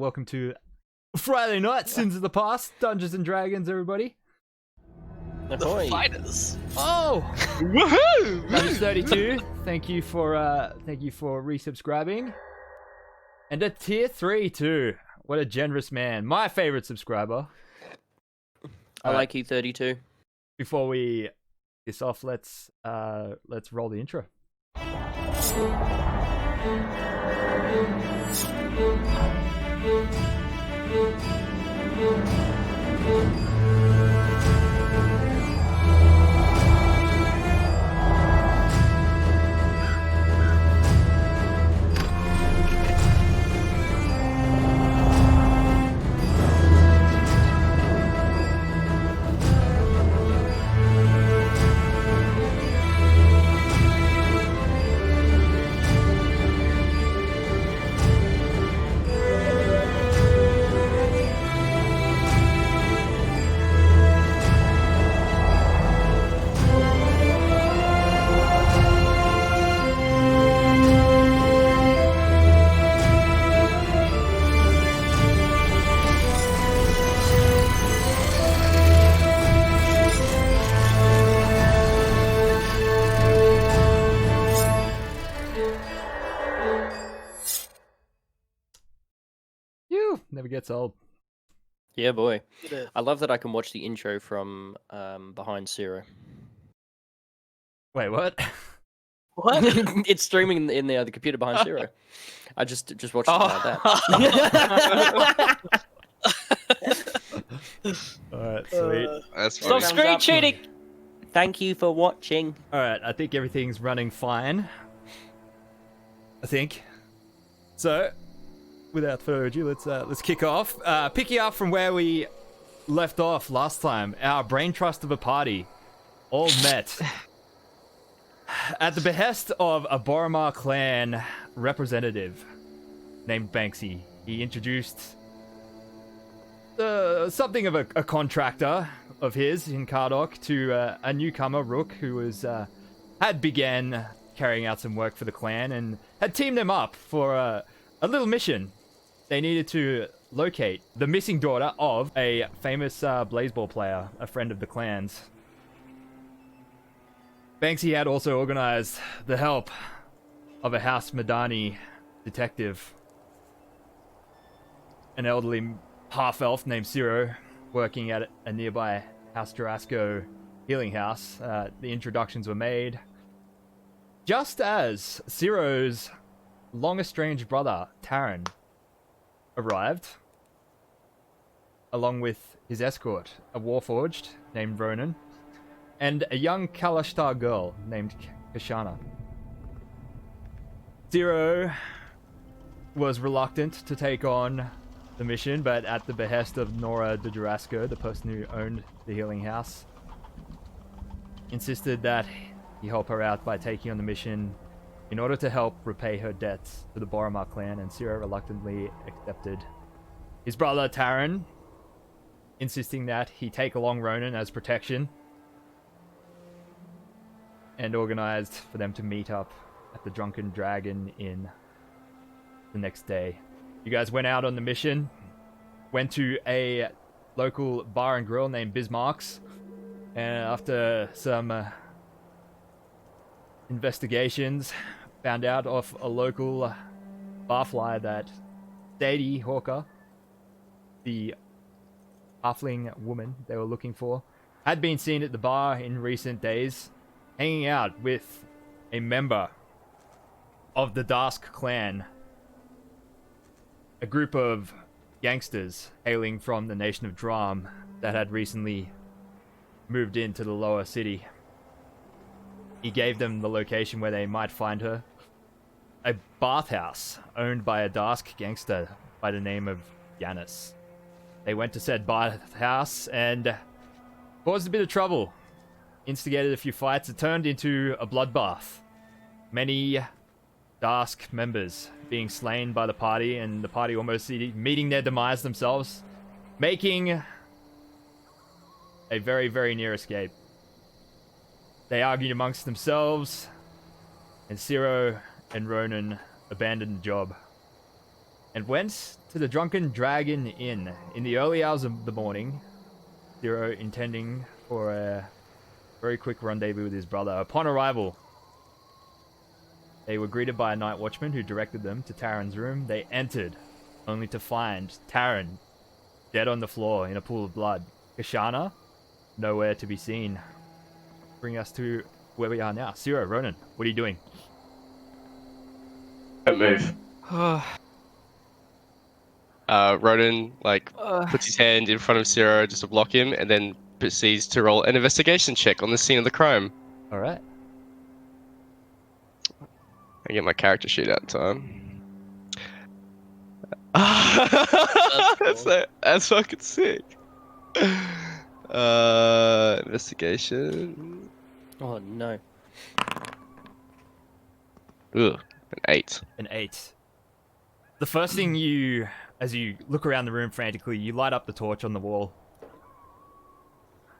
Welcome to Friday Night Sins of the Past, Dungeons and Dragons, everybody. The fighters. Oh, Woohoo! Pesh 32. Thank you for resubscribing. And a tier 3 too. What a generous man. My favorite subscriber. I like you 32. Before we get this off, let's roll the intro. Never gets old. Yeah, boy. I love that I can watch the intro from behind Zero. Wait, what? What? It's streaming in the computer behind Zero. I just watched it like that. Alright, sweet. That's Stop funny. screen cheating! Thank you for watching. Alright, I think everything's running fine. I think. So, without further ado, let's kick off. Picking up from where we left off last time, our brain trust of a party all met at the behest of a Boromar clan representative named Banksy. He introduced something of a contractor of his in Cardok to a newcomer, Rook, who was had began carrying out some work for the clan and had teamed them up for a little mission. They needed to locate the missing daughter of a famous Blazeball player, a friend of the clan's. Banksy had also organized the help of a House Madani detective, an elderly half-elf named Ciro, working at a nearby House Jarasco healing house. The introductions were made just as Ciro's long-estranged brother, Tarryn, arrived, along with his escort, a warforged named Ronan, and a young Kalashtar girl named Kashana. Zero was reluctant to take on the mission, but at the behest of Nora de Jarasco, the person who owned the healing house, insisted that he help her out by taking on the mission in order to help repay her debts to the Boromar clan, and Ciro reluctantly accepted. His brother Tarryn, insisting that he take along Ronan as protection, and organized for them to meet up at the Drunken Dragon Inn the next day. You guys went out on the mission, went to a local bar and grill named Bismarck's, and after some investigations, found out of a local barfly that Sadie Hawker, the halfling woman they were looking for, had been seen at the bar in recent days, hanging out with a member of the Daask clan, a group of gangsters hailing from the nation of Dram that had recently moved into the lower city. He gave them the location where they might find her. A bathhouse owned by a Daask gangster by the name of Yanis. They went to said bathhouse and caused a bit of trouble. Instigated a few fights. It turned into a bloodbath. Many Daask members being slain by the party, and the party almost meeting their demise themselves, making a very, very near escape. They argued amongst themselves, and Ciro and Ronan abandoned the job. and went to the Drunken Dragon Inn in the early hours of the morning. Zero intending for a very quick rendezvous with his brother. Upon arrival, they were greeted by a night watchman who directed them to Tarryn's room. They entered, only to find Tarryn dead on the floor in a pool of blood. Kashana, nowhere to be seen. Bring us to where we are now. Zero, Ronan, what are you doing? Don't move. Ronan puts his hand in front of Zero just to block him, and then proceeds to roll an investigation check on the scene of the crime. All right. I get my character sheet out in time. That's fucking sick. Investigation. Oh no. Ugh, an 8. An 8. The first thing you, as you look around the room frantically, you light up the torch on the wall.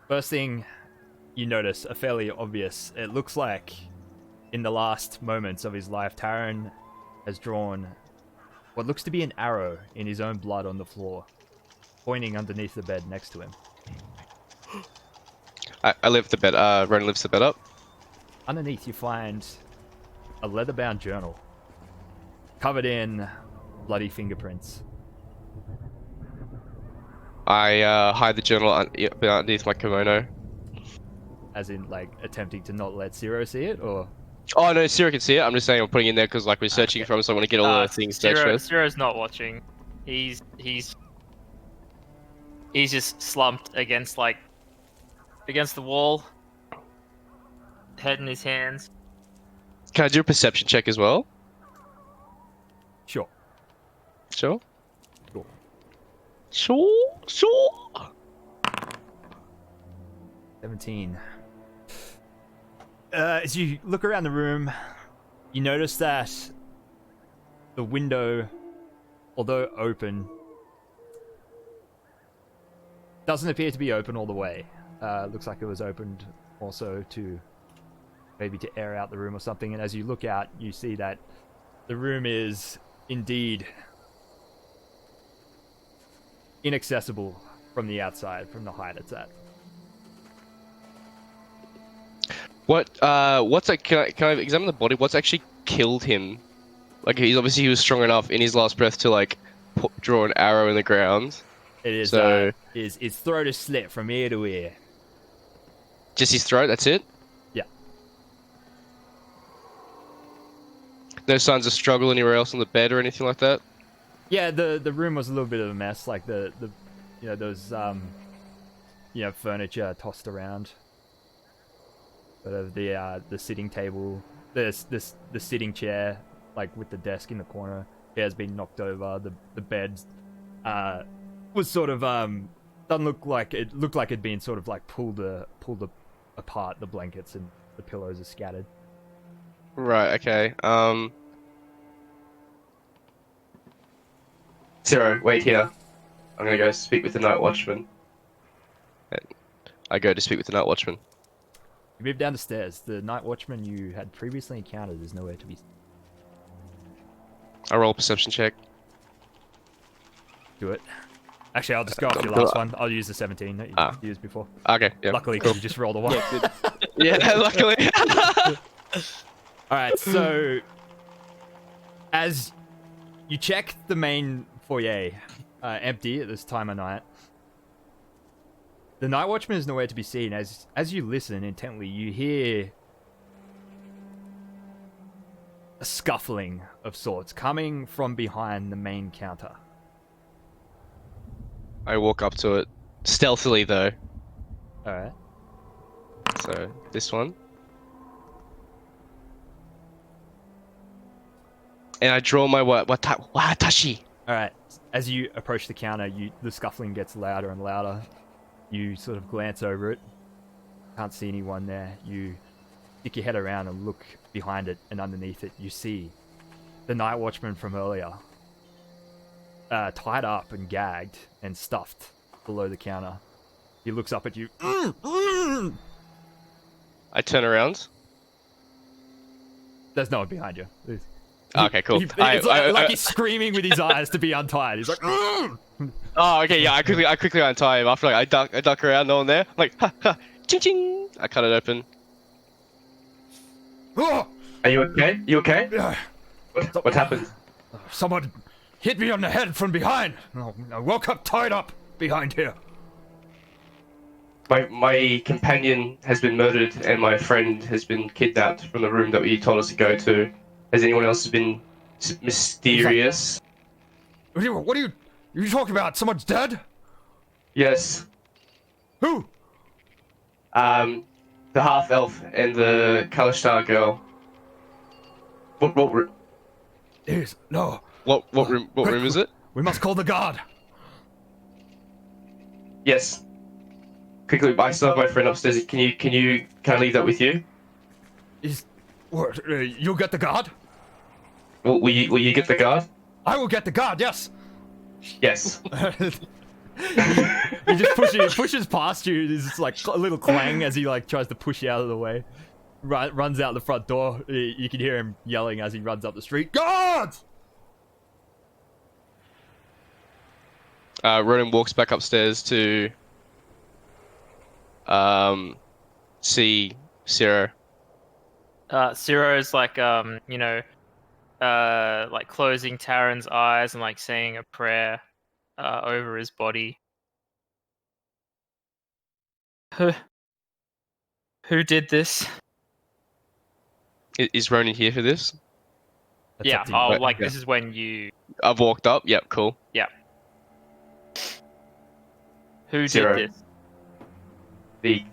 First thing you notice, a fairly obvious, it looks like in the last moments of his life, Tarryn has drawn what looks to be an arrow in his own blood on the floor, pointing underneath the bed next to him. I lift the bed. Ronan lifts the bed up. Underneath you find a leather-bound journal covered in bloody fingerprints. I hide the journal underneath my kimono. As in, like, attempting to not let Zero see it, or? Oh no, Zero can see it. I'm just saying I'm putting it in there because we're searching for him, so I want to get all the things searched first. Zero's not watching. He's just slumped against the wall, head in his hands. Can I do a perception check as well? Sure. Sure. Sure. Sure. 17. As you look around the room, you notice that the window, although open, doesn't appear to be open all the way. Looks like it was opened also to maybe to air out the room or something. And as you look out, you see that the room is indeed inaccessible from the outside, from the height it's at. Can I examine the body? What's actually killed him? Like, he was strong enough in his last breath to draw an arrow in the ground. It is. So his throat is slit from ear to ear. Just his throat. That's it. Yeah. No signs of struggle anywhere else on the bed or anything like that. Yeah, the room was a little bit of a mess. Like the those furniture tossed around. But of the sitting table, the sitting chair, like with the desk in the corner, it has been knocked over. The bed was sort of doesn't look like it looked like it'd been sort of like pulled apart. The blankets and the pillows are scattered. Right. Okay. Zero, wait here. I'm gonna go speak with the night watchman. I go to speak with the night watchman. You move down the stairs. The night watchman you had previously encountered is nowhere to be seen. I roll a perception check. Do it. Actually, I'll just go off your last one. I'll use the 17 that you used before. Okay, yeah. Luckily, because you just rolled a 1. Yeah, good. Yeah, luckily. Alright, so as you check the main foyer, empty at this time of night, the night watchman is nowhere to be seen. As you listen intently, you hear a scuffling of sorts coming from behind the main counter. I walk up to it. Stealthily, though. Alright. So, this one. And I draw my watashi. Alright, as you approach the counter, the scuffling gets louder and louder. You sort of glance over it. Can't see anyone there. You stick your head around and look behind it, and underneath it you see the night watchman from earlier. Tied up and gagged and stuffed below the counter. He looks up at you. I turn around. There's no one behind you. Okay, cool. It's like he's screaming with his eyes to be untied. He's like, "Mm!" Oh, okay, yeah. I quickly untie him. After like I duck around, no one there. I'm like, ha ha, ching ching. I cut it open. "Oh, Are you okay? You okay? uh, What happened? someone hit me on the head from behind. I woke up tied up behind here. My companion has been murdered, and my friend has been kidnapped from the room that you told us to go to. Has anyone else been mysterious? What are you talking about? Someone's dead? Yes. Who? The half elf and the Kalishtar girl. What? Yes, no. What room? What room is it? We must call the guard. Yes. Quickly, I still have my friend upstairs. Can I leave that with you? What? You'll get the guard? Will you get the guard? I will get the guard. Yes. Yes. He just pushes past you. There's just like a little clang as he like tries to push you out of the way. Runs out the front door. You can hear him yelling as he runs up the street. Guards! Ronan walks back upstairs to see Zero. Ciro's like like closing Tarryn's eyes and like saying a prayer over his body. Who did this? Is Ronan here for this? That's Yeah. up to you. Oh, like Yeah. this is when you. I've walked up. Yep, cool. Yeah. Who Zero. did this? The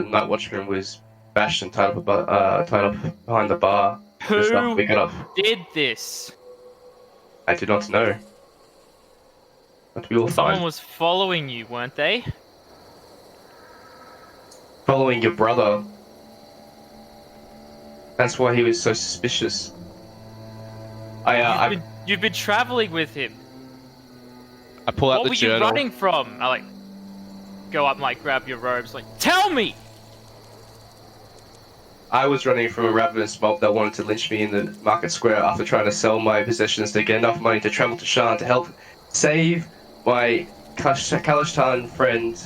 night watchman was bashed and tied up behind the bar. Just after we got up. Did this? I do not know. But we will Someone find. was following you, weren't they? Following your brother. That's why he was so suspicious. You've been traveling with him. I pull out What the were journal. you running from? I like go up and like grab your robes. Like, tell me. I was running from a ravenous mob that wanted to lynch me in the market square after trying to sell my possessions to get enough money to travel to Shan to help save my Kalishtan friend.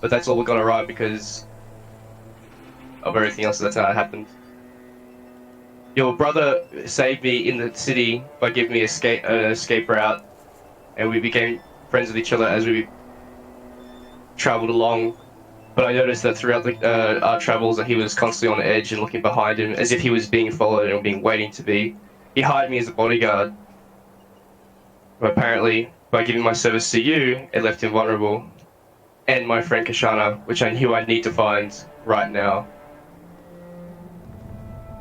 But that's all gone awry because of everything else that's happened. Your brother saved me in the city by giving me an escape route, and we became friends with each other as we traveled along. But I noticed that throughout our travels that he was constantly on edge and looking behind him as if he was being followed and being waiting to be. He hired me as a bodyguard. But apparently, by giving my service to you, it left him vulnerable. And my friend Kashana, who I need to find right now.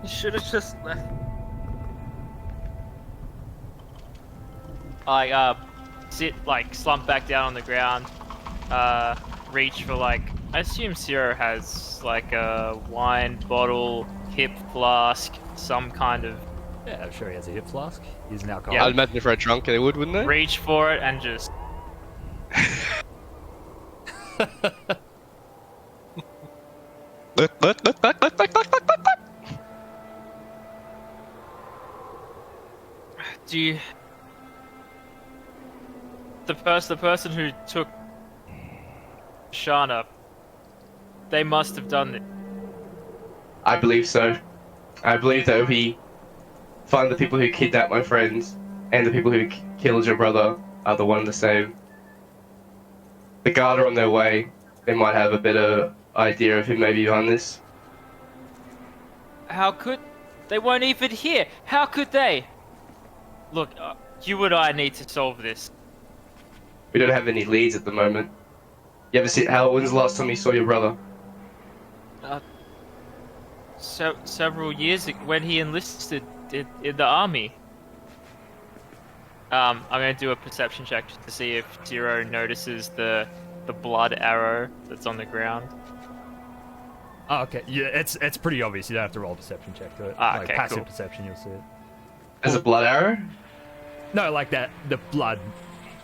You should have just left. I slump back down on the ground, reach for like, I assume Ciro has like a wine bottle, hip flask, some kind of. Yeah, I'm sure he has a hip flask. He's an alcoholic. Yeah. I'd imagine if they're drunk, they would, wouldn't they? Reach for it and just. Do you? The person who took Shana, they must have done it. I believe so. I believe that if we find the people who kidnapped my friends and the people who killed your brother are the one and the same. The guard are on their way. They might have a better idea of who may be behind this. How could they weren't even here? How could they? Look, you and I need to solve this. We don't have any leads at the moment. You ever see when's the last time you saw your brother? Several years ago, when he enlisted in the army. I'm going to do a perception check just to see if Zero notices the blood arrow that's on the ground. Oh, okay. Yeah, it's pretty obvious. You don't have to roll a perception check to it. Ah, like okay, passive cool. perception, you'll see it. As a blood arrow? No, like that. The blood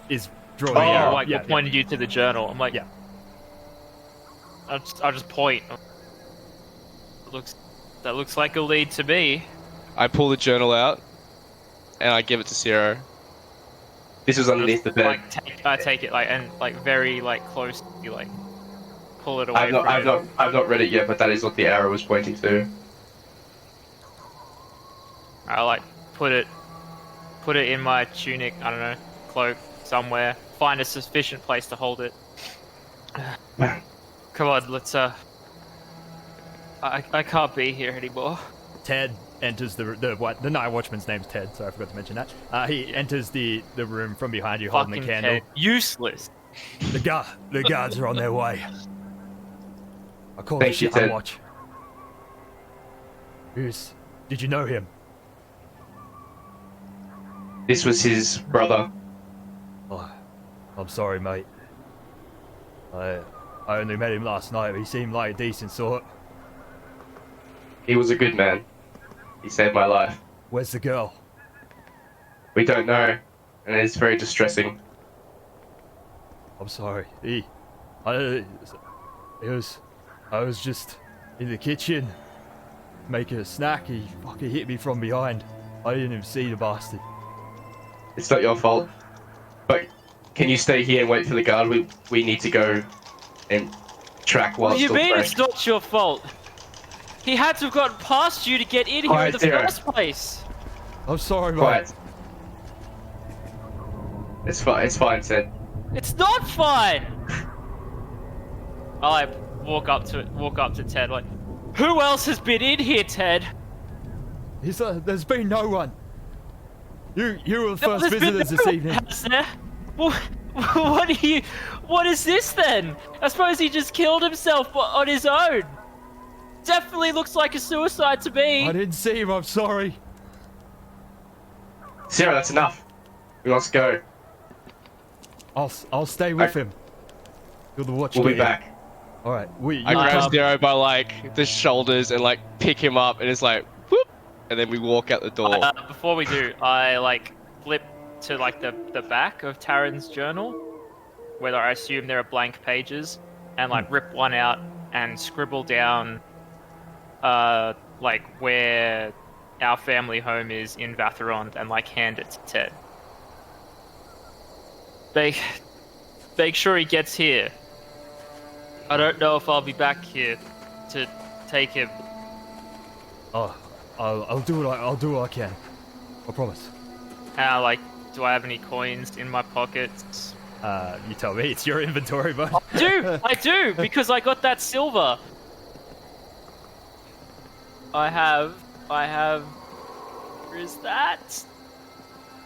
is drawing. Oh, out. like Yeah, what pointed you to the journal. I'm like, Yeah. I'll just point. That looks like a lead to me. I pull the journal out and I give it to Zero. This was underneath the bed. I take it and very close. You pull it away. I've not read it yet, but that is what the arrow was pointing to. I put it in my tunic. I don't know, cloak somewhere. Find a sufficient place to hold it. Come on, let's I can't be here anymore. Ted enters the night watchman's name's Ted, so I forgot to mention that. He enters the room from behind you, holding the Fucking candle. Ted. Useless. The guards are on their way. I call Thank this you, shit on Ted. watch. Did you know him? This was his brother. Oh, I'm sorry, mate. I only met him last night, but he seemed like a decent sort. He was a good man. He saved my life. Where's the girl? We don't know, and it's very distressing. I'm sorry. I was just in the kitchen making a snack. He fucking hit me from behind. I didn't even see the bastard. It's not your fault. But can you stay here and wait for the guard? We need to go and track while What do you still mean fresh. it's not your fault? He had to have gotten past you to get in here Quiet, in the Zero. first place. I'm sorry, mate. Quiet. It's fine, Ted. It's not fine. I walk up to Ted who else has been in here, Ted? There's been no one. You were the first There's been visitors no this one, evening. has there? What is this then? I suppose he just killed himself on his own. Definitely looks like a suicide to me. I didn't see him. I'm sorry. Sarah, that's enough. We must go. I'll stay with him. You're the watch. We'll be leader. back. All right. I grab Zero by the shoulders and pick him up, and it's whoop, and then we walk out the door. Before we do, I flip to the back of Tarryn's journal, where I assume there are blank pages, and rip one out and scribble down, where our family home is in Vatharon, and hand it to Ted. Make sure he gets here. I don't know if I'll be back here to take him. Oh, I'll do what I can. I promise. Do I have any coins in my pockets? You tell me. It's your inventory, bud. I do, because I got that silver. I have. Where is that?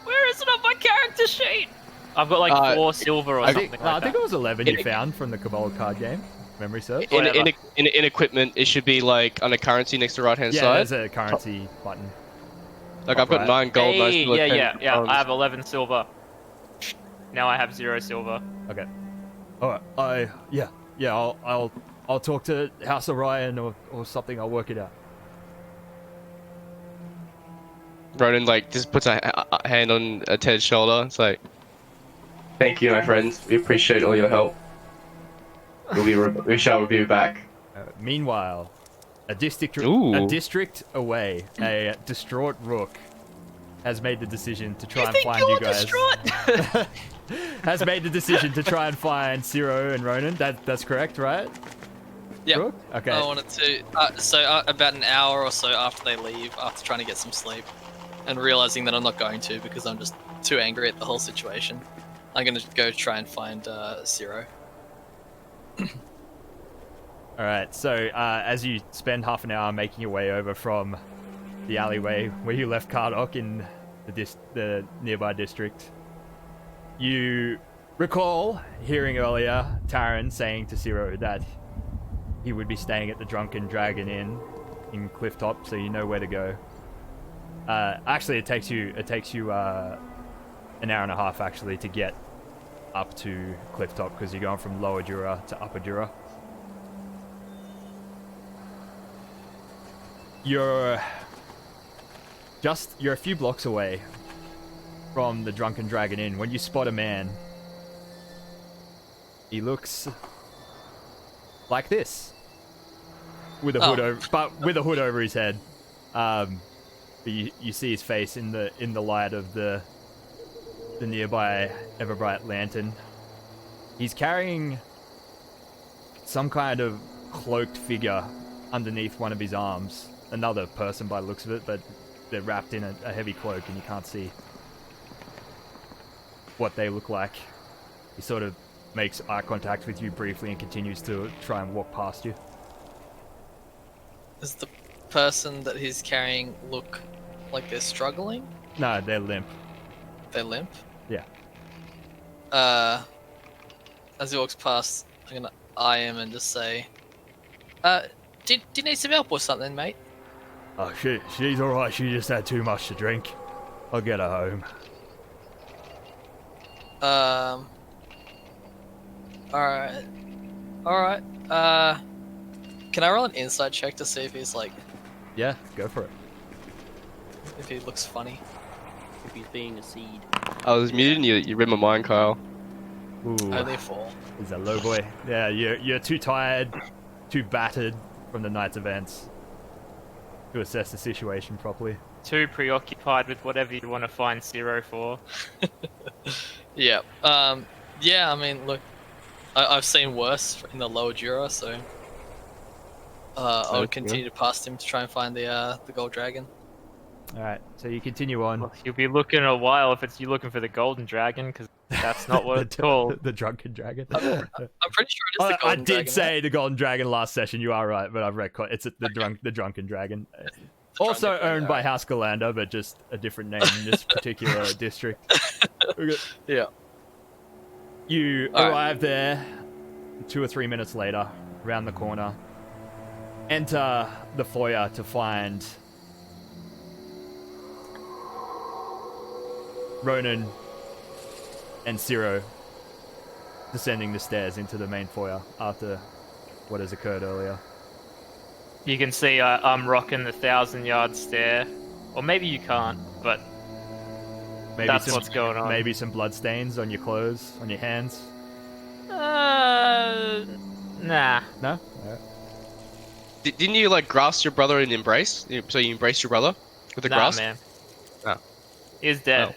Where is it on my character sheet? I've got 4 silver or something like that. I think it was 11 you found from the Cabal card game. Memory serves. In equipment, it should be under currency next to right hand Yeah, side. there's a currency button. I've got right. 9 gold, nice Hey, silver, 10 yeah. pounds. I have 11 silver. Now I have 0 silver. Okay. All right. I'll talk to House Orion or something. I'll work it out. Ronan just puts a hand on Ted's shoulder. It's Thank you, my friends. We appreciate all your help. We shall be back. Meanwhile, a district away, a distraught Rook has made the decision to try and find you guys. Distraught? Has made the decision to try and find Zero and Ronan. That's correct, right? Yeah. Rook? Okay. I wanted to. About an hour or so after they leave, after trying to get some sleep, and realizing that I'm not going to because I'm just too angry at the whole situation, I'm gonna go try and find Zero. All right. So as you spend half an hour making your way over from the alleyway where you left Kardok in the nearby district, you recall hearing earlier Tarryn saying to Zero that he would be staying at the Drunken Dragon Inn in Clifftop, so you know where to go. Actually, it takes you an hour and a half actually to get up to Clifftop because you're going from Lower Jura to Upper Jura. You're a few blocks away from the Drunken Dragon Inn when you spot a man. He looks like this, with a hood over his head. But you see his face in the light of the nearby Everbright lantern. He's carrying some kind of cloaked figure underneath one of his arms. Another person by the looks of it, but they're wrapped in a heavy cloak and you can't see what they look like. He sort of makes eye contact with you briefly and continues to try and walk past you. Does the person that he's carrying look like they're struggling? No, they're limp. They're limp? Yeah. As he walks past, I'm gonna eye him and just say, do you need some help or something, mate? Oh, she's alright. She just had too much to drink. I'll get her home. Alright. Can I roll an insight check to see if he's like, Yeah, go for it. if he looks funny? If he's being a seed. I was muted and you read my mind, Kyle. Ooh, Only 4. he's a low boy. Yeah, you're too tired, too battered from the night's events to assess the situation properly. Too preoccupied with whatever you want to find Zero for. Yeah. Yeah, I mean, look, I've seen worse in the lower Jura, so I would continue to pass him to try and find the gold dragon. Alright, so you continue on. Well, you'll be looking a while if you're looking for the golden dragon, because that's not what it's called. The Drunken Dragon. I'm pretty sure it is the I golden did dragon. say the Golden Dragon last session, you are right, but I've retconned. It's the Drunken Dragon. Also Drunken Dragon, owned by House Galanda, but just a different name in this particular district. Okay. Yeah. You All right. arrive there 2 or 3 minutes later, around the corner. Enter the foyer to find Ronan and Ciro descending the stairs into the main foyer after what has occurred earlier. You can see I'm rocking the 1,000-yard stare. Or maybe you can't, but Maybe that's what's going on. Maybe some blood stains on your clothes, on your hands. Nah. No? Alright. Didn't you like grasp your brother in embrace? So you embraced your brother with a Nah, grasp? man. Oh. He's dead.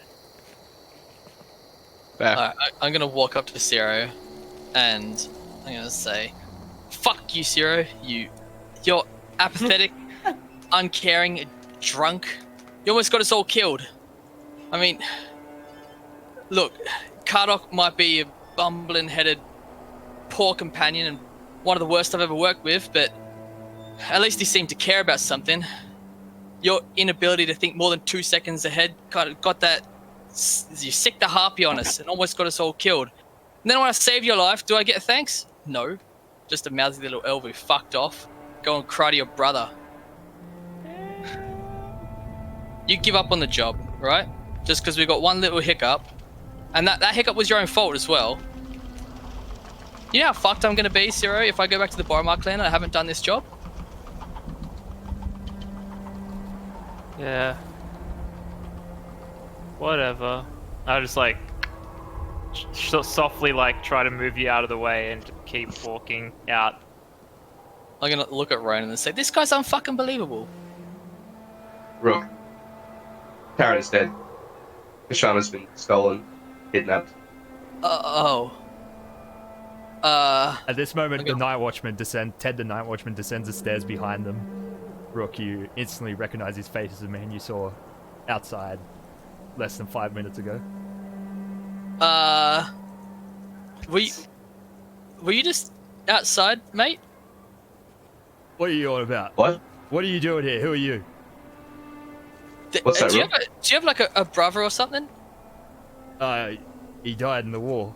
Fair. Alright, I'm gonna walk up to Zero, and I'm gonna say, "Fuck you, Zero. You're apathetic, uncaring, drunk. You almost got us all killed. I mean, look, Kardok might be a bumbling-headed, poor companion and one of the worst I've ever worked with, but at least he seemed to care about something. Your inability to think more than 2 seconds ahead got that. You sicked the harpy on us and almost got us all killed. And then when I saved your life, do I get thanks? No. Just a mouthy little elf who fucked off. Go and cry to your brother. You give up on the job, right? Just because we got one little hiccup. And that hiccup was your own fault as well. You know how fucked I'm going to be, Zero, if I go back to the Boromar clan and I haven't done this job? Yeah. Whatever. I'll just like softly like try to move you out of the way and keep walking out. I'm going to look at Ronan and say, this guy's unfucking believable. Rook. Tarryn is dead. Kashana's been stolen, kidnapped. At this moment, the Night Watchman Ted the Night Watchman descends the stairs behind them. Rook, you instantly recognize his face as the man you saw outside less than 5 minutes ago. Were you just outside, mate? What are you on about? What? What are you doing here? Who are you? What's that, do you Rook? have like a brother or something? He died in the war.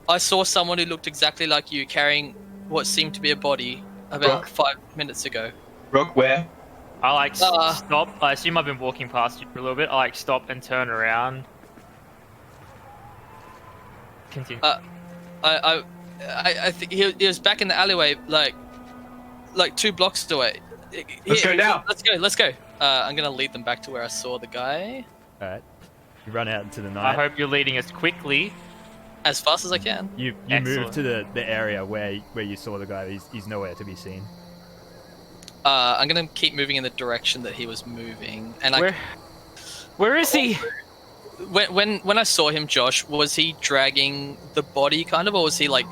I saw someone who looked exactly like you carrying what seemed to be a body about Rook. 5 minutes ago. Rook, where? I like stop. I assume I've been walking past you for a little bit. I like stop and turn around. Continue. I think he was back in the alleyway, like 2 blocks away. Let's go now. Let's go. I'm gonna lead them back to where I saw the guy Alright. You run out into the I night. hope you're leading us quickly. as fast as I can. You move Excellent. to the area where you saw the guy. He's nowhere to be seen. I'm gonna keep moving in the direction that he was moving, and Where is he? when I saw him, Josh, was he dragging the body kind of, or was he like?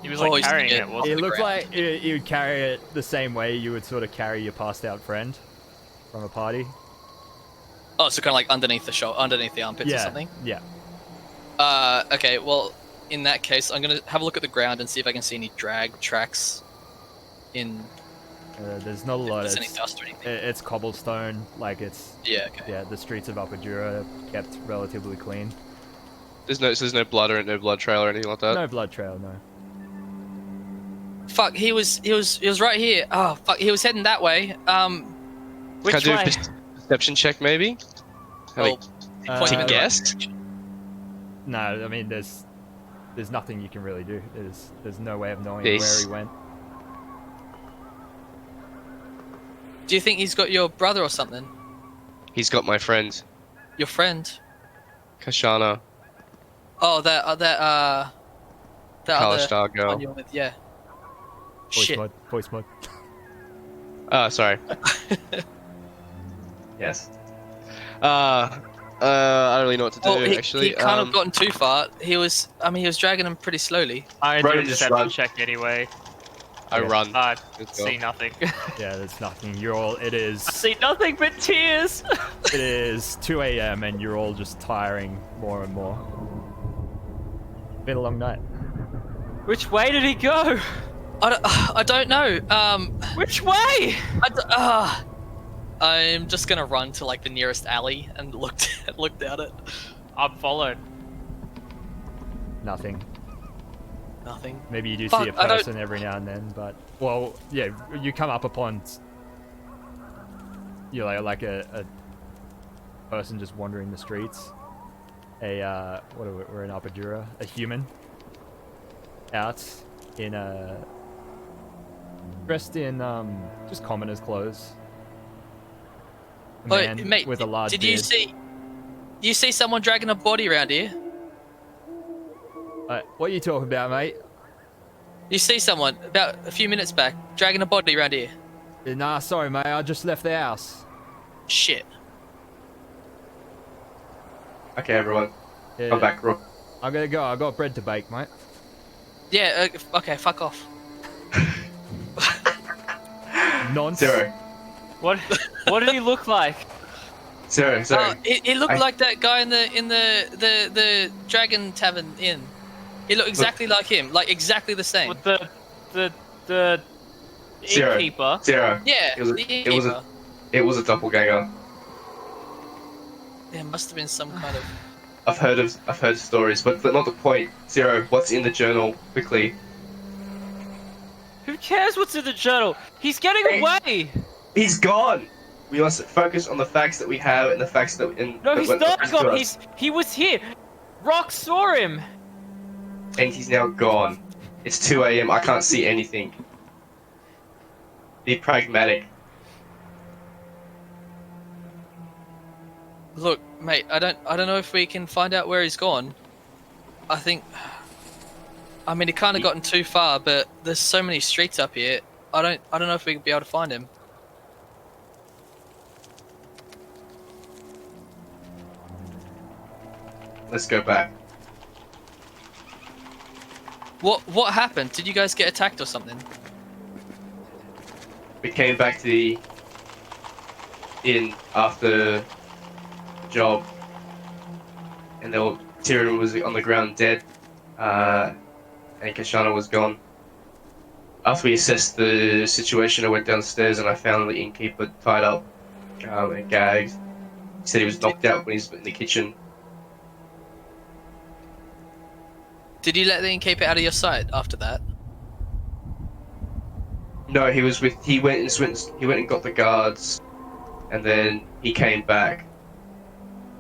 He was like hoisting carrying it, off wasn't It the looked ground? like you would carry it the same way you would sort of carry your passed out friend from a party. Oh, so kind of like underneath the armpits or Yeah, something. yeah. Okay. Well, in that case, I'm gonna have a look at the ground and see if I can see any drag tracks. There's not a lot. There's any dust or anything. It's cobblestone, like it's Yeah. Okay. yeah. The streets of Upper Jura are kept relatively clean. There's no blood or no blood trail or anything like that. No blood trail, no. Fuck. He was right here. Oh fuck. He was heading that way. Which Can I do way? a perception check maybe? Well, Uh, pointing to in the right guess? direction. No, I mean there's nothing you can really do. There's no way of knowing Yes. where he went. Do you think he's got your brother or something? He's got my friend, Your friend? Kashana, Oh, that other Kalistar one girl. you're with. Yeah. Voice Shit. mod. Voice mod. Sorry. Yes. I don't really know what to do Well, he actually. kind of gotten too far. He was dragging him pretty slowly. I'm gonna do a Ronan just perception run. check anyway. I run. I as well. see nothing. Yeah, there's nothing. You're all. It is. I see nothing but tears. It is 2 a.m. and you're all just tiring more and more. Been a long night. Which way did he go? I don't know. Which way? I'm just gonna run to like the nearest alley and look down it. I'm followed. Nothing. Nothing. Maybe you do Fuck, see a I don't- person every now and then, but well, yeah, you come up upon you know like a person just wandering the streets. What are we're in Upper Jura, a human out in dressed in just commoner's clothes. A Wait, man mate, with a large did you beard. see someone dragging a body around here? What are you talking about, mate? You see someone about a few minutes back dragging a body around here? Nah, sorry, mate. I just left the house. Shit. Okay, everyone, Yeah, come back, Rook. I'm gonna go. I got bread to bake, mate. Yeah. Okay. Fuck off. Nonce. Zero. What did he look like? Zero. He looked I- like that guy in the Dragon Tavern Inn. He looked exactly like him, like exactly the same. With the Zero. innkeeper. Zero. Yeah. It was a- the it was a- innkeeper. It was a doppelganger. There must have been some kind of. I've heard stories, but not the point. Zero. What's in the journal? Quickly. Who cares what's in the journal? He's getting Hey. away. He's gone. We must focus on the facts that we have and the facts that. No, he's not gone. He... He was here. Rock saw him. And he's now gone. It's 2 a.m. I can't see anything. Be pragmatic. Look, mate. I don't know if we can find out where he's gone. I think. I mean, he kind of gotten too far, but there's so many streets up here. I don't know if we could be able to find him. Let's go back. What happened? Did you guys get attacked or something? We came back to the inn after the job, and Tarryn was on the ground dead, and Kashana was gone. After we assessed the situation, I went downstairs and I found the innkeeper tied up and gagged. He said he was knocked out when he was in the kitchen. Did you let the innkeeper out of your sight after that? No, he went and got the guards, and then he came back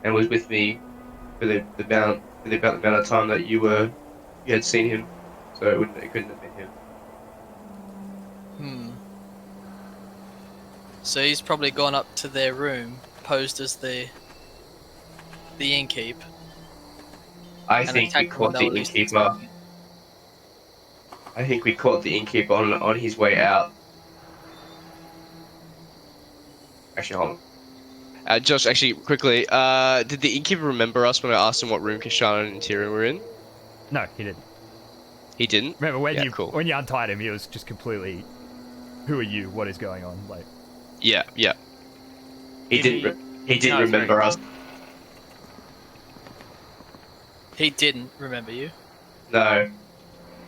and was with me for the amount of time that you had seen him. So it couldn't have been him. So he's probably gone up to their room, posed as the innkeep. I and think we attacked caught one the that was innkeeper. I think we caught the innkeeper on his way out. Actually, hold on. Josh, actually, quickly, did the innkeeper remember us when I asked him what room Kishana and Tyrion were in? No, he didn't. He didn't? Remember when Yeah, cool. when you untied him, he was just completely, "Who are you? What is going on?" Like, Yeah, yeah. He Did didn't. He didn't No, sorry. remember us. He didn't remember you. No.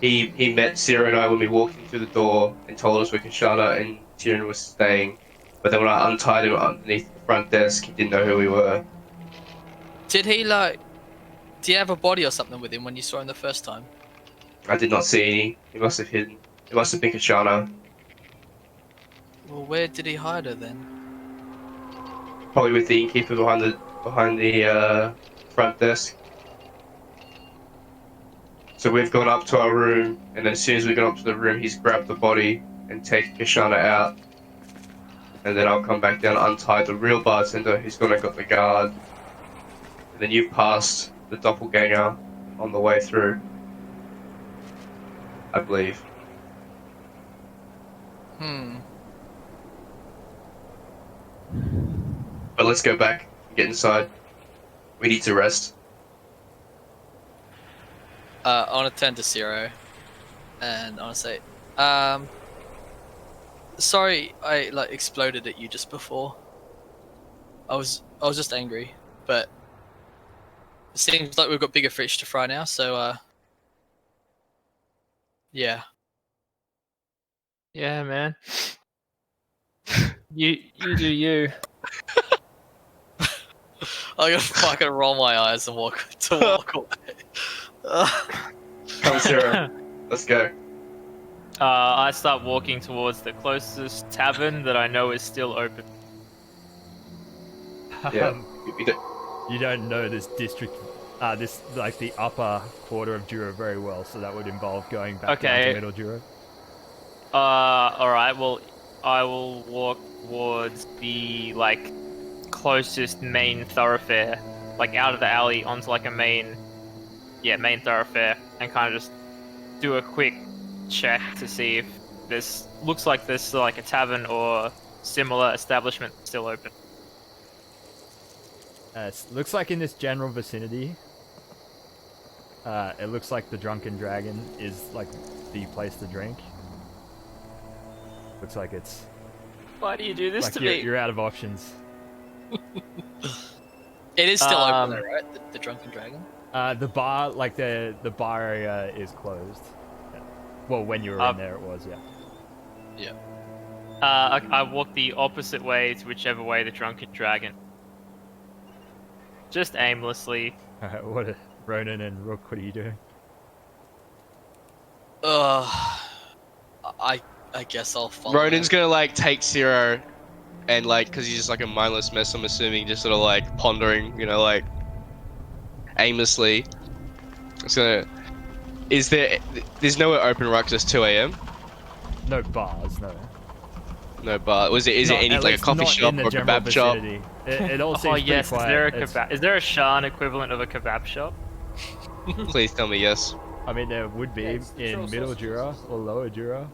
He met Sarah and I when we walked in through the door and told us where Kishana and Tyrion was staying. But then when I untied him underneath the front desk, he didn't know who we were. Did he like? Do you have a body or something with him when you saw him the first time? I did not see any. He must have hidden. It must have been Kishana. Well, where did he hide her then? Probably with the innkeeper behind the front desk. So we've gone up to our room, and then as soon as we got up to the room, he's grabbed the body and taken Kishana out. And then I'll come back down, untie the real bartender who's gonna got the guard. And then you passed the doppelganger on the way through, I believe. But let's go back and get inside. We need to rest. I want to turn to Zero, and I want to say, sorry, I like exploded at you just before. I was just angry, but it seems like we've got bigger fish to fry now. So, yeah. Yeah, man. You do you. I gotta fucking roll my eyes and walk away. Come, Sarah. Let's go. I start walking towards the closest tavern that I know is still open. Yeah. You do- you don't know this district, this like the upper quarter of Jura very well, so that would involve going back down Okay. to Middle Jura. Alright, well, I will walk towards the, like, closest main thoroughfare, like, out of the alley onto, like, a main thoroughfare, and kind of just do a quick check to see if this looks like there's, like, a tavern or similar establishment still open. It looks like in this general vicinity, it looks like the Drunken Dragon is like the place to drink. Looks like it's Why do you do this like to you're, me? you're out of options. It is still open though, right? The Drunken Dragon. The bar, like the bar area, is closed. Yeah. Well, when you were in there, it was, yeah. Yeah. I walk the opposite way to whichever way the Drunken Dragon. Just aimlessly. What, Ronan and Rook? What are you doing? I guess I'll follow. Ronan's gonna like take Zero and like, cause he's just like a mindless mess, I'm assuming, just sort of like pondering, you know, like aimlessly. It's gonna. There's nowhere open right 'cause it's 2 a.m. No bars, no. No bar. Is it Not- any at like a least coffee not shop in the or a general kebab shop? vicinity. It all seems Oh pretty yes, quiet. is there a Shan equivalent of a kebab shop? Please tell me yes. I mean, there would be in Middle Jura or Lower Jura.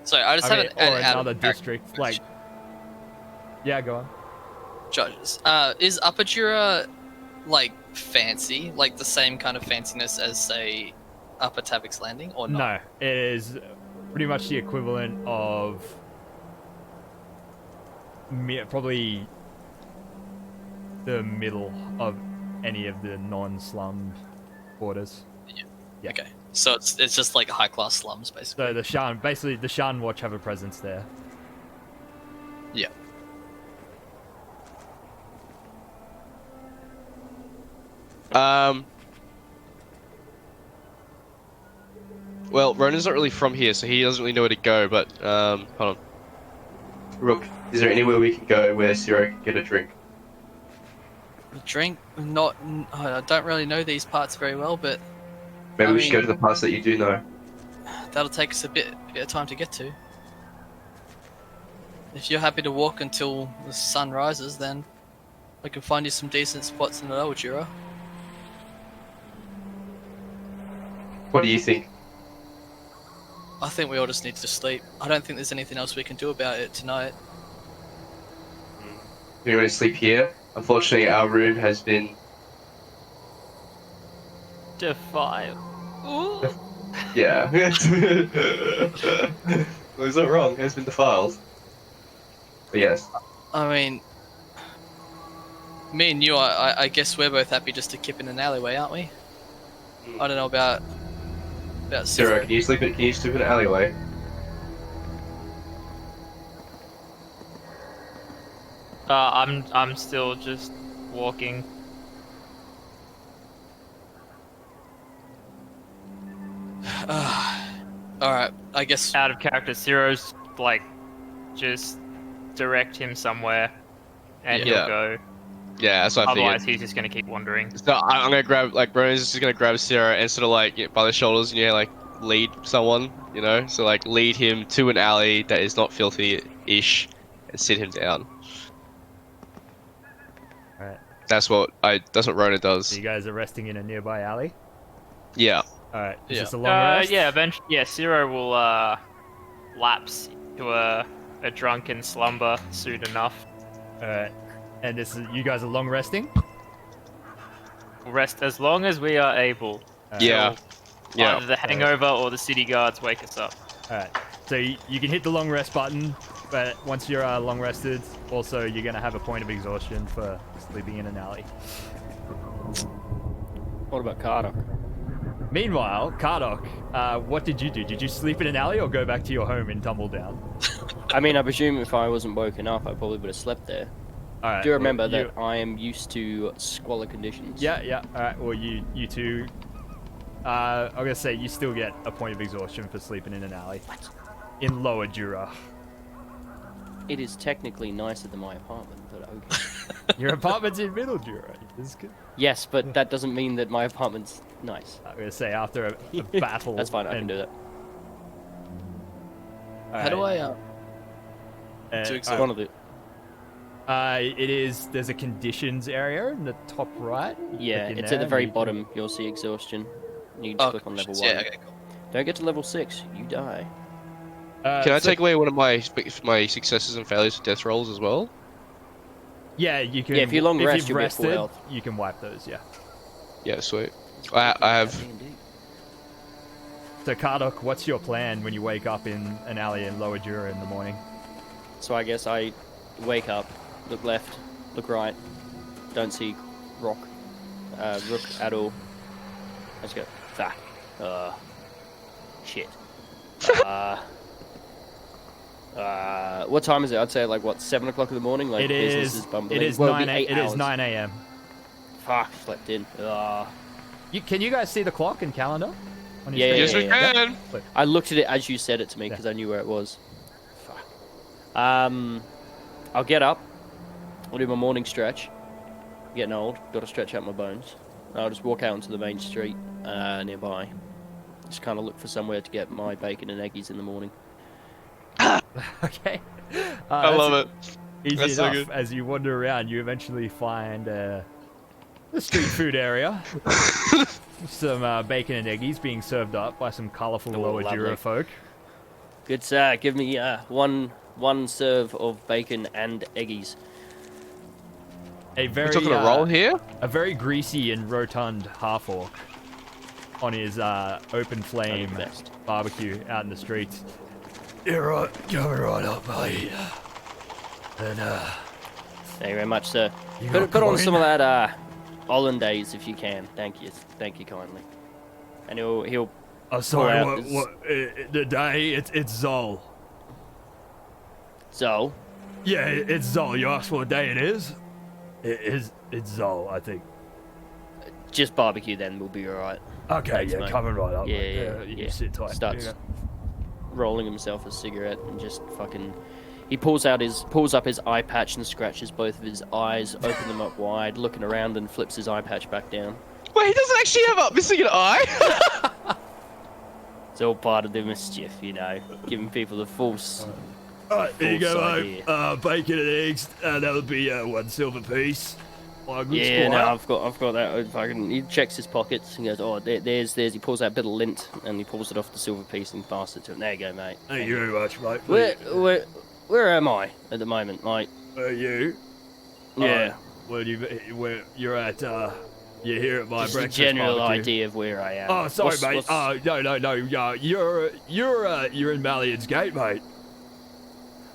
Sorry, I just I have mean, an or out another of character district. question. Like, yeah, go on. Judges. Is Upper Jura like fancy, like the same kind of fanciness as say Upper Tavik's Landing, or not? No, it is pretty much the equivalent of probably the middle of any of the non-slummed quarters. Yeah. Okay, so it's just like high class slums basically. So the Shan Watch have a presence there. Yeah. Well, Ronan's not really from here, so he doesn't really know where to go. But hold on. Rook, is there anywhere we can go where Zero can get a drink? Drink? Not. I don't really know these parts very well, but Maybe I we should go mean- to the parts that you do know. that'll take us a bit of time to get to. If you're happy to walk until the sun rises, then I can find you some decent spots in the Lower Jura. What do you think? I think we all just need to sleep. I don't think there's anything else we can do about it tonight. We want to sleep here. Unfortunately, our room has been. Defile. Yeah. Well, it's not wrong. It has been defiled. But yes. I mean, me and you, I guess we're both happy just to kip in an alleyway, aren't we? I don't know about Sarah, can you sleep in an alleyway? I'm still just walking. Alright, I guess. Out of character, Ciro's like just direct him somewhere, and Yeah. he'll go. Yeah, that's what I Otherwise, figured. he's just gonna keep wandering. So I'm gonna grab, like, Bron's just gonna grab Sarah and sort of like get by the shoulders, and like lead someone, so like lead him to an alley that is not filthy-ish, and sit him down. Alright. That's what Rona does. So you guys are resting in a nearby alley? Yeah. Alright, is Yeah. this a long rest? Yeah, eventually, yeah, Ciro will lapse to a drunken slumber soon enough. Alright. And you guys are long resting? We'll rest as long as we are able. Yeah. Yeah. Either the hangover or the city guards wake us up. Alright. So you can hit the long rest button, but once you're long rested, also you're going to have a point of exhaustion for sleeping in an alley. What about Carter? Meanwhile, Kardok, what did you do? Did you sleep in an alley or go back to your home in Tumbledown? I mean, I presume if I wasn't woken up, I probably would have slept there. Alright. Do remember that I am used to squalor conditions. Yeah. Alright, well you two... I'm going to say you still get a point of exhaustion for sleeping in an alley. What? In Lower Jura. It is technically nicer than my apartment, but okay. Your apartment's in Middle Jura. This is good. Yes, but that doesn't mean that my apartment's nice. I'm going to say after a battle... That's fine, I can do that. How do I to It's one of the... there's a conditions area in the top right. Yeah, Click in it's there at the and very you can- bottom. You'll see exhaustion. You just click on level 1. Yeah, okay, cool. Don't get to level 6, you die. Can I so- take away one of my successes and failures for death rolls as well? Yeah, you can. Yeah, if you long rest, you've you'll be at full rested, health. you can wipe those. Yeah. Yeah, sweet. I have. D&D. So Kardok, what's your plan when you wake up in an alley in Lower Jura in the morning? So I guess I wake up, look left, look right, don't see rook at all. I just go, fuck. Shit. What time is it? I'd say like what, 7 o'clock in the morning? Like It business is. bumbling. It is Well, 9. it'd be 8 It is hours. 9 a.m. Fuck, slept in. Can you guys see the clock and calendar? On your Yeah, screen? Yes, we can. I looked at it as you said it to me Yeah. because I knew where it was. Fuck. I'll get up. I'll do my morning stretch. I'm getting old. Got to stretch out my bones. I'll just walk out onto the main street nearby. Just kind of look for somewhere to get my bacon and eggies in the morning. Okay. I love it. Easy That's so enough. good. As you wander around, you eventually find the street food area. Some bacon and eggies being served up by some colourful Oh, Lower lovely. Jura folk. Good sir, give me one serve of bacon and eggies. A very We're talking a roll here? a very greasy and rotund half-orc on his open flame best. barbecue out in the streets. Yeah, right, coming right up, mate. And Thank you very much, sir. you Put got on some of coin? that hollandaise if you can. Thank you kindly. And he'll Oh, sorry, pull out what, his- the day, it's Zol. So, Yeah, it's Zol. You asked what day it is? It's Zol, I think. just barbecue then, we'll be alright. Okay, Thanks, yeah, mate. coming right up. Yeah, mate. yeah, You yeah. sit tight. Starts Yeah. rolling himself a cigarette and just fucking. He pulls up his eye patch and scratches both of his eyes, open them up wide, looking around and flips his eye patch back down. Wait, he doesn't actually have a missing an eye? It's all part of the mischief, giving people the false. Alright, here you False go, idea. mate. Bacon and eggs, that would be 1 silver piece. Oh, good Yeah, no, squire. I've got that. He checks his pockets and goes, oh, there's. He pulls out a bit of lint and he pulls it off the silver piece and passes it to him. There you go, mate. Thank you very much, mate. Where am I at the moment, mate? You? Yeah. Where you're at? You're here at my Just a breakfast general barbecue. idea of where I am. Oh, sorry, mate. What's- No. You're in Mallion's Gate, mate.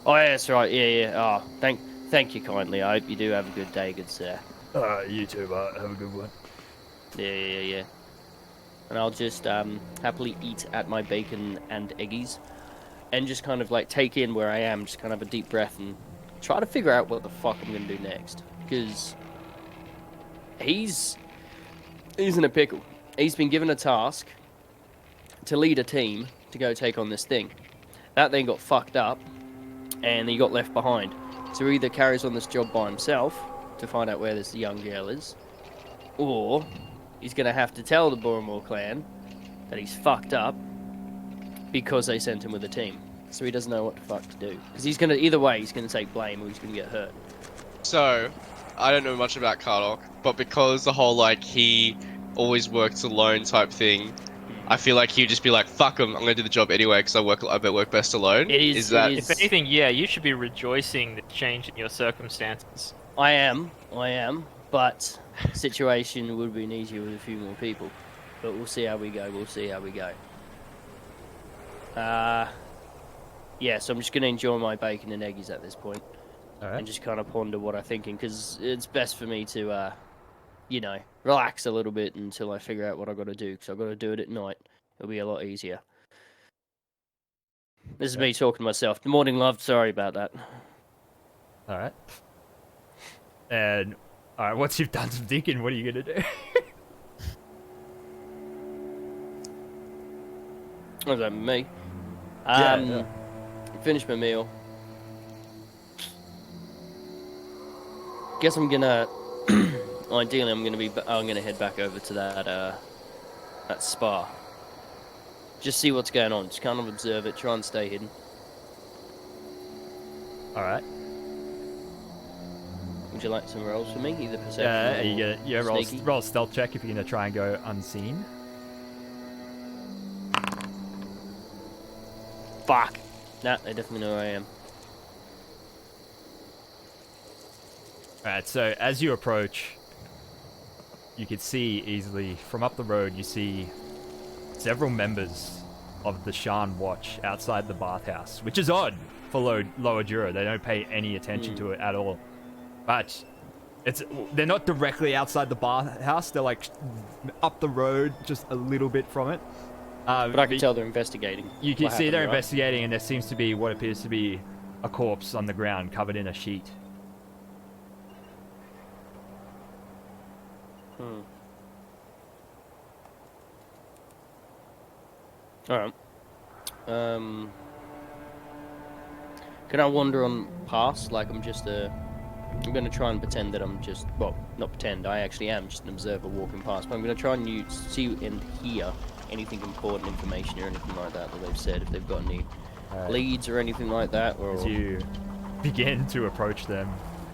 Oh, yeah, that's right. Yeah. Oh, thank you kindly. I hope you do have a good day, good sir. You too, mate. Have a good one. Yeah. And I'll just happily eat at my bacon and eggies, and just kind of like take in where I am, just kind of have a deep breath and try to figure out what the fuck I'm gonna do next, because he's in a pickle. He's been given a task to lead a team to go take on this thing. That then got fucked up, and he got left behind. So he either carries on this job by himself to find out where this young girl is, or he's going to have to tell the Boromore clan that he's fucked up because they sent him with a team. So he doesn't know what the fuck to do. Because he's going to, either way, he's going to take blame or he's going to get hurt. So, I don't know much about Kartok, but because the whole, like, he always works alone type thing, I feel like he'd just be like, fuck him, I'm going to do the job anyway because I bet work best alone. It is that... If anything, yeah, you should be rejoicing the change in your circumstances. I am, but situation would have been easier with a few more people. But we'll see how we go, Yeah, so I'm just going to enjoy my bacon and eggies at this point. Alright. And just kind of ponder what I'm thinking, because it's best for me to, relax a little bit until I figure out what I've got to do, because I've got to do it at night. It'll be a lot easier. This is me talking to myself. Good morning, love. Sorry about that. Alright. And, alright, once you've done some thinking, what are you gonna do? What's that, me? Yeah. Finish my meal. Guess I'm gonna... Ideally, I'm gonna head back over to that spa. Just see what's going on. Just kind of observe it. Try and stay hidden. Alright. Would you like some rolls for me? Either perception Yeah, or you gonna sneaky? roll a stealth check if you're gonna try and go unseen. Fuck! Nah, they definitely know who I am. Alright, so as you approach, you can see easily from up the road, you see several members of the Shan Watch outside the bathhouse, which is odd for Lower Jura. They don't pay any attention to it at all. But they're not directly outside the bathhouse. They're like up the road, just a little bit from it. But I can tell they're investigating. You can what see happened, they're right? investigating, and there seems to be what appears to be a corpse on the ground covered in a sheet. Alright. Can I wander on past like I'm just I'm gonna try and pretend that I'm just, well, not pretend, I actually am just an observer walking past, but I'm gonna try and see and hear anything important information or anything like that they've said, if they've got any leads or anything like that, or... As you begin to approach them,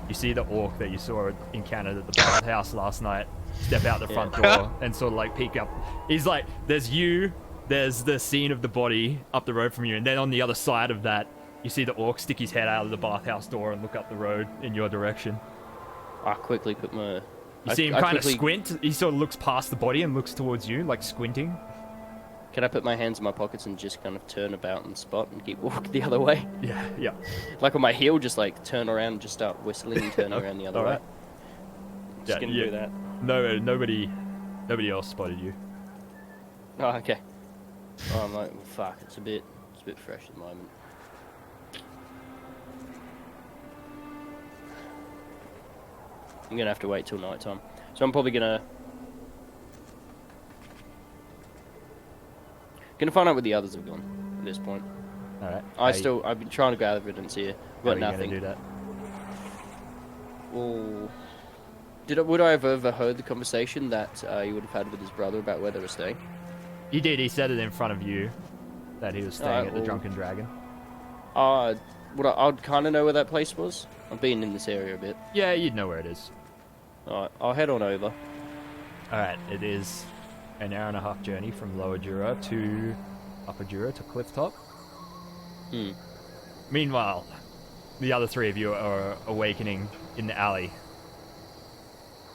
you see the orc that you saw encountered at the bathhouse last night step out the front door and sort of like peek up. He's like, there's the scene of the body up the road from you, and then on the other side of that, you see the orc stick his head out of the bathhouse door and look up the road in your direction. I quickly put my... You see him kind of squint. He sort of looks past the body and looks towards you, like squinting. Can I put my hands in my pockets and just kind of turn about and spot and keep walking the other way? Yeah. Like on my heel, just like turn around and just start whistling and turn around the other way. Just gonna do that. No, nobody else spotted you. Oh, okay. Oh, I'm like, well, fuck, it's a bit fresh at the moment. I'm gonna have to wait till night time. So I'm probably gonna find out where the others have gone at this point. Alright. I've been trying to gather evidence here. Got nothing. Gonna do that? Well, would I have overheard the conversation that he would have had with his brother about where they were staying? He did. He said it in front of you that he was staying at the well, Drunken Dragon. I'd kind of know where that place was. I've been in this area a bit. Yeah, you'd know where it is. Alright, I'll head on over. Alright, it is an hour and a half journey from Lower Jura to Upper Jura to Clifftop. Hmm. Meanwhile, the other three of you are awakening in the alley,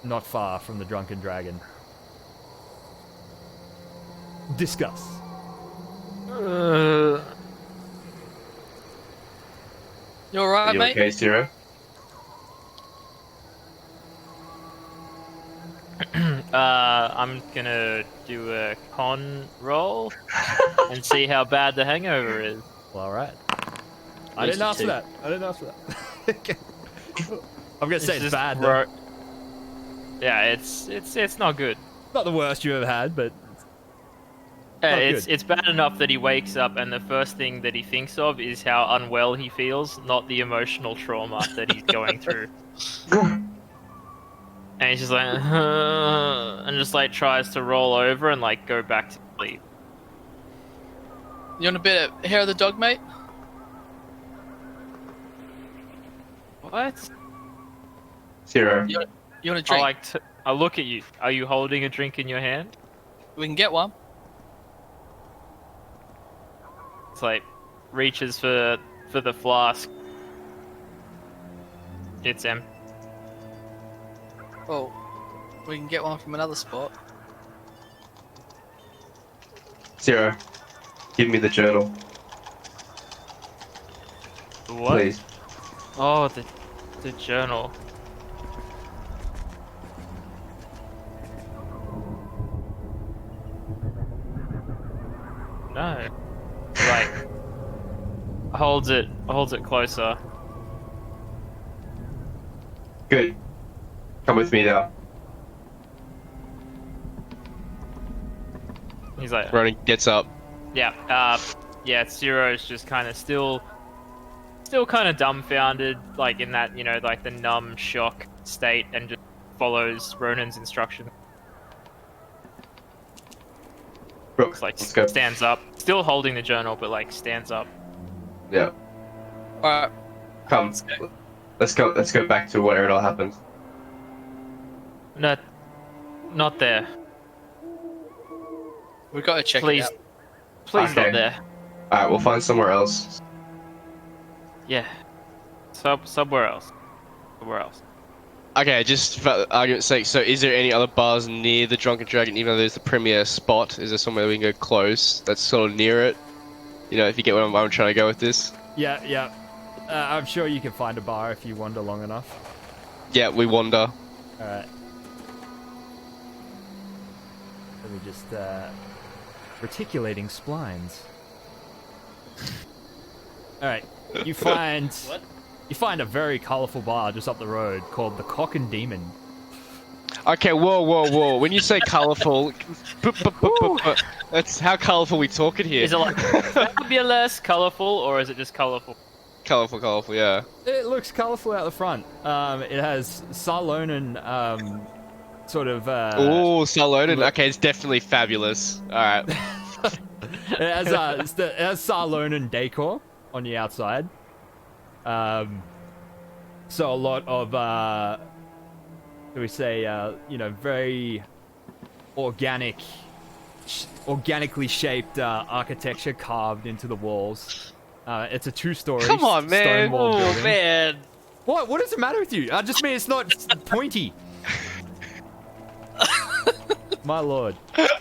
not far from the Drunken Dragon. Discuss. You Are alright, you mate? okay, Zero? I'm gonna do a con roll and see how bad the hangover is. Well, alright. I Least didn't ask for two. that. I didn't ask for that. I'm gonna say it's just bad, though. Yeah, it's not good. Not the worst you ever had, but Yeah, Not it's good. it's bad enough that he wakes up and the first thing that he thinks of is how unwell he feels, not the emotional trauma that he's going through. And he's just like, and just like tries to roll over and like go back to sleep. You want a bit of hair of the dog, mate? What? Zero. You want a I drink? like I look at you. Are you holding a drink in your hand? We can get one. It's like reaches for the flask. It's empty. Oh, we can get one from another spot. Zero. Give me the journal, What? please. Oh, the journal. No. Like holds it closer. Good. Come with me now. He's like, Ronan gets up. yeah, Zero's just kind of still kind of dumbfounded, like in that, like the numb shock state, and just follows Ronan's instruction. Brooke, Like let's go. stands up, still holding the journal, but like stands up. Yeah. Alright, Come. Let's go. Let's go back to where it all happened. No, not there. we gotta check Please, it out. please Okay. not there. All right, we'll find somewhere else. Yeah, somewhere else. Somewhere else. Okay, just for argument's sake, so is there any other bars near the Drunken Dragon, even though there's the premier spot? Is there somewhere we can go close that's sort of near it? You know, if you get where I'm trying to go with this. yeah. I'm sure you can find a bar if you wander long enough. Yeah, we wander. Alright. Let me just, reticulating splines. Alright, you find... What? You find a very colourful bar just up the road called the Cock and Demon. Okay, whoa. When you say colourful, that's how colourful we talking here. Is it like fabulous, colourful, or is it just colourful? Colourful, yeah. It looks colourful out the front. It has Sarlonan, sort of, Ooh, Salonen. Okay, it's definitely fabulous. Alright. it has Sarlonan decor on the outside. So a lot of, do we say, very organically shaped architecture carved into the walls. It's a 2-story Come on, man. stone wall Oh building. man! What does it matter with you? I just mean it's not pointy. My lord.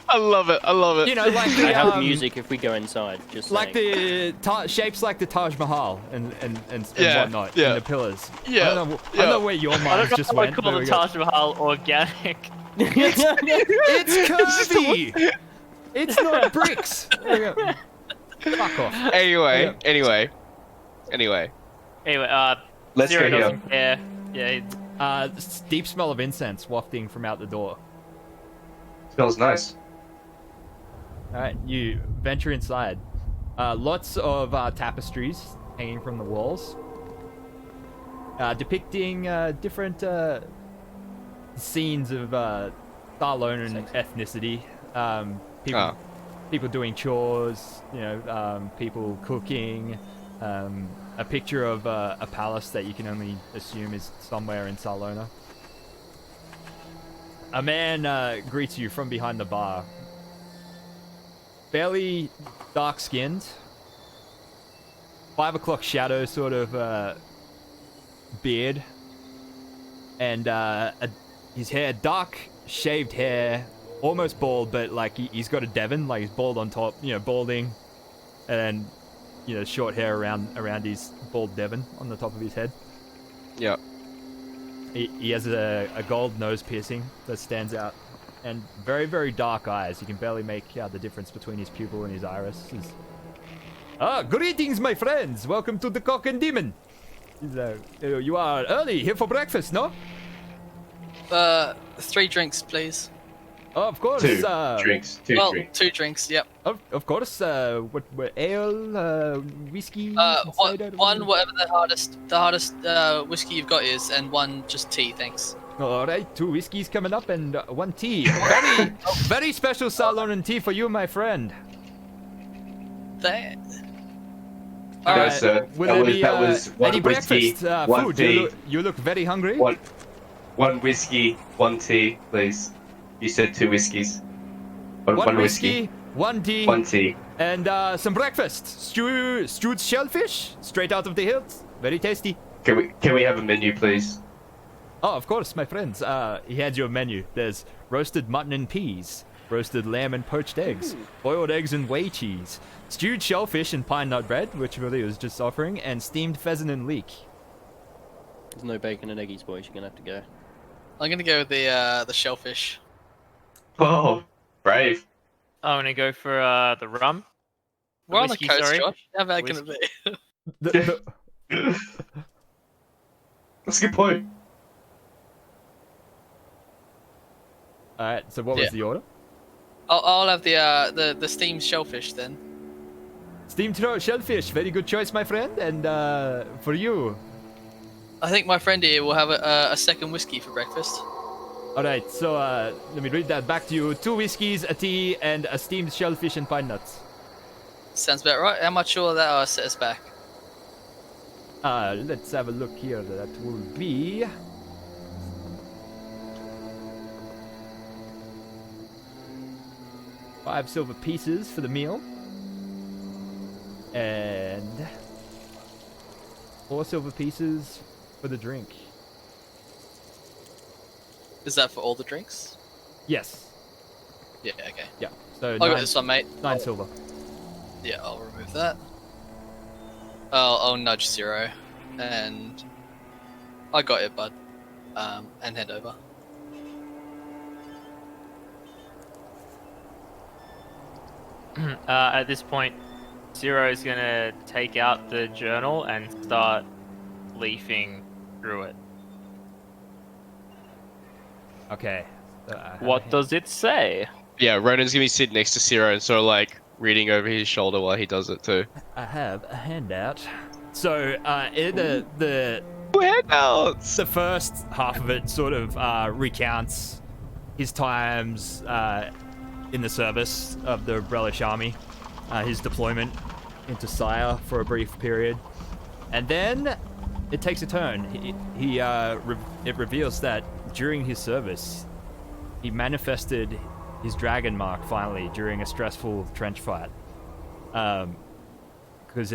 I love it. You know, like I the, have music if we go inside. Just like saying. the shapes like the Taj Mahal and Yeah, whatnot, yeah. and the pillars. Yeah, I don't know where your I mind don't know just how I went. call There the we go. Taj Mahal organic. It's curvy. It's not bricks. There we go. Fuck off. Anyway. Anyway, Let's Zero go here. doesn't care. Yeah, Deep smell of incense wafting from out the door. Smells nice. All right, you venture inside. Lots of tapestries hanging from the walls, depicting different scenes of Sarlonan ethnicity. People doing chores, people cooking. A picture of a palace that you can only assume is somewhere in Sarlona. a man greets you from behind the bar. Fairly dark-skinned, 5 o'clock shadow sort of beard, and his hair, dark shaved hair, almost bald, but like he's got a Devon, like he's bald on top, balding, and short hair around his bald Devon on the top of his head. Yeah. He has a gold nose piercing that stands out, and very, very dark eyes. You can barely make out the difference between his pupil and his iris. Greetings, my friends! Welcome to the Cock and Demon. You are early, here for breakfast, no? 3 drinks, please. Of course. 2 drinks. 2 drinks. 2 drinks. Yep. Of course. What ale, whiskey? One, whatever the hardest whiskey you've got is, and 1 just tea, thanks. All right, 2 whiskeys coming up and 1 tea. Very special Saloran tea for you, my friend. No, Alright, sir. will That there was be 1 any whiskey, breakfast 1 food? tea. You look very hungry. One whiskey, 1 tea, please. You said 2 whiskeys. One whiskey, 1 tea, 1 tea. and some breakfast. Stewed shellfish, straight out of the hills. Very tasty. Can we have a menu, please? Oh, of course, my friends. He hands you a menu. There's roasted mutton and peas, roasted lamb and poached eggs, boiled eggs and whey cheese, stewed shellfish and pine nut bread, which really was just offering, and steamed pheasant and leek. There's no bacon and eggies, boys. You're gonna have to go. I'm gonna go with the shellfish. Oh, brave. I'm gonna go for the rum. We're on the whiskey, coast, sorry. Josh. How bad can it Whiskey. be? That's a good point. Alright, so what was Yeah. the order? I'll have the steamed shellfish then. Steamed shellfish. Very good choice, my friend. And for you. I think my friend here will have a second whiskey for breakfast. Alright, so let me read that back to you. 2 whiskeys, a tea, and a steamed shellfish and pine nuts. Sounds about right. How much will that set us back? Let's have a look here. That will be... $5 silver pieces for the meal. And 4 silver pieces for the drink. Is that for all the drinks? Yes. Yeah, okay. Yeah. So I'll go this one, mate. 9 silver. Yeah, I'll remove that. I'll nudge 0. And... I got it, bud. And head over. At this point, Zero is gonna take out the journal and start leafing through it. Okay. What does it say? Yeah, Ronan's gonna be sitting next to Ciro and sort of like reading over his shoulder while he does it too. I have a handout. So, the Handouts! the first half of it sort of recounts his times in the service of the Relish Army, his deployment into Sire for a brief period, and then it takes a turn. It reveals that during his service, he manifested his dragon mark finally during a stressful trench fight. Because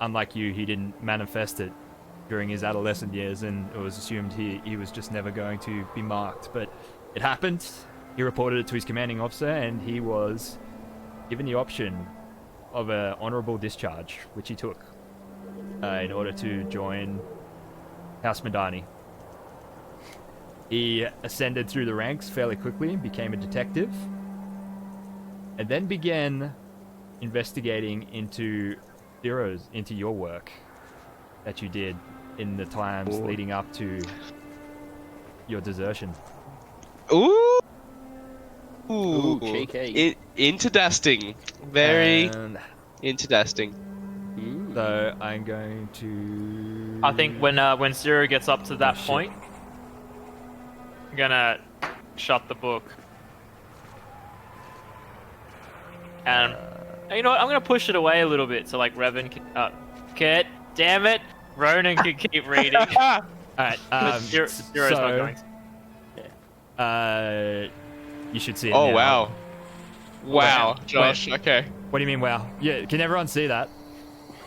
unlike you, he didn't manifest it during his adolescent years, and it was assumed he was just never going to be marked. But it happened. He reported it to his commanding officer, and he was given the option of an honorable discharge, which he took in order to join House Madani. He ascended through the ranks fairly quickly, became a detective, and then began investigating into your work that you did in the times leading up to your desertion. Ooh! Ooh, cheeky. Into dasting. Very And into dasting. so I'm going to... I think when Zero gets up to that shit. point, I'm gonna shut the book. And you know what? I'm gonna push it away a little bit so like Revan can. Kurt, damn it, Ronan can keep reading. Alright, Zero's not going. You should see it Oh now. wow. Wow, Josh. Okay. What do you mean, wow? Yeah, can everyone see that?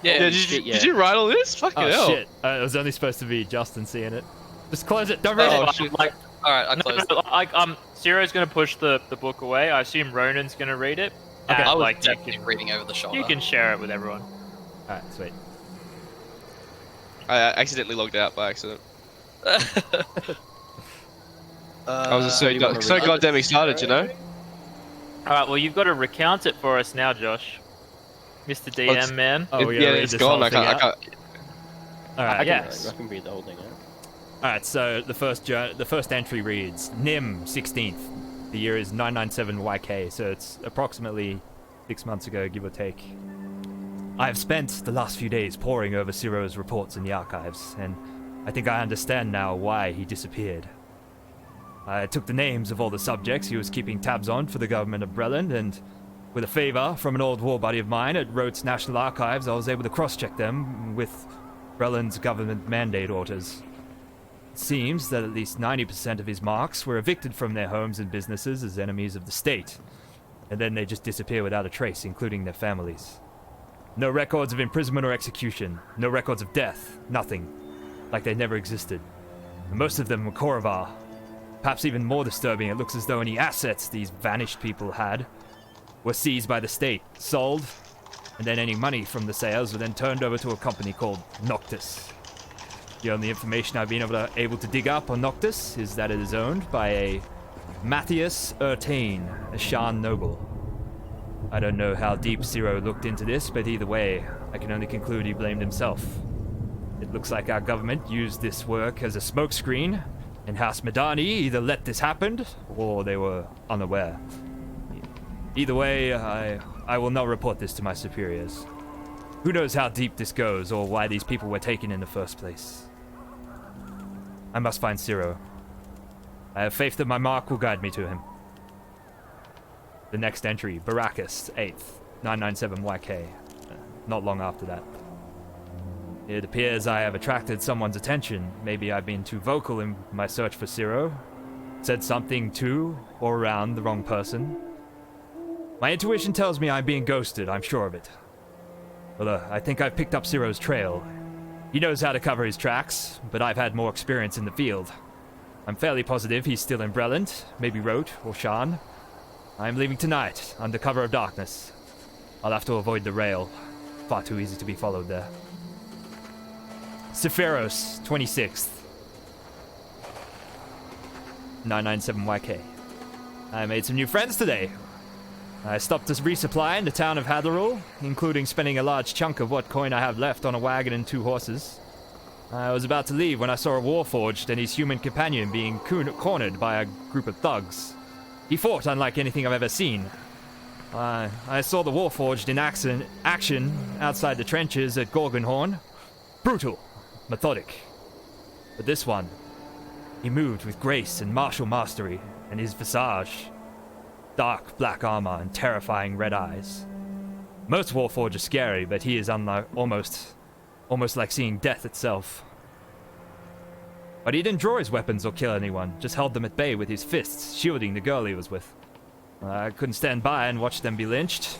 Yeah. Yeah, shit, did you write all this? Fucking Oh, hell. shit. It was only supposed to be Justin seeing it. Just close it. Don't read Oh, it. shit. Like, All right, I no, closed. no, like, Zero's gonna push the book away. I assume Ronan's gonna read it. Okay. And, I was like, you definitely reading over the shoulder. you can share it with everyone. Alright, sweet. I accidentally logged out by accident. I was just do you wanna so read it? goddamn excited, you know? Alright, well, you've got to recount it for us now, Josh. Mr. DM, it's- man. Oh, we yeah, gotta read it's this gone. whole I thing can't. out? Alright, yes. I can read the whole thing out. Alright, so the first entry reads Nim 16th. The year is 997 YK, so it's approximately 6 months ago, give or take. I have spent the last few days poring over Ciro's reports in the archives, and I think I understand now why he disappeared. I took the names of all the subjects he was keeping tabs on for the government of Breland, and with a favor from an old war buddy of mine at Rhodes National Archives, I was able to cross-check them with Breland's government mandate orders. It seems that at least 90% of his marks were evicted from their homes and businesses as enemies of the state, and then they just disappear without a trace, including their families. No records of imprisonment or execution, no records of death, nothing. Like they never existed. And most of them were Koravar. Perhaps even more disturbing, it looks as though any assets these vanished people had were seized by the state, sold, and then any money from the sales were then turned over to a company called Noctis. The only information I've been able to dig up on Noctis is that it is owned by a Matthias Ertain, a Shan noble. I don't know how deep Ciro looked into this, but either way, I can only conclude he blamed himself. It looks like our government used this work as a smokescreen, and House Madani either let this happen, or they were unaware. Either way, I will not report this to my superiors. Who knows how deep this goes, or why these people were taken in the first place. I must find Ciro. I have faith that my mark will guide me to him. The next entry, Baracus, 8th, 997 YK. Not long after that. It appears I have attracted someone's attention. Maybe I've been too vocal in my search for Ciro. Said something to or around the wrong person. My intuition tells me I'm being ghosted, I'm sure of it. Although, I think I've picked up Ciro's trail. He knows how to cover his tracks, but I've had more experience in the field. I'm fairly positive he's still in Breland, maybe Rote or Shan. I'm leaving tonight, under cover of darkness. I'll have to avoid the rail. Far too easy to be followed there. Sephiros, 26th. 997 YK. I made some new friends today. I stopped to resupply in the town of Hadlarul, including spending a large chunk of what coin I have left on a wagon and 2 horses. I was about to leave when I saw a warforged and his human companion being cornered by a group of thugs. He fought unlike anything I've ever seen. I saw the warforged in action outside the trenches at Gorgonhorn. Brutal, methodic. But this one, he moved with grace and martial mastery, and his visage, dark black armor and terrifying red eyes. Most warforged are scary, but he is almost like seeing death itself. But he didn't draw his weapons or kill anyone, just held them at bay with his fists, shielding the girl he was with. I couldn't stand by and watch them be lynched.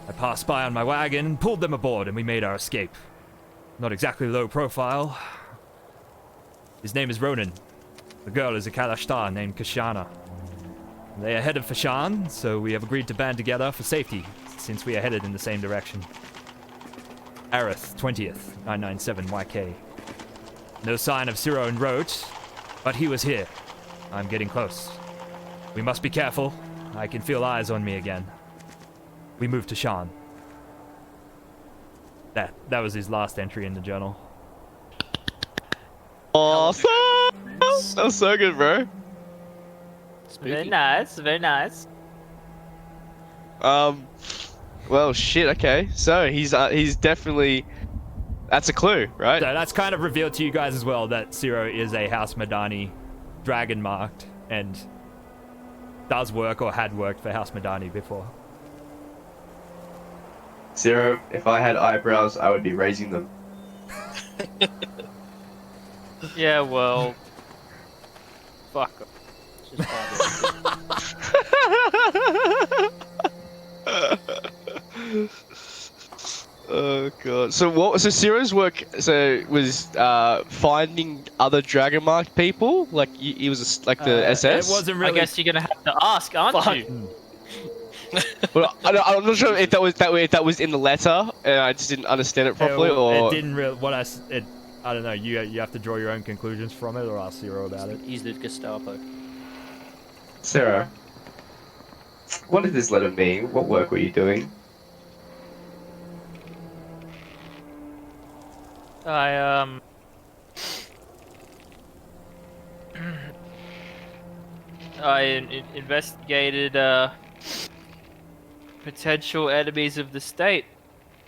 I passed by on my wagon and pulled them aboard, and we made our escape. Not exactly low profile. His name is Ronan. The girl is a Kalashtar named Kashana. They are headed for Shan, so we have agreed to band together for safety, since we are headed in the same direction. Aerith, 20th, 997 YK. No sign of Ciro and Rote, but he was here. I'm getting close. We must be careful. I can feel eyes on me again. We move to Shan. That was his last entry in the journal. Awesome! That was so good, bro. Very nice, very nice. Well, shit. Okay, so he's definitely. That's a clue, right? So that's kind of revealed to you guys as well that Ciro is a House Madani dragon marked and does work or had worked for House Madani before. Zero, if I had eyebrows, I would be raising them. Yeah, well, fuck. Just Oh god. So what? So Ciro's work was finding other dragon marked people. Like he was like the SS. It wasn't I really. guess you're gonna have to ask, aren't you? Well, I'm not sure if that was in the letter, and I just didn't understand it properly, or It didn't really. I don't know. You have to draw your own conclusions from it, or ask Zero about it. He's the Gestapo. Sarah, what did this letter mean? What work were you doing? I investigated potential enemies of the state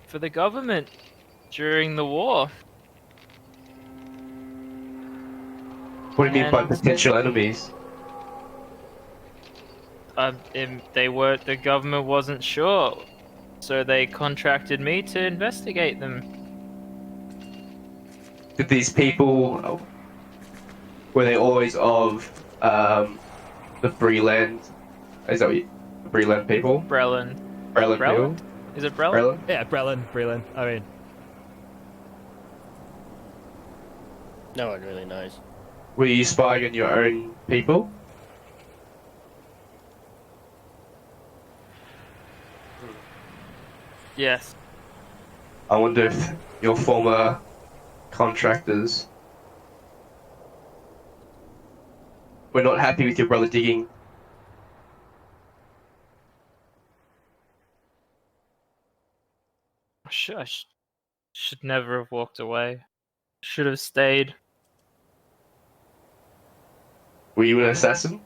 for the government during the war. What do you mean by And- potential enemies? The government wasn't sure, so they contracted me to investigate them. Did these people, were they always of the Freeland? Is that what you, Freeland people? Brelin. Freeland Brelin? people? Is it Brelin? Freeland? Yeah, Breland. I mean, No one really knows. Were you spying on your own people? Yes. I wonder if your former contractors were not happy with your brother digging. I should never have walked away. Should have stayed. Were you an assassin?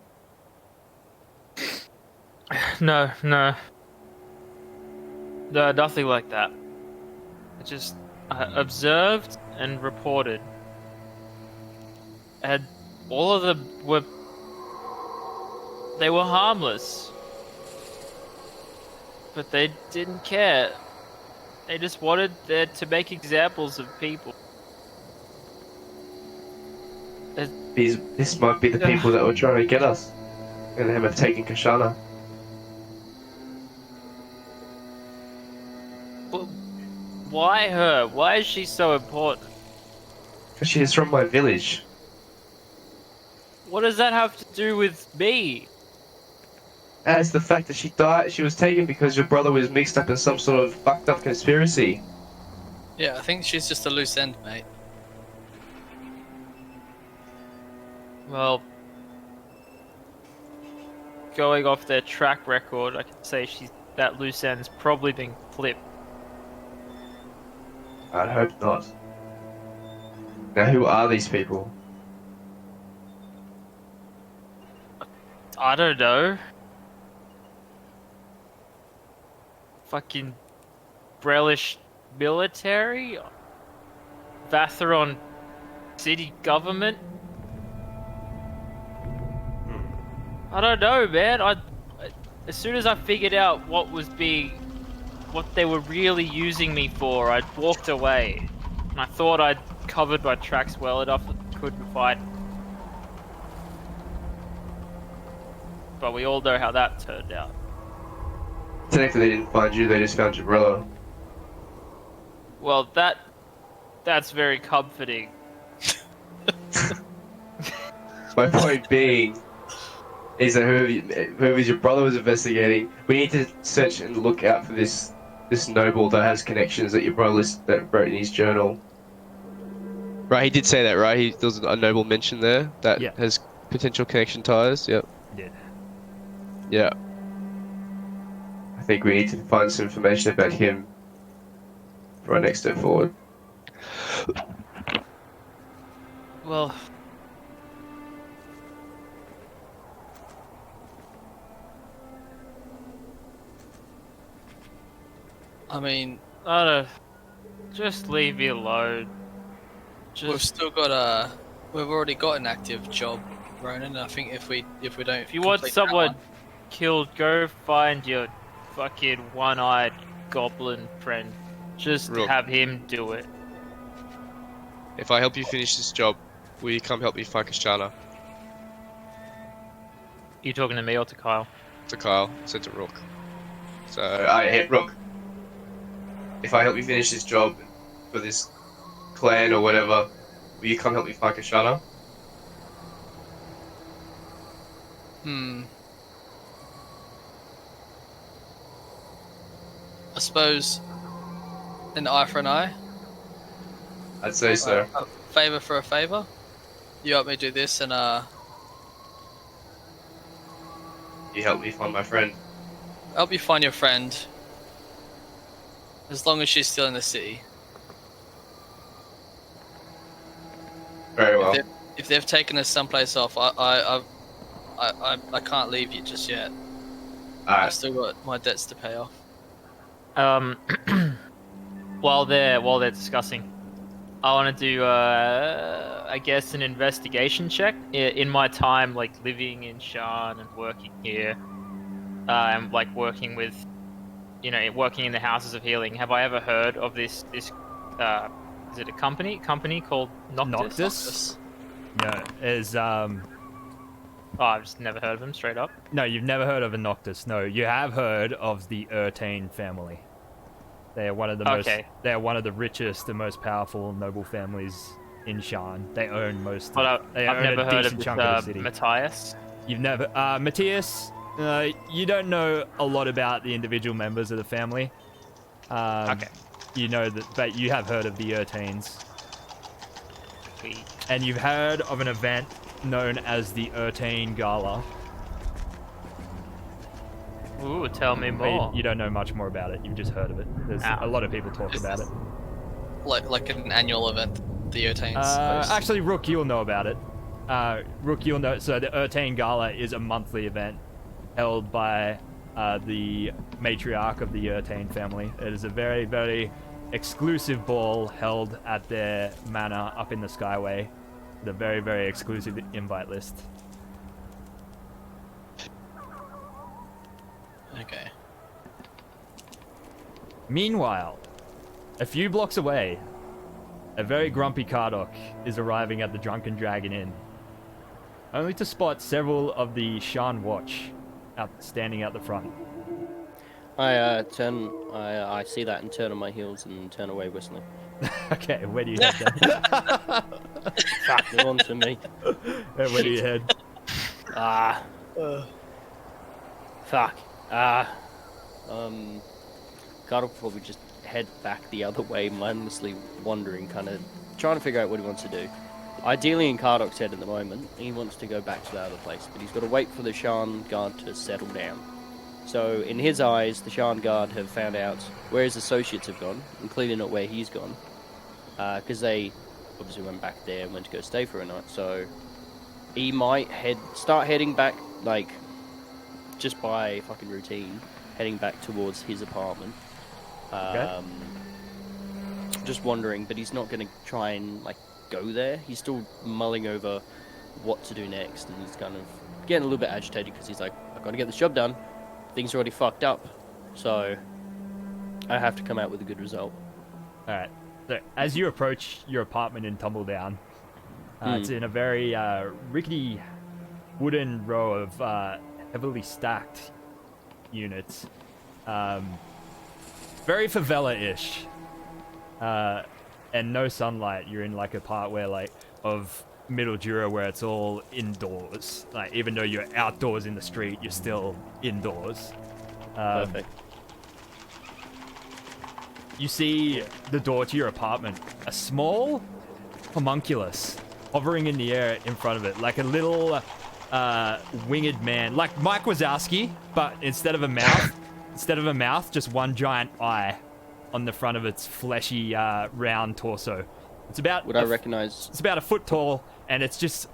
No, nothing like that. I just observed and reported. And all of them they were harmless. But they didn't care. They just wanted to make examples of people. This might be the people that were trying to get us. And them have taken Kashana. Why her? Why is she so important? Because she is from my village. What does that have to do with me? As the fact that she died, she was taken because your brother was mixed up in some sort of fucked up conspiracy. Yeah, I think she's just a loose end, mate. Well, going off their track record, I can say that loose end's probably been clipped. I'd hope not. Now, who are these people? I don't know. Fucking Brelish military? Vatheron city government? I don't know, man. As soon as I figured out what they were really using me for, I walked away. And I thought I'd covered my tracks well enough that I couldn't fight. But we all know how that turned out. Technically, they didn't find you, they just found your brother. Well, that's very comforting. My point being is that whoever your brother was investigating, we need to search and look out for this noble that has connections that your brother that wrote in his journal. right? He did say that, right? There was a noble mention there that Yeah. has potential connection ties. Yep. yeah. Yeah. I think we need to find some information about him for our next step forward. Well, I mean, I don't. Just leave me alone. we've still got we've already got an active job, Ronan. I think if we don't, If you want complete that someone one- killed, go find your fucking one-eyed goblin friend. Just Real- have him do it. If I help you finish this job, will you come help me find Kashana? You talking to me or to Kyle? To Kyle, said to Rook. So Hey, Rook. If I help you finish this job for this clan or whatever, will you come help me find Kashana? I suppose an eye for an eye. I'd say so. A favor for a favor. You help me do this, and You help me find my friend. help you find your friend. As long as she's still in the city. Very well. If they've taken us someplace off, I can't leave you just yet. I've Alright. still got my debts to pay off. While they're discussing, I want to do I guess an investigation check. In my time, like living in Shan and working here, and like working with, working in the houses of healing. Have I ever heard of this? Is it a company called Noctis? Noctis? No, Oh, I've just never heard of them straight up. No, you've never heard of a Noctis. No, you have heard of the Urtain family. They are one of the Okay. They are one of the richest and most powerful noble families in Shan. They own most. But they I've own never a heard decent of chunk of the this city. Matthias. You've never, Matthias. You don't know a lot about the individual members of the family. Okay. You know that, but you have heard of the Urtains, Sweet. and you've heard of an event known as the Urtain Gala. Ooh, tell me But more. you don't know much more about it. You've just heard of it. There's a lot of people talk about it. Like an annual event, the Urtains host. Actually, Rook, you'll know about it. Rook, you'll know. So the Urtain Gala is a monthly event held by the matriarch of the Urtain family. It is a very, very exclusive ball held at their manor up in the Skyway. The very, very exclusive invite list. Okay. Meanwhile, a few blocks away, a very grumpy Kardok is arriving at the Drunken Dragon Inn, only to spot several of the Shan Watch standing out the front. I see that and turn on my heels and turn away whistling. Okay, where do you head then? Fuck, they're on to me. Where do you head? Fuck. God will probably just head back the other way, mindlessly wandering, kind of trying to figure out what he wants to do. Ideally, in Kardok's head at the moment, he wants to go back to the other place, but he's got to wait for the Shan Guard to settle down. So, in his eyes, the Shan Guard have found out where his associates have gone, and clearly not where he's gone, because they obviously went back there and went to go stay for a night. So, he might start heading back, like, just by fucking routine, heading back towards his apartment. Okay. Just wondering, but he's not going to try and like go there. He's still mulling over what to do next, and he's kind of getting a little bit agitated because he's like, I've got to get this job done. Things are already fucked up, so I have to come out with a good result. Alright, so as you approach your apartment in Tumbledown, it's in a very rickety wooden row of heavily stacked units. Very favela-ish. And no sunlight. You're in like a part where like of Middle Jura where it's all indoors. Like even though you're outdoors in the street, you're still indoors. Perfect. You see the door to your apartment. A small homunculus hovering in the air in front of it, like a little winged man, like Mike Wazowski, but instead of a mouth, just one giant eye on the front of its fleshy, round torso. It's about. Would I recognize? It's about a foot tall, and it's just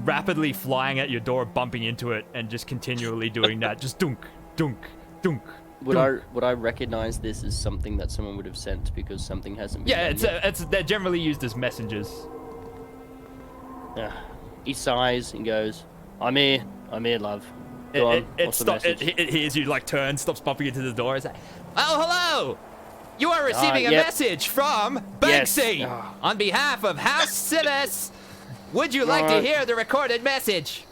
rapidly flying at your door, bumping into it, and just continually doing that. Just dunk, dunk, dunk. Would I recognize this as something that someone would have sent because something hasn't been Yeah, done yet? they're generally used as messengers. Yeah. He sighs and goes, I'm here, love. Go on, what's the message? It hears you like turn, stops bumping into the door. It's like, oh, hello! You are receiving a yep. message from Yes. Banksy on behalf of House Silas. Would you like to hear the recorded message?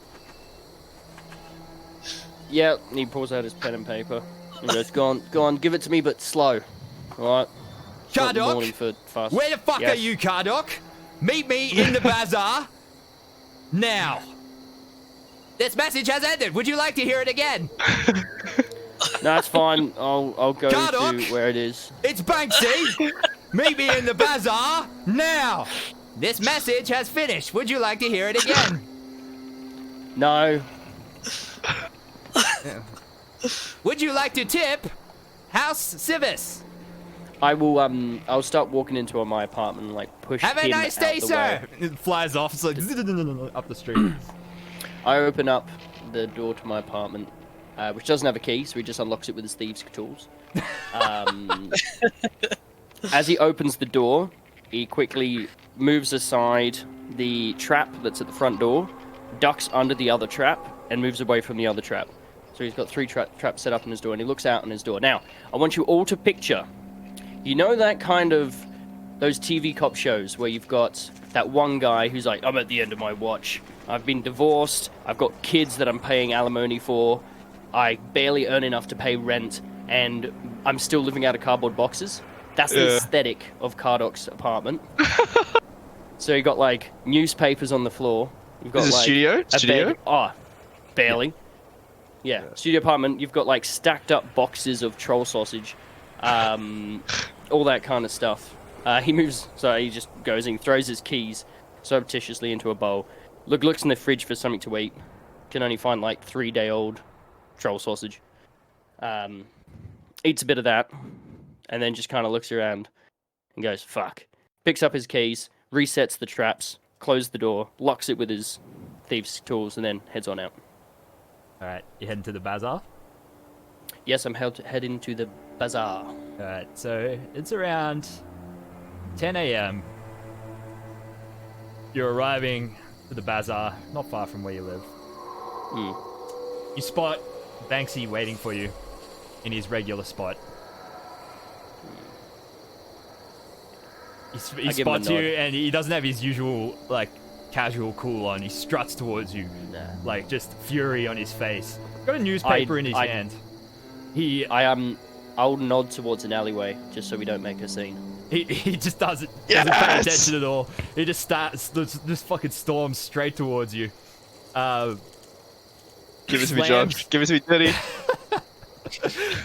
Yeah, and he pulls out his pen and paper. And goes, go on, give it to me, but slow. Alright? Cardoc, where the fuck are you, Cardoc? Meet me in the bazaar now. This message has ended. Would you like to hear it again? No, it's fine. I'll go Cardoc, to where it is. It's Banksy. Meet me in the bazaar now. This message has finished. Would you like to hear it again? No. Would you like to tip House Civis? I will. I'll start walking into my apartment and like push. Have a him nice out day, the sir. way. It flies off. It's like up the street. I open up the door to my apartment, which doesn't have a key, so he just unlocks it with his thieves' tools. As he opens the door, he quickly moves aside the trap that's at the front door, ducks under the other trap, and moves away from the other trap. So he's got 3 traps set up in his door, and he looks out on his door. Now, I want you all to picture, you know that kind of, those TV cop shows where you've got that one guy who's like, I'm at the end of my watch. I've been divorced, I've got kids that I'm paying alimony for, I barely earn enough to pay rent, and I'm still living out of cardboard boxes. That's the aesthetic of Cardoc's apartment. So you got like newspapers on the floor. You've got Is it like studio? a Studio? bed. Oh, barely. Yeah, studio apartment. You've got like stacked up boxes of troll sausage, all that kind of stuff. He moves, so he just goes in, throws his keys surreptitiously into a bowl. Looks in the fridge for something to eat. Can only find like 3-day-old troll sausage. Eats a bit of that, and then just kind of looks around and goes, fuck. Picks up his keys, resets the traps, closes the door, locks it with his thieves' tools, and then heads on out. Alright, you heading to the bazaar? Yes, I'm heading to the bazaar. Alright, so it's around 10 a.m. You're arriving to the bazaar, not far from where you live. You spot Banksy waiting for you in his regular spot. He spots you, and he doesn't have his usual, like, casual cool on. He struts towards you, like, just fury on his face. Got a newspaper in his hand. I'll nod towards an alleyway, just so we don't make a scene. He just doesn't pay attention at all. He just just fucking storms straight towards you. Give it to me, John. Give it to me, Daddy.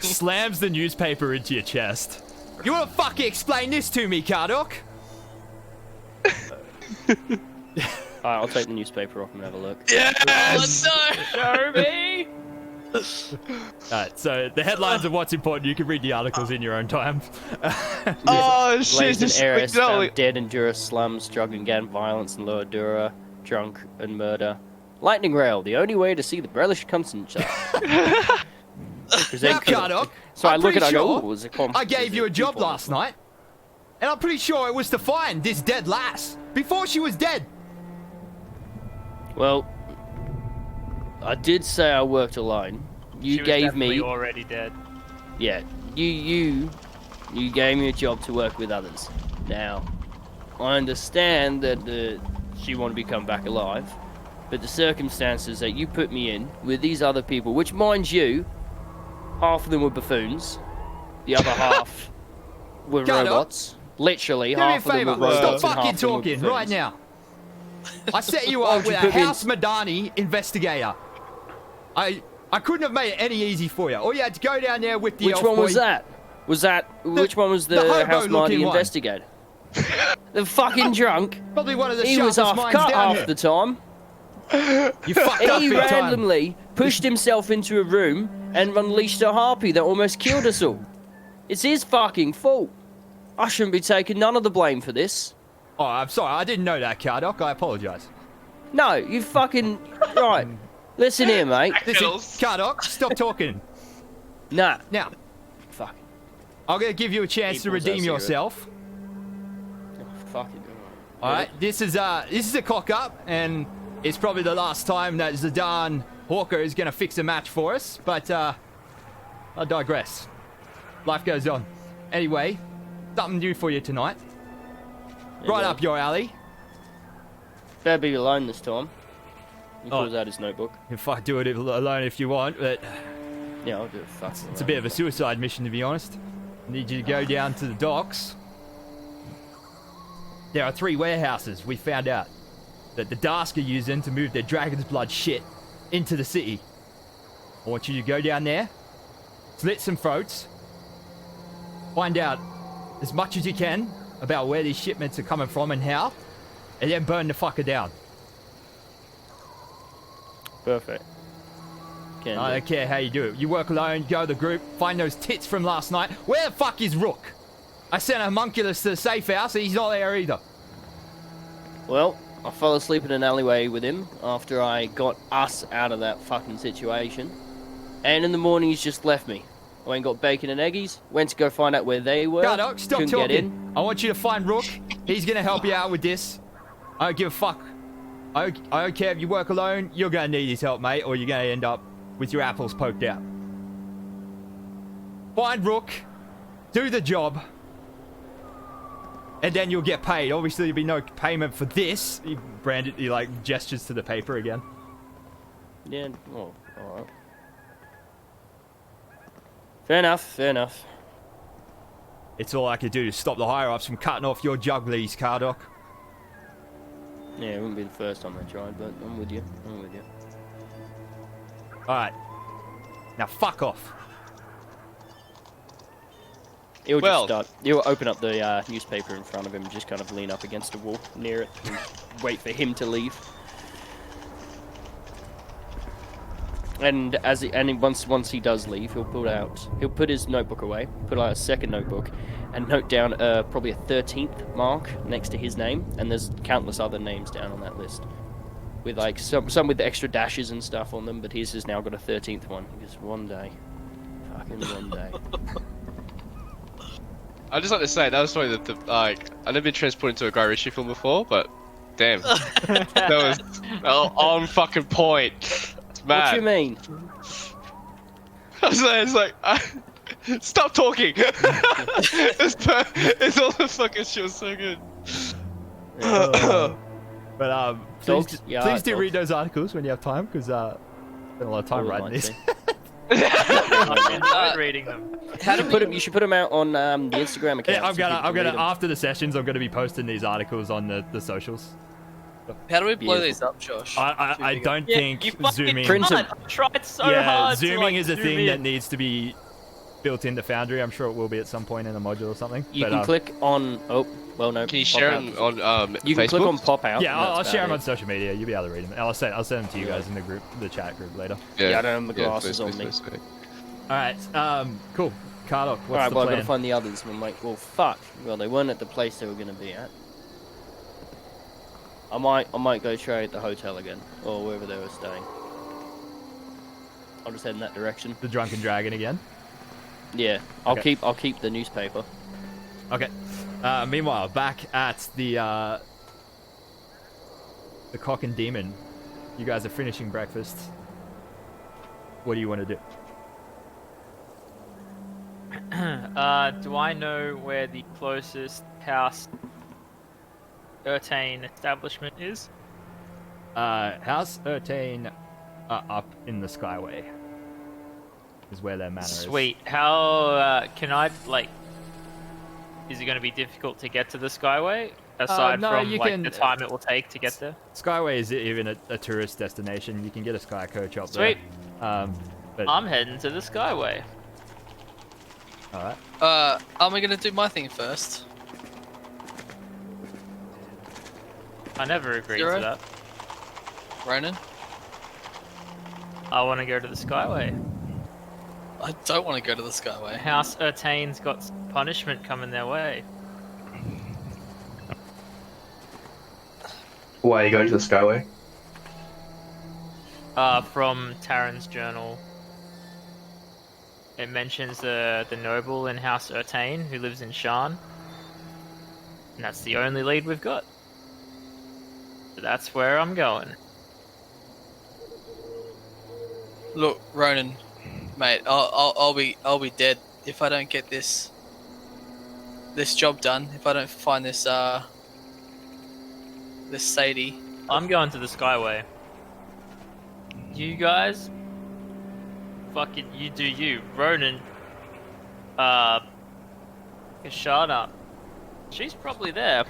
Slams the newspaper into your chest. You wanna fucking explain this to me, Cardoc? Alright, I'll take the newspaper off and have a look. Yes! Oh no! Show me. Alright, so the headlines of what's important, you can read the articles in your own time. Oh shit! Blazed Just and heiress no, found dead in Dura slums, drug and gang violence in Lower Dura, drunk and murder. Lightning rail, the only way to see the Brelish concentration. Now, Cardoc, So I I'm look at it, I pretty go, sure ooh, was it I gave you a job last night, and I'm pretty sure it was to find this dead lass before she was dead. Well, I did say I worked alone. You She was gave definitely me, already dead. yeah, you gave me a job to work with others. Now, I understand that she wanted to become back alive, but the circumstances that you put me in with these other people, which mind you, half of them were buffoons, the other half were Cardoc, Robots. Literally, Do me a half of them favour, were robots. stop and fucking half of them were talking buffoons. right now. I set you Why up would you with a put me in- House Madani investigator. I couldn't have made it any easy for you. All you had to go down there with the Which elf one boy. was that? Which one was the hobo House Marty looking one. investigator? The fucking drunk. Probably one of the He was sharpest half minds cut down half here. the time. You fucked up He big time. randomly pushed himself into a room and unleashed a harpy that almost killed us all. It's his fucking fault. I shouldn't be taking none of the blame for this. Oh, I'm sorry. I didn't know that, Cardoc. I apologise. No, you fucking... Right. Listen here, mate. Listen, Cardoc, stop talking. Nah. Now, Fuck. I'm going to give you a chance to People's redeem our secret. yourself. Fuck it. All right, this is a cock up, and it's probably the last time that Zidane Hawker is going to fix a match for us. But I digress. Life goes on. Anyway, something new for you tonight. There you Right go. up your alley. Better be alone this time. He pulls out his notebook. If I do it alone if you want, but Yeah, I'll do it. Fuck. it's a bit of a suicide mission to be honest. I need you to go down to the docks. There are 3 warehouses we found out that the Daask are using to move their dragon's blood shit into the city. I want you to go down there, slit some throats, find out as much as you can about where these shipments are coming from and how, and then burn the fucker down. Perfect. Can I do. don't care how you do it. You work alone, go to the group, find those tits from last night. Where the fuck is Rook? I sent a homunculus to the safe house, and he's not there either. Well, I fell asleep in an alleyway with him after I got us out of that fucking situation. And in the morning, he's just left me. I went and got bacon and eggies, went to go find out where they were. Gardock, stop couldn't get in. talking. I want you to find Rook. He's gonna help you out with this. I don't give a fuck. I don't care if you work alone. You're gonna need his help, mate, or you're gonna end up with your apples poked out. Find Rook. Do the job. And then you'll get paid. Obviously, there'll be no payment for this. He branded, he like gestures to the paper again. Yeah, well, alright. Fair enough, fair enough. It's all I could do to stop the higher-ups from cutting off your jugglies, Gardock. Yeah, it wouldn't be the first time I tried, but I'm with you. I'm with you. Alright. Now fuck off. He'll Well- just start. He'll open up the newspaper in front of him and just kind of lean up against a wall near it and wait for him to leave. And once he does leave, he'll put his notebook away, put out a second notebook, and note down probably a 13th mark next to his name. And there's countless other names down on that list, with like some with extra dashes and stuff on them. But his has now got a 13th one. Because one day, fucking one day. I'd just like to say that was probably the like I've never been transported to a Guy Ritchie film before, but damn, that was on fucking point. It's mad. What do you mean? It's like stop talking. It's all the fucking shit was so good. But Dogs? Yeah, please do dogs. read those articles when you have time, because spent a lot of time All writing might these. be. I enjoyed reading them. How to put them? You should put them out on the Instagram account. Yeah, I'm gonna after the sessions, I'm gonna be posting these articles on the socials. How do we blow Beautiful. these up, Josh? I don't think you fucking zooming. Print 'em. can't. I tried so Yeah, hard. to, zooming like, is a zoom thing in. that needs to be built into Foundry. I'm sure it will be at some point in a module or something. You but, can click on. Oh, well, no. Can you pop share out. them on You can Facebook? click on pop out. Yeah, and I'll that's share them about on social media. You'll be able to read them. I'll send them to you guys in the chat group later. Yeah, I don't have my glasses on me. please. All right, cool. Cardock, what's Alright, the well, I've got plan? to find the others. And I'm like, well, fuck. Well, they weren't at the place they were going to be at. I might go try at the hotel again, or wherever they were staying. I'll just head in that direction. The Drunken Dragon again. Yeah, I'll keep the newspaper. Okay. Meanwhile, back at the Cock and Demon, you guys are finishing breakfast. What do you want to do? Do I know where the closest house Ertain establishment is? House Ertain up in the Skyway is where their manor is. Sweet. How can I like? Is it going to be difficult to get to the Skyway? Aside no, from you like can- the time it will take to get there. Skyway is even a tourist destination. You can get a sky coach up Sweet. there. But I'm heading to the Skyway. all right. Am I gonna do my thing first? I never agreed Zero? to that. Ronan? I want to go to the Skyway. I don't want to go to the Skyway. House Ertain's got punishment coming their way. Why are you going to the Skyway? From Tarryn's journal. It mentions the noble in House Ertain who lives in Shan. And that's the only lead we've got. So that's where I'm going. Look, Ronan, mate, I'll be dead if I don't get this job done. If I don't find this Sadie. I'm going to the Skyway. You guys, fucking, you do you. Ronan, Kashana, she's probably there.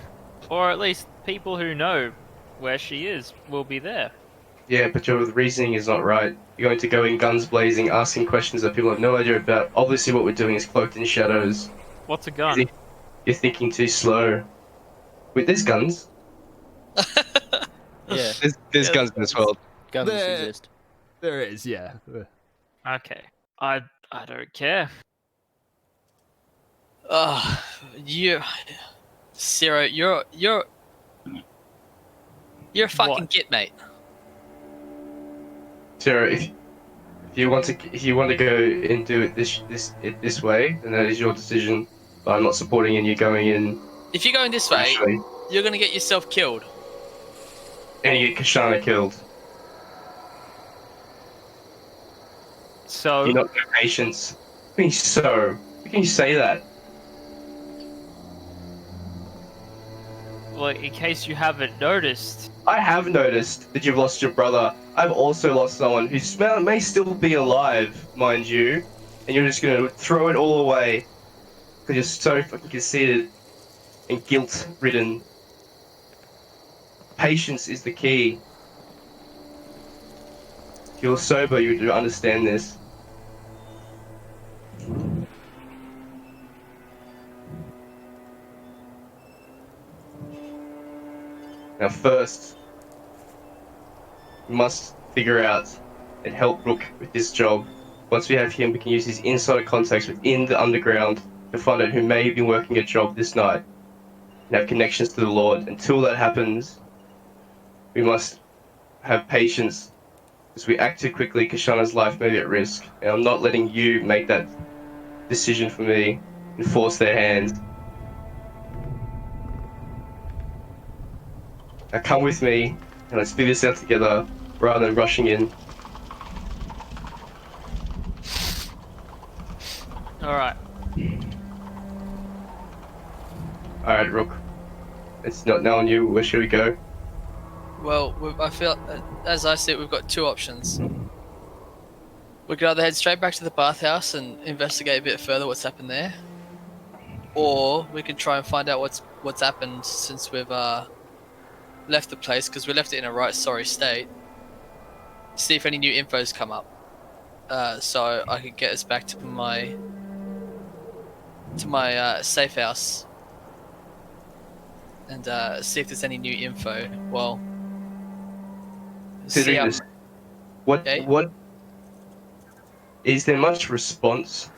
Or at least people who know where she is will be there. Yeah, but your reasoning is not right. You're going to go in guns blazing, asking questions that people have no idea about. Obviously, what we're doing is cloaked in shadows. What's a gun? You're thinking too slow. Wait, there's guns. Yeah, There's Yeah, guns in this world. guns There- exist. There is, yeah. Okay. I don't care. You, Zero, you're a fucking What? git, mate. Sarah, if you want to go and do it this way, then that is your decision. But I'm not supporting in you going in. If you're going this way, Actually, you're gonna get yourself killed. and you get Kashana killed. So, You're not got patience. How can you so? How can you say that? well, in case you haven't noticed, I have noticed that you've lost your brother. I've also lost someone who may still be alive, mind you, and you're just gonna throw it all away because you're so fucking conceited and guilt-ridden. Patience is the key. If you're sober, you do understand this. Now first, we must figure out and help Rook with this job. Once we have him, we can use his insider contacts within the underground to find out who may be working a job this night and have connections to the Lord. Until that happens, we must have patience. As we act too quickly, Kashana's life may be at risk, and I'm not letting you make that decision for me and force their hand. Now come with me, and let's figure this out together, rather than rushing in. alright. Alright, Rook. It's not now on you. Where should we go? Well, I feel, as I see it, we've got two options. We could either head straight back to the bathhouse and investigate a bit further what's happened there, or we can try and find out what's happened since we've left the place, because we left it in a right sorry state. See if any new info's come up, so I could get us back to my safe house and see if there's any new info. Well, see Considering how, this, what Okay. what is there much response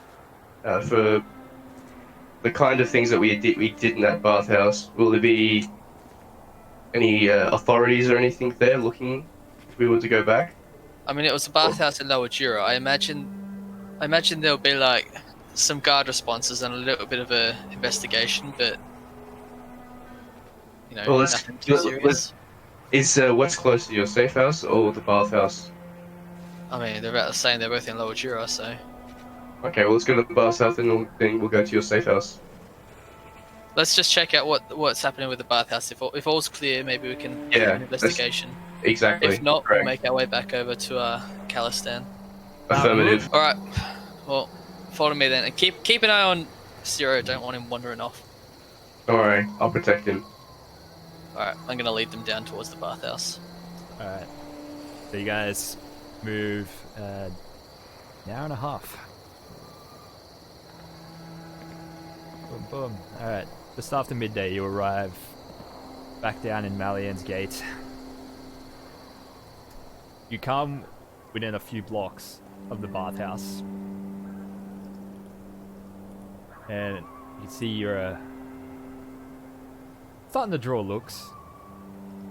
for the kind of things that we did in that bathhouse? Will there be any authorities or anything there looking if we were to go back? I mean, it was a bathhouse in Lower Jura. I imagine there'll be like some guard responses and a little bit of a investigation, but you know, Well, nothing too serious. let's is what's closer to your safe house or the bathhouse? I mean, they're about the same. They're both in Lower Jura, so Okay, well, let's go to the bathhouse and then we'll go to your safe house. let's just check out what's happening with the bathhouse. If all's clear, maybe we can do Yeah, an investigation. Exactly. If not, correct. we'll make our way back over to Calistan. Affirmative. All right. Well, follow me then, and keep an eye on Zero. Don't want him wandering off. Don't worry, I'll protect him. All right, I'm gonna lead them down towards the bathhouse. Alright. So you guys move an hour and a half. Boom, boom. Alright. Just after midday, you arrive back down in Malian's Gate. You come within a few blocks of the bathhouse. And you can see you're starting to draw looks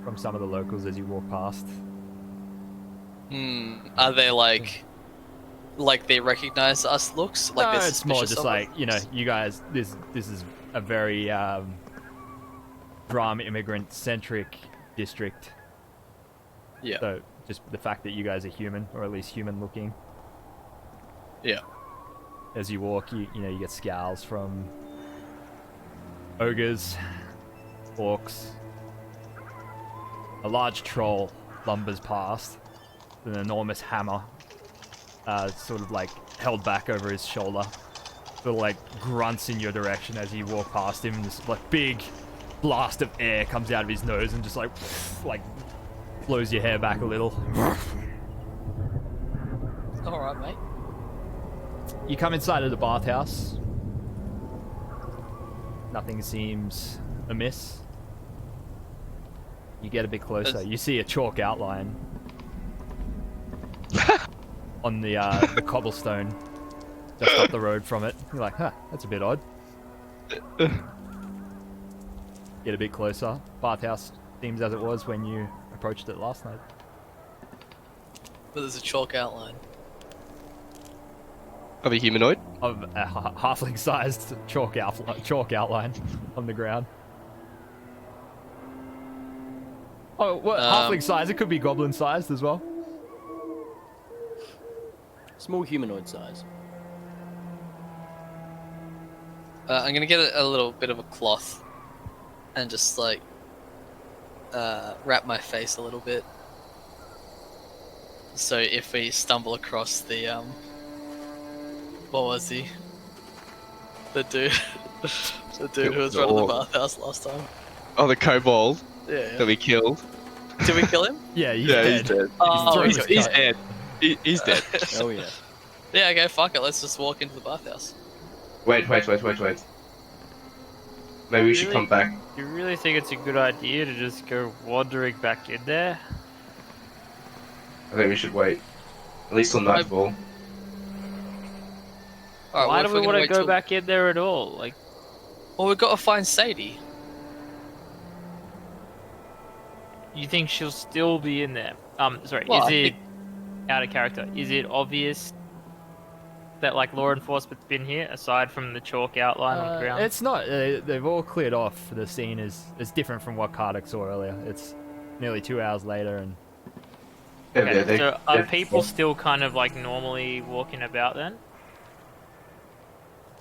from some of the locals as you walk past. Are they like they recognize us looks? Like No, they're it's more suspicious just of like, us? you know, you guys, this is a very drama immigrant centric district. Yeah. So just the fact that you guys are human, or at least human looking. Yeah. As you walk, you know, you get scowls from ogres, orcs. A large troll lumbers past. an enormous hammer, sort of like held back over his shoulder. Sort of like grunts in your direction as you walk past him. This like big blast of air comes out of his nose and just like blows your hair back a little. All right, mate. You come inside of the bathhouse. Nothing seems amiss. You get a bit closer. You see a chalk outline on the cobblestone just up the road from it. You're like, huh, that's a bit odd. Get a bit closer. Bathhouse seems as it was when you approached it last night. But there's a chalk outline. Of a humanoid? Of a halfling-sized chalk outline on the ground. Oh, what? Halfling-sized? It could be goblin-sized as well. Small humanoid size. I'm gonna get a little bit of a cloth and just like wrap my face a little bit. So if we stumble across the what was he? The dude, the dude who was running the bathhouse last time. Oh, the kobold Yeah. that we killed. Did we kill him? Yeah, he's Yeah, dead. he's dead. Oh, He's dead. He's dead. Oh yeah. Yeah, okay, fuck it. Let's just walk into the bathhouse. Wait. Maybe we should Really? come back. You really think it's a good idea to just go wandering back in there? I think we should wait. At least till nightfall. Alright, Why well, do if we we're want gonna to wait go till- back in there at all? Like, Well, we've got to find Sadie. you think she'll still be in there? Sorry, Well, is I it think- out of character? Is it obvious that like law enforcement's been here aside from the chalk outline on the ground? It's not. They've all cleared off. The scene is different from what Karduk saw earlier. It's nearly 2 hours later, and Okay, so are people still kind of like normally walking about then?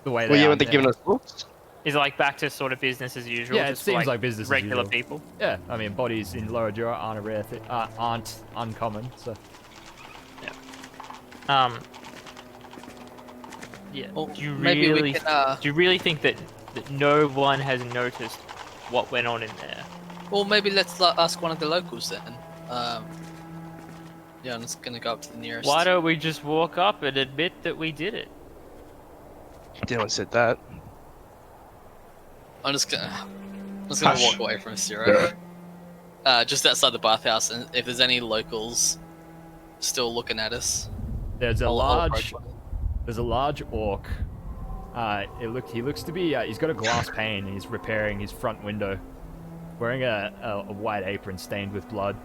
the way Well, they yeah, are when they're now. giving us books. Is it like back to sort of business as usual? Yeah, it just for, seems like business as regular usual. people. Yeah, I mean, bodies in Lower Jura aren't a rare thing. Aren't uncommon. So Yeah. Well, do you maybe we really can, do you really think that no one has noticed what went on in there? well, maybe let's ask one of the locals then. Yeah, I'm just gonna go up to the nearest. Why don't we just walk up and admit that we did it? No one said that. I'm just gonna Hush. walk away from Zero. Just outside the bathhouse, and if there's any locals still looking at us, there's a I'll large approach one. there's a large orc. He looks to be. He's got a glass pane. And he's repairing his front window, wearing a white apron stained with blood.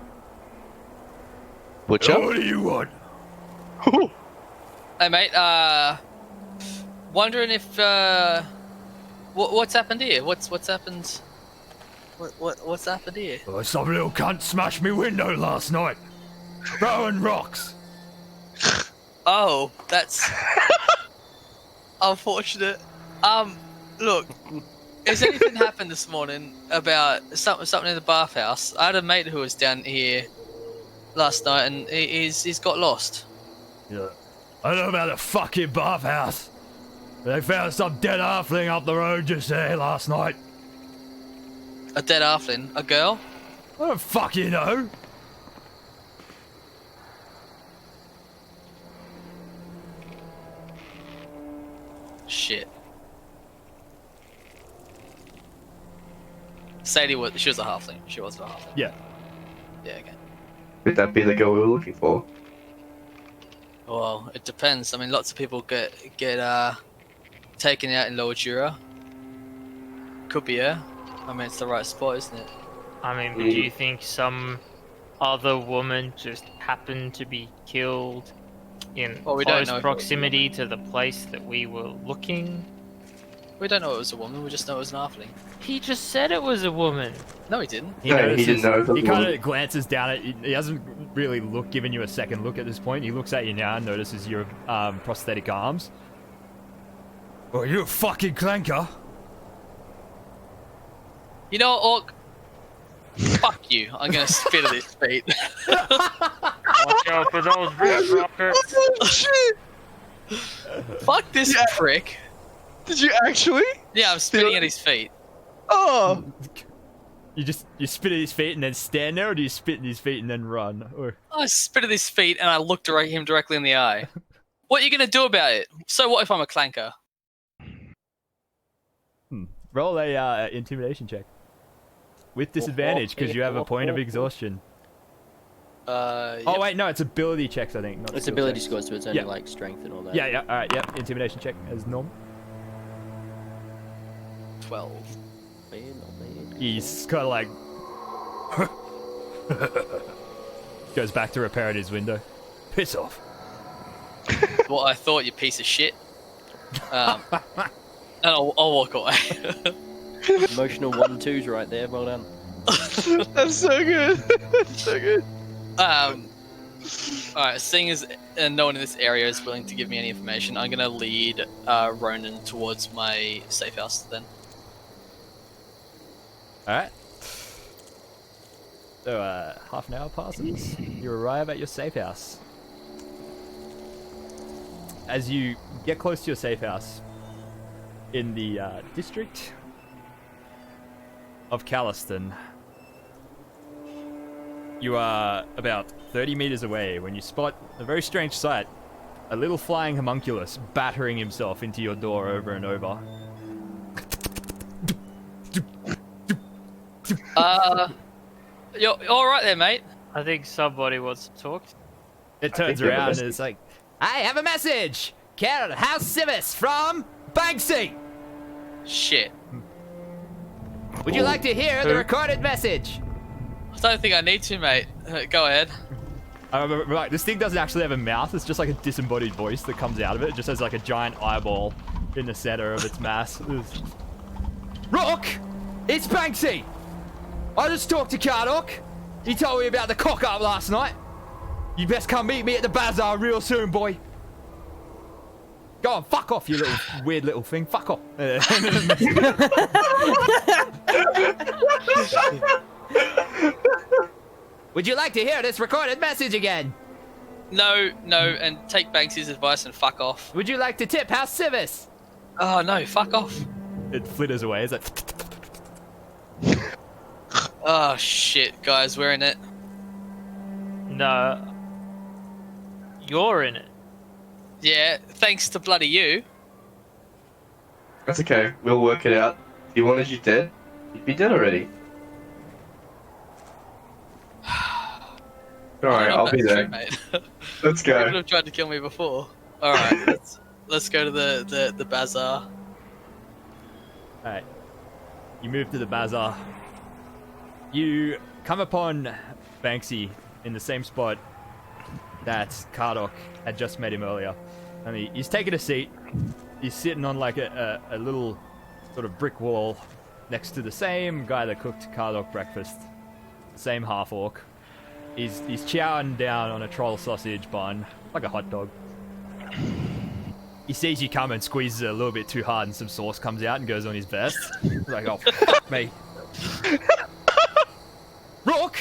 Butcher? What do you want? Hey mate, wondering if what's happened here? What's happened? What's happened here? Well, some little cunt smashed me window last night, throwing rocks. Oh, that's unfortunate. Look, has anything happened this morning about something in the bathhouse? I had a mate who was down here last night, and he's got lost. Yeah. I don't know about the fucking bathhouse. They found some dead halfling up the road just there last night. A dead halfling, a girl. I don't fucking know. Shit. Sadie she was a halfling. She was a halfling. Yeah. Yeah, okay. Could that be the girl we were looking for? Well, it depends. I mean, lots of people get taken out in Lower Jura. Could be her. I mean, it's the right spot, isn't it? I mean, but do you think some other woman just happened to be killed in Well, we don't close know if it was- proximity to the place that we were looking? We don't know it was a woman. We just know it was an halfling. He just said it was a woman. No, he didn't. He No, he notices- didn't know. He kind of glances down at. He hasn't really given you a second look at this point. He looks at you now and notices your prosthetic arms. Oh, you a fucking clanker! You know what, Orc? Fuck you. I'm gonna spit at his feet. Watch out for those wrist rockets. Oh, shit! Fuck this Yeah. prick. Did you actually? Yeah, I'm spitting at his feet. Oh! You spit at his feet and then stand there, or do you spit at his feet and then run? Or I spit at his feet and I looked him directly in the eye. What are you gonna do about it? So what if I'm a clanker? roll a intimidation check with disadvantage because you have a point of exhaustion. Yep. Oh wait, no, it's ability checks. I think. Not It's skill ability checks. scores, so it's only Yeah. like strength and all that. Yeah, yeah. All right, yep. Intimidation check as normal. 12. Bad, not bad. He's kind of like goes back to repairing his window. Piss off. What I thought, you piece of shit. And I'll walk away. Emotional 1-2s right there. Well done. That's so good. That's so good. Alright, seeing as no one in this area is willing to give me any information, I'm gonna lead Ronan towards my safe house then. All right. So half an hour passes. You arrive at your safe house. As you get close to your safe house, in the district of Calliston, you are about 30 meters away when you spot a very strange sight. A little flying homunculus battering himself into your door over and over. You're alright there, mate? I think somebody wants to talk. It turns you have a around and message. it's like, I have a message! Carol House Civis from Banksy! Shit. Would you like to hear the Who? recorded message? I don't think I need to, mate. Go ahead. Right, this thing doesn't actually have a mouth, it's just like a disembodied voice that comes out of it. It just has like a giant eyeball in the center of its mass. Rook! It's Banksy! I just talked to Kardok. He told me about the cock up last night. You best come meet me at the bazaar real soon, boy. Go on, fuck off, you little weird little thing. Fuck off. Would you like to hear this recorded message again? No, and take Banksy's advice and fuck off. Would you like to tip House Civis? Oh no, fuck off. It flitters away. It's like... Oh shit, guys, we're in it. No. You're in it. Yeah, thanks to bloody you. That's okay. We'll work it out. If you wanted you dead, you'd be dead already. Alright, I'll be there. Mate. Let's You could go. have tried to kill me before. Alright, let's go to the bazaar. Alright. You move to the bazaar. You come upon Banksy in the same spot that Kardok had just met him earlier. I mean, he's taken a seat. He's sitting on like a little sort of brick wall next to the same guy that cooked Kardok breakfast. The same half-orc. He's chowing down on a troll sausage bun, like a hot dog. He sees you come and squeezes it a little bit too hard and some sauce comes out and goes on his vest. He's like, oh, fuck me. Rook!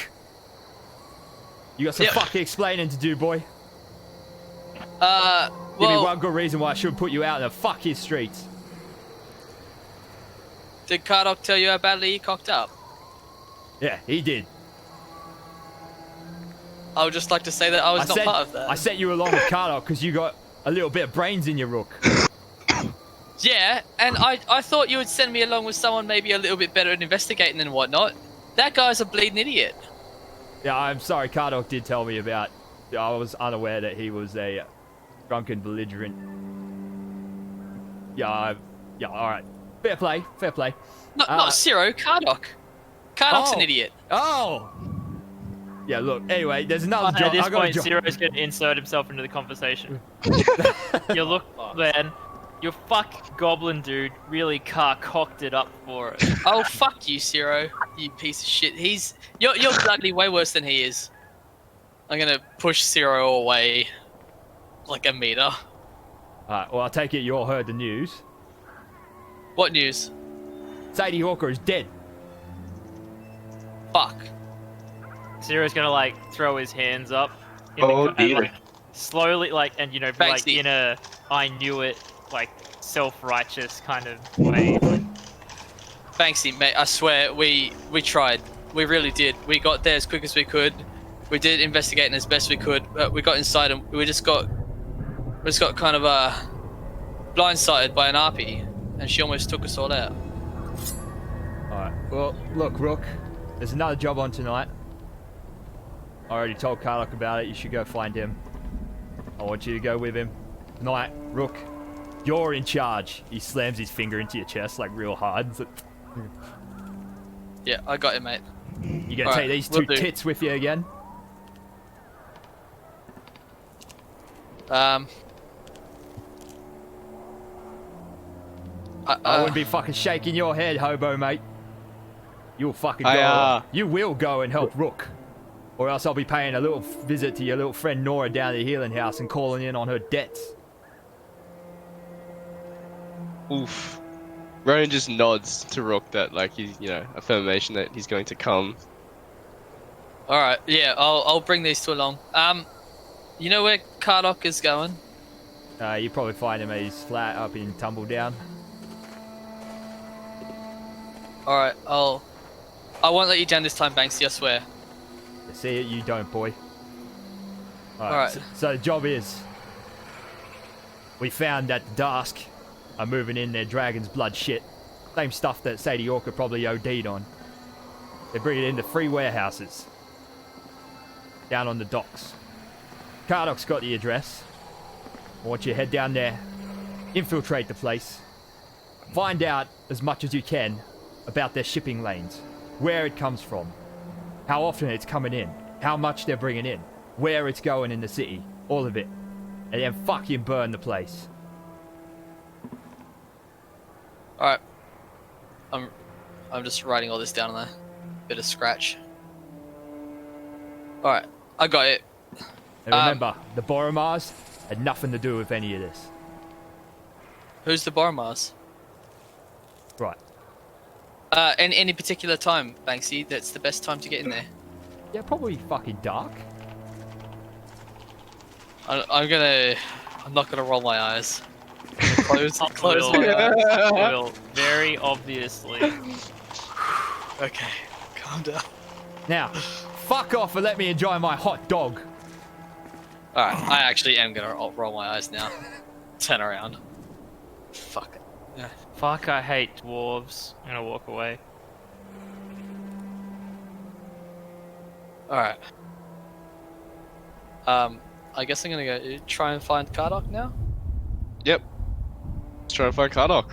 You got some Yep. fucking explaining to do, boy. Give me Well, one good reason why I should put you out in the fucking streets. did Kardok tell you how badly he cocked up? Yeah, he did. I would just like to say that I was not part of that. I sent you along with Kardok because you got a little bit of brains in your rook. Yeah, and I thought you would send me along with someone maybe a little bit better at investigating and whatnot. That guy's a bleeding idiot. Yeah, I'm sorry, Kardok did tell me about... I was unaware that he was a drunken belligerent... Yeah, alright. Fair play, fair play. Not Ciro, Kardok. Kardok's an idiot. Oh! Yeah, look, anyway, there's another job. At this I got a point, job. Zero's going to insert himself into the conversation. You look, man, your fuck goblin dude really cocked it up for it. Oh, fuck you, Ciro. You piece of shit. You're bloody way worse than he is. I'm gonna push Ciro away like a meter. Alright, well, I take it you all heard the news. What news? Sadie Hawker is dead. Fuck. Zero's going to, like, throw his hands up Oh, and, dear. like slowly, like, and you know, be, like Banksy. in a I knew it, like self-righteous kind of way. Like, Banksy, mate, I swear, we tried. We really did. We got there as quick as we could. We did investigating as best we could, but we got inside and we just got kind of blindsided by an RP, and she almost took us all out. Alright, well, look, Rook, there's another job on tonight. I already told Karlok about it. You should go find him. I want you to go with him. Tonight, Rook, you're in charge. He slams his finger into your chest, like, real hard. So, Yeah, I got it, mate. you gonna Alright, take these will two do. tits with you again? I I wouldn't be fucking shaking your head, hobo, mate. You'll fucking go. I, You will go and help Rook. Or else I'll be paying a little visit to your little friend Nora down at the healing house and calling in on her debts. Oof. Ronan just nods to Rook that, like, he's, you know, affirmation that he's going to come. All right, yeah, I'll bring these two along. You know where Karlok is going? You probably find him at his flat up in Tumbledown. All right, I won't let you down this time, Banksy. I swear. See it, you don't, boy. Alright. So the job is, we found that the Daask are moving in their dragon's blood shit. Same stuff that Sadie Orca probably OD'd on. They bring it into 3 warehouses. Down on the docks. Karlok's got the address. I want you to head down there, infiltrate the place, find out as much as you can about their shipping lanes, where it comes from, how often it's coming in, how much they're bringing in, where it's going in the city, all of it. And then fucking burn the place. All right. I'm just writing all this down on a bit of scratch. All right, I got it. And remember, the Boromars had nothing to do with any of this. Who's the Boromars? Right. Any particular time, Banksy? That's the best time to get in there. Yeah, probably fucking dark. I'm not gonna roll my eyes. Close will. my eyes. will very obviously. Okay, calm down. Now, fuck off and let me enjoy my hot dog. All right, I actually am gonna roll my eyes now. Turn around. Fuck it. Yeah. Fuck, I hate dwarves. I'm gonna walk away. All right. I guess I'm gonna go try and find Karlok now. Yep. Let's try and find Karlok.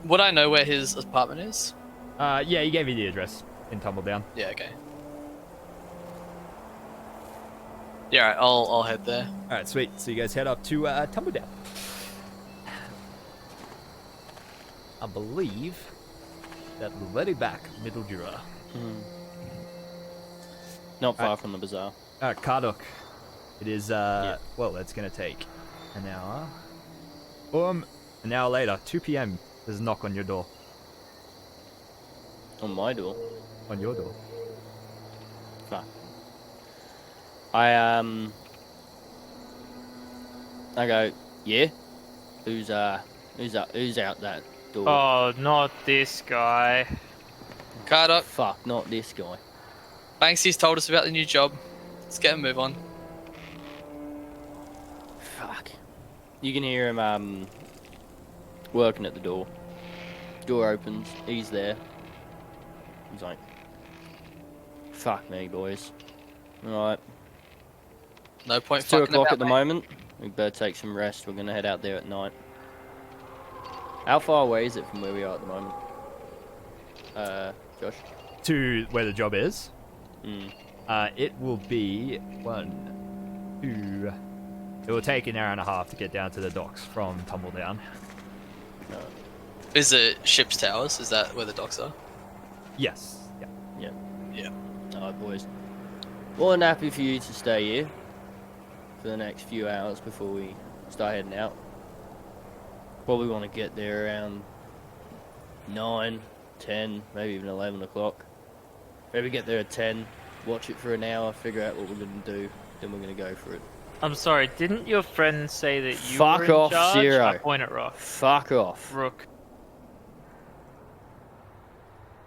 Would I know where his apartment is? Yeah, he gave you the address in Tumbledown. Yeah, okay. Yeah, alright, I'll head there. Alright, sweet. So you guys head up to Tumbledown. I believe that the very back middle drawer. Not far from the bazaar. Alright, Karlok. It is, well, that's gonna take an hour. An hour later, 2 p.m. There's a knock on your door. On my door. On your door. Fuck. I go, yeah? Who's out that door? Oh, not this guy. Karlok, Fuck, not this guy. Banksy's told us about the new job. Let's get a move on. Fuck. You can hear him working at the door. Door opens, he's there. He's like, fuck me, boys. Alright. No point It's 2 fucking o'clock about, at the mate. moment. We better take some rest. We're gonna head out there at night. How far away is it from where we are at the moment? Josh? To where the job is. Mm. It will be 1, 2. It will take an hour and a half to get down to the docks from Tumbledown. Is it Ship's Towers? Is that where the docks are? Yes. Yeah. Yeah. Alright, boys. More than happy for you to stay here for the next few hours before we start heading out. Probably want to get there around 9, 10, maybe even 11 o'clock. Maybe get there at 10, watch it for an hour, figure out what we're gonna do, then we're gonna go for it. I'm sorry, didn't your friend say that you Fuck were in off, charge? Zero. I point at Rock. Fuck off. Rook.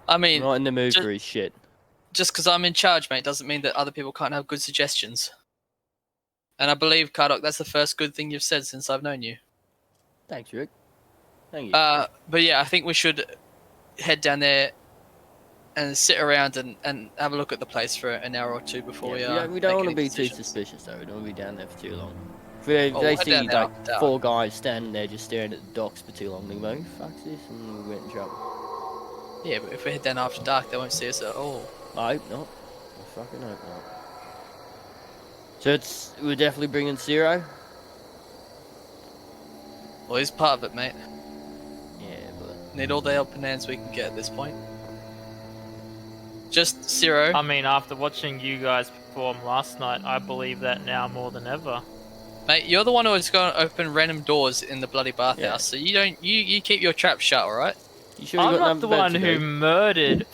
I mean, I'm not in the mood ju- for his shit. just because I'm in charge, mate, doesn't mean that other people can't have good suggestions. And I believe, Kardok, that's the first good thing you've said since I've known you. Thanks, Rick. Thank you. But yeah, I think we should head down there and sit around and have a look at the place for an hour or two before we we don't want to make be any too decisions. suspicious, though. We don't want to be down there for too long. If they we'll head see down there like after dark. 4 guys standing there just staring at the docks for too long, they go, fuck this, and we get in trouble. Yeah, but if we head down after dark, they won't see us at all. I hope not. I fucking hope not. So we're definitely bringing Zero? Well, he's part of it, mate. Yeah, but... Need all the helping hands we can get at this point. Just Zero. I mean, after watching you guys perform last night, I believe that now more than ever. Mate, you're the one who's going to open random doors in the bloody bathhouse, Yeah. so you keep your trap shut, alright? You sure you I'm got not nothing the better one to who do? murdered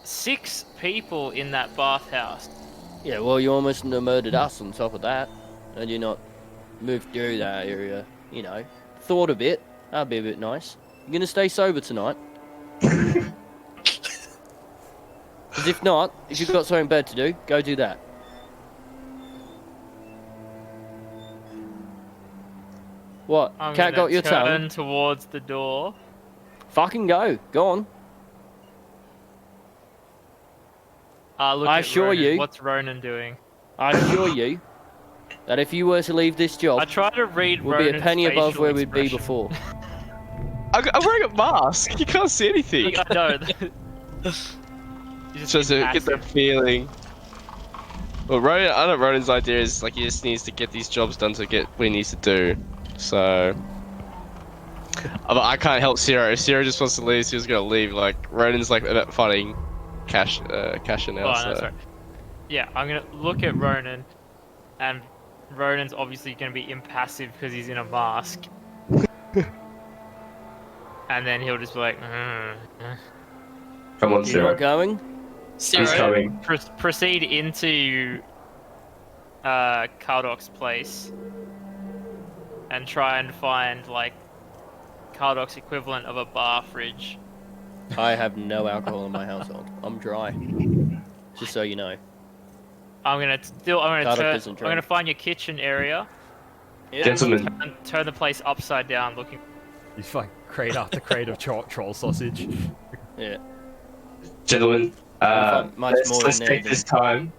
6 people in that bathhouse. Yeah, well, you almost murdered us on top of that. And you not moved through that area, you know. Thought a bit. That'd be a bit nice. You gonna stay sober tonight? Because if not, if you've got something better to do, go do that. What? I'm Cat gonna got your turn tongue? towards the door. Fucking go. Go on. Look I at assure Ronan. you- What's Ronan doing? I assure you that if you were to leave this I job, try to read we'll be a Ronan's penny above facial where we'd be expression. before. I'm wearing a mask. You can't see anything. I know. Just to get that feeling. Well, Ronan, I know Ronan's idea is like he just needs to get these jobs done to get what he needs to do. So, but I can't help Zero. If Zero just wants to leave, Zero's gonna leave. Like Ronan's like about finding cash in now. Oh, so. no, sorry. Yeah, I'm gonna look at Ronan, and Ronan's obviously gonna be impassive because he's in a mask. And then he'll just be like, Come on, You're Zero. not going? Zero. He's coming. proceed into Kaldok's place and try and find like Kaldok's equivalent of a bar fridge. I have no alcohol in my household. I'm dry. Just so you know. I'm gonna Kaldok isn't I'm drunk. gonna find your kitchen area. Gentlemen, And turn the place upside down, looking. You find crate after crate of troll sausage. Yeah. gentlemen, find much more let's in there take than- this time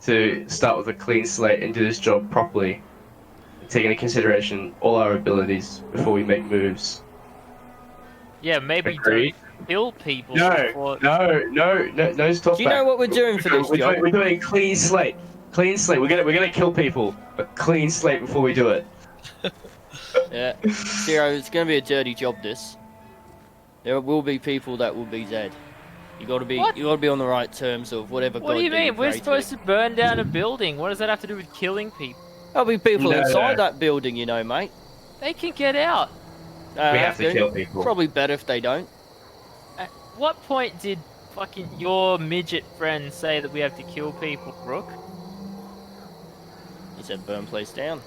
to start with a clean slate and do this job properly, taking into consideration all our abilities before we make moves. Yeah, maybe Agreed. don't kill people. No, before... no, stop Do you know what we're doing for this job? We're doing a clean slate. Clean slate. We're gonna kill people, but clean slate before we do it. Yeah. Zero, it's going to be a dirty job, this. There will be people that will be dead. You got to be on the right terms of whatever What do you mean? We're supposed to burn down a building. What does that have to do with killing people? There'll be people No, inside no. that building, you know, mate. They can get out. We have to kill people. Probably better if they don't. At what point did fucking your midget friend say that we have to kill people, Rook? He said burn place down.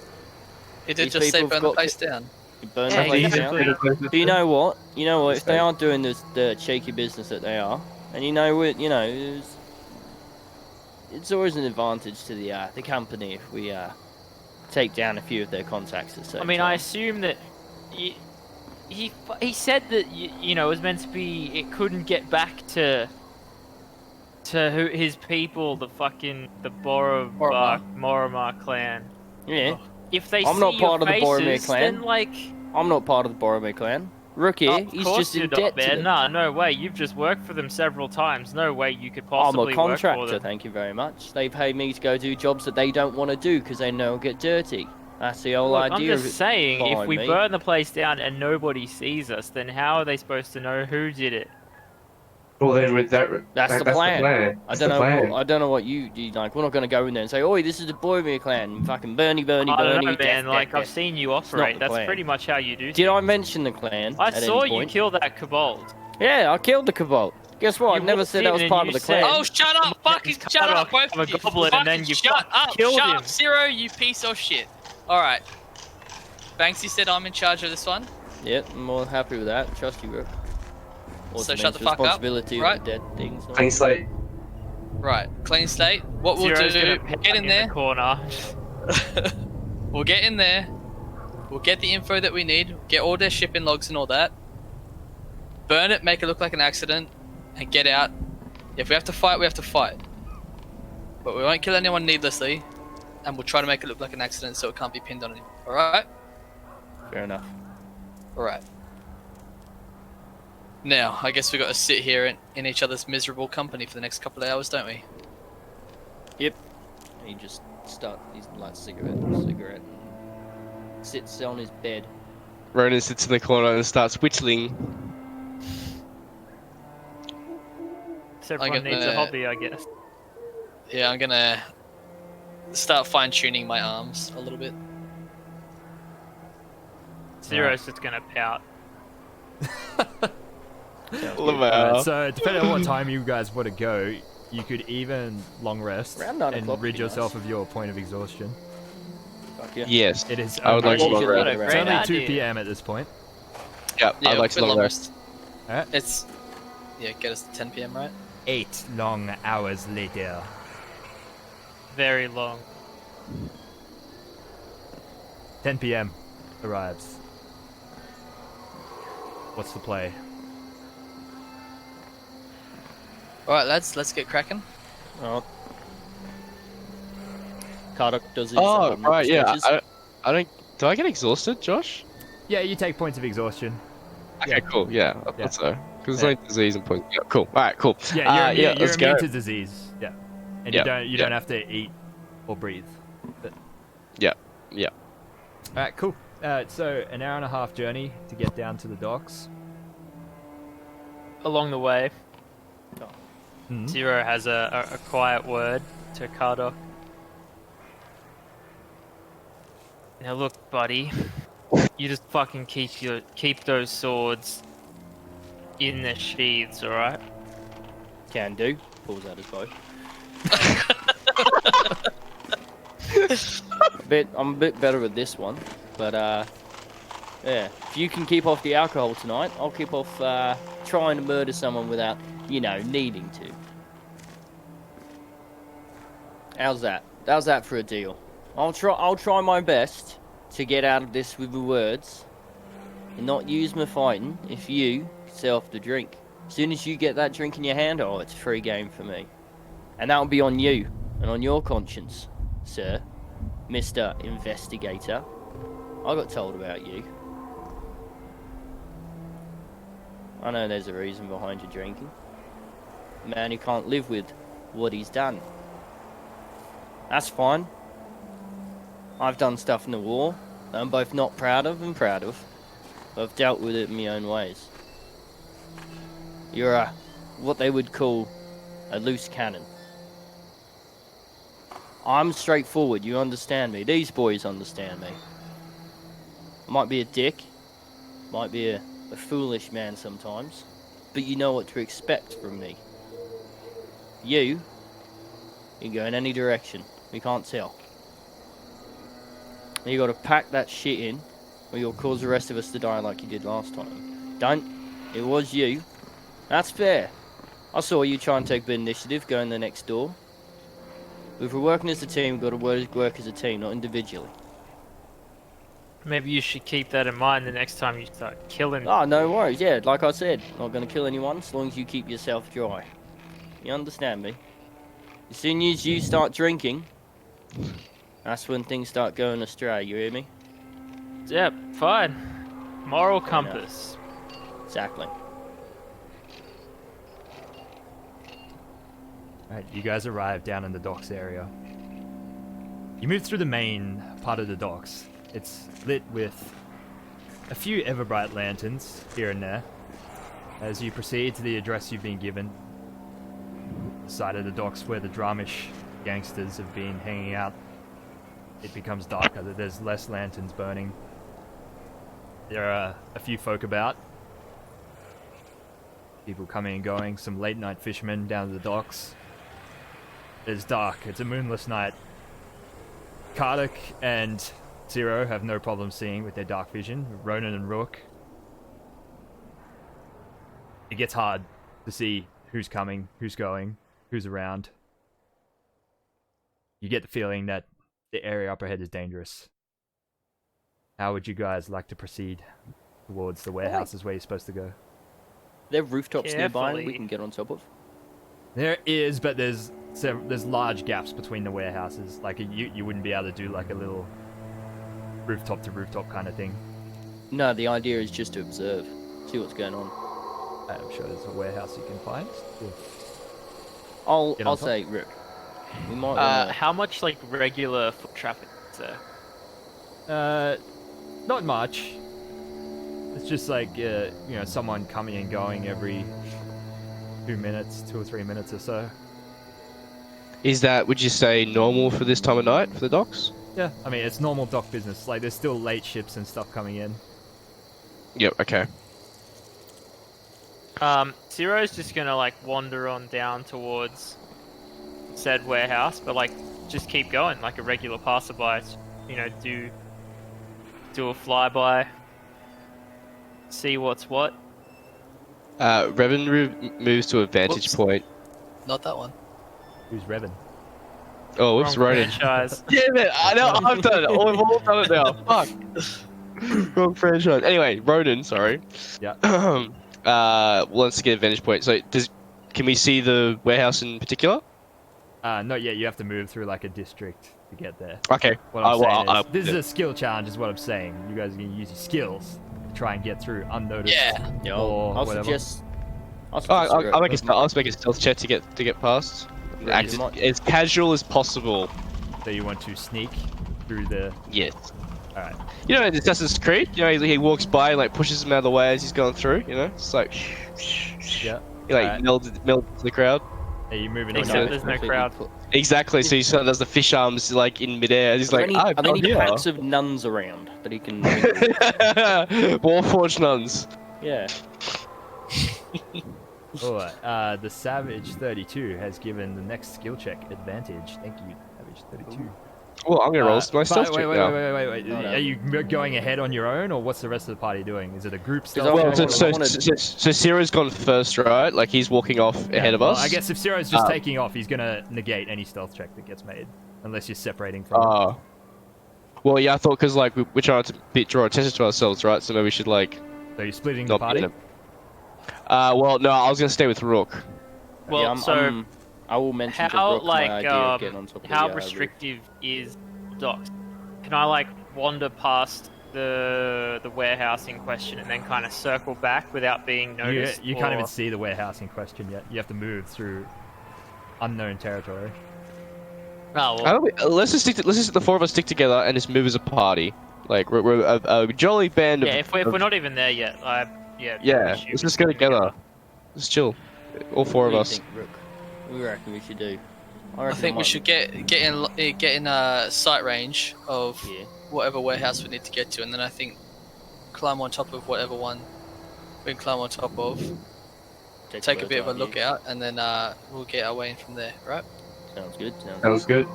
He did These just say people have burn the got place down. You burn Yeah, the place exactly. down. But you know what? You know what? If they are doing the cheeky business that they are, and you know it's always an advantage to the company if we take down a few of their contacts at the same I mean, I time. assume that he said that you know it was meant to be. It couldn't get back to his people, the Boromar clan. Yeah. If they I'm see not your part of the Boromir faces, clan. then like. I'm not part of the Boromir clan. Rook here, Of he's course just you're in not, debt to man. them. Nah, no way. You've just worked for them several times. No way you could I'm possibly a work for contractor, them. thank you very much. They pay me to go do jobs that they don't want to do because they know it'll get dirty. That's the whole Look, I'm idea of just it. saying, if Fine, we mate. burn the place down and nobody sees us, then how are they supposed to know who did it? Well, then with that, That's the plan. I That's don't the know. plan. I don't know what you like. We're not going to go in there and say, "Oi, this is the Boromir clan." Fucking Bernie, I don't know, death, man. Like, death, I've death. seen you not operate. the That's plan. pretty much how you do Did I things. mention the clan? I at saw any you point? kill that kobold. Yeah, I killed the Cabal. Guess what? I You never walked said that in was and part you of the said- clan. Oh, shut up! Fucking He's shut cut up, off both of of a you! goblin and then you Shut up! killed Shut him. up, Zero, you piece of shit. Alright. Banksy said I'm in charge of this one. Yep, I'm more than happy with that. Trust you, bro. Also So shut means the fuck up, responsibility right? of the dead things. Clean slate. Right, clean slate. What we'll Zero's do, gonna we'll pout get in there. the corner. We'll get in there. We'll get the info that we need. Get all their shipping logs and all that. Burn it, make it look like an accident, and get out. If we have to fight, we have to fight. But we won't kill anyone needlessly, and we'll try to make it look like an accident so it can't be pinned on anyone. Alright? Fair enough. Alright. Now, I guess we got to sit here in each other's miserable company for the next couple of hours, don't we? Yep. And he just he's like cigarette, and sits on his bed. Ronan sits in the corner and starts whittling. Everyone needs a gonna- hobby, I guess. Yeah, I'm gonna start fine-tuning my arms a little bit. Zero's just gonna pout. Lamau. So depending on what time you guys want to go, you could even long rest Around 9 and o'clock would rid be yourself nice. of your point of exhaustion. Fuck yeah. Yes. It is. I would like to only- long What a rest. It's great only 2 idea. p.m. at this point. Yep, Yeah, I'd like to quit long long rest. Alright. It's... Yeah, get us to 10 PM, right? 8 long hours later. Very long. 10 p.m. arrives. What's the play? Alright, lads, let's get cracking. Oh. Kardok does his Oh, right, yeah. stretches. I don't. Do I get exhausted, Josh? Yeah, you take points of exhaustion. Okay, Yeah. cool. Yeah, I Yeah. thought so. Because Yeah. it's only disease and poison. Yeah, cool. Alright, cool. Yeah, you're immune, let's go. to disease. Yeah, and Yeah, you don't have to eat or breathe. But... Yeah. All right, cool. So an hour and a half journey to get down to the docks. Along the way, Mhm. Zero has a quiet word to Kardok. Now look, buddy, you just fucking keep those swords in their sheaths, alright? Can do. Pulls out his bow. I'm a bit better with this one, but yeah. If you can keep off the alcohol tonight, I'll keep off trying to murder someone without, needing to. How's that? How's that for a deal? I'll try my best to get out of this with the words, and not use my fighting. If you sell off the drink, as soon as you get that drink in your hand, oh, it's a free game for me, and that'll be on you and on your conscience, sir, Mr. Investigator. I got told about you. I know there's a reason behind your drinking. A man who can't live with what he's done. That's fine. I've done stuff in the war that I'm both not proud of and proud of. But I've dealt with it in my own ways. You're what they would call a loose cannon. I'm straightforward, you understand me. These boys understand me. I might be a dick, might be a foolish man sometimes, but you know what to expect from me. You can go in any direction, we can't tell. You gotta pack that shit in, or you'll cause the rest of us to die like you did last time. Don't. It was you. That's fair. I saw you try and take a bit of initiative, go in the next door. But if we're working as a team, we've got to work as a team, not individually. Maybe you should keep that in mind the next time you start killing. Oh, no worries. Yeah, like I said, not going to kill anyone as long as you keep yourself dry. You understand me? As soon as you start drinking, that's when things start going astray. You hear me? Yep, fine. Moral Fair enough. compass. Exactly. Right, you guys arrive down in the docks area. You move through the main part of the docks. It's lit with a few ever-bright lanterns here and there. As you proceed to the address you've been given, the side of the docks where the Dramish gangsters have been hanging out, it becomes darker. There's less lanterns burning. There are a few folk about. People coming and going. Some late night fishermen down to the docks. It's dark. It's a moonless night. Karduk and Zero have no problem seeing with their dark vision. Ronan and Rook. It gets hard to see who's coming, who's going, who's around. You get the feeling that the area up ahead is dangerous. How would you guys like to proceed towards the warehouses where you're supposed to go? There are rooftops nearby Carefully. we can get on top of. There is, but there's large gaps between the warehouses. Like you wouldn't be able to do like a little rooftop to rooftop kind of thing. No, the idea is just to observe, see what's going on. I'm sure there's a warehouse you can find. Yeah. I'll Get on top. say, Rook, we might wanna... How much like regular foot traffic is there? Not much. It's just like someone coming and going every 2 minutes, 2 or 3 minutes or so. Is that, would you say, normal for this time of night for the docks? Yeah, I mean it's normal dock business. Like there's still late ships and stuff coming in. Yep. Okay. Zero's just gonna like wander on down towards said warehouse, but like just keep going like a regular passerby. You know, do a flyby, see what's what. Revan moves to a vantage Whoops. point. Not that one. Who's Revan? Oh, whoops, Wrong Ronan. franchise. Damn it! I know I've done it. We've all done it now. Fuck. Wrong franchise. Anyway, Ronan. Sorry. Yeah. Wants to get a vantage point. So, can we see the warehouse in particular? Not yet. You have to move through like a district to get there. Okay. What I'm saying well, is, this is a skill challenge, is what I'm saying. You guys are gonna use your skills to try and get through unnoticed. Yeah. Yeah, or I'll whatever. suggest... I'll make a stealth check to get past. Yeah, Act you might- as casual as possible. So you want to sneak through the. Yes. All right. You know, in Assassin's Creed, you know, he walks by and like pushes him out of the way as he's going through. You know, it's like. Yeah. He like Alright. melds into the crowd. Are you moving on? Except your- there's no crowd. Exactly. So he sort of does the fish arms like in midair. And he's Are like, there any, I'm are there any here. packs of nuns around that he can... Warforged nuns. Yeah. Oh, the Savage 32 has given the next skill check advantage. Thank you, Savage 32. Well, I'm gonna roll my but stealth check wait, now. wait. Oh, no. Are you going ahead on your own, or what's the rest of the party doing? Is it a group I stealth? Well, wanna- check? so Ciro's gone first, right? Like he's walking off ahead of Well, us. I guess if Ciro's just taking off, he's gonna negate any stealth check that gets made, unless you're separating from him. Oh. Well, yeah, I thought because like we're trying to draw attention to ourselves, right? So maybe we should like So you're splitting the not party? be in a- well, no, I was gonna stay with Rook. Well, yeah, so I will mention to how Rook my idea of getting on like top of how the, restrictive is docks? Can I like wander past the warehouse in question and then kind of circle back without being noticed? You can't or- even see the warehouse in question yet. You have to move through unknown territory. Oh, well, I don't, let's just the four of us stick together and just move as a party. Like we're a jolly band of. yeah. If we're not even there yet, yeah. Yeah, we should let's just go together. Let's chill. All four What of do you us. think, Rook? What do you reckon we should do? I reckon think we might- should get in sight range of Yeah. whatever warehouse we need to get to, and then I think climb on top of whatever one we can climb on top of. Take a bit of a look out, and then we'll get our way in from there. Right? Sounds good. Sounds good.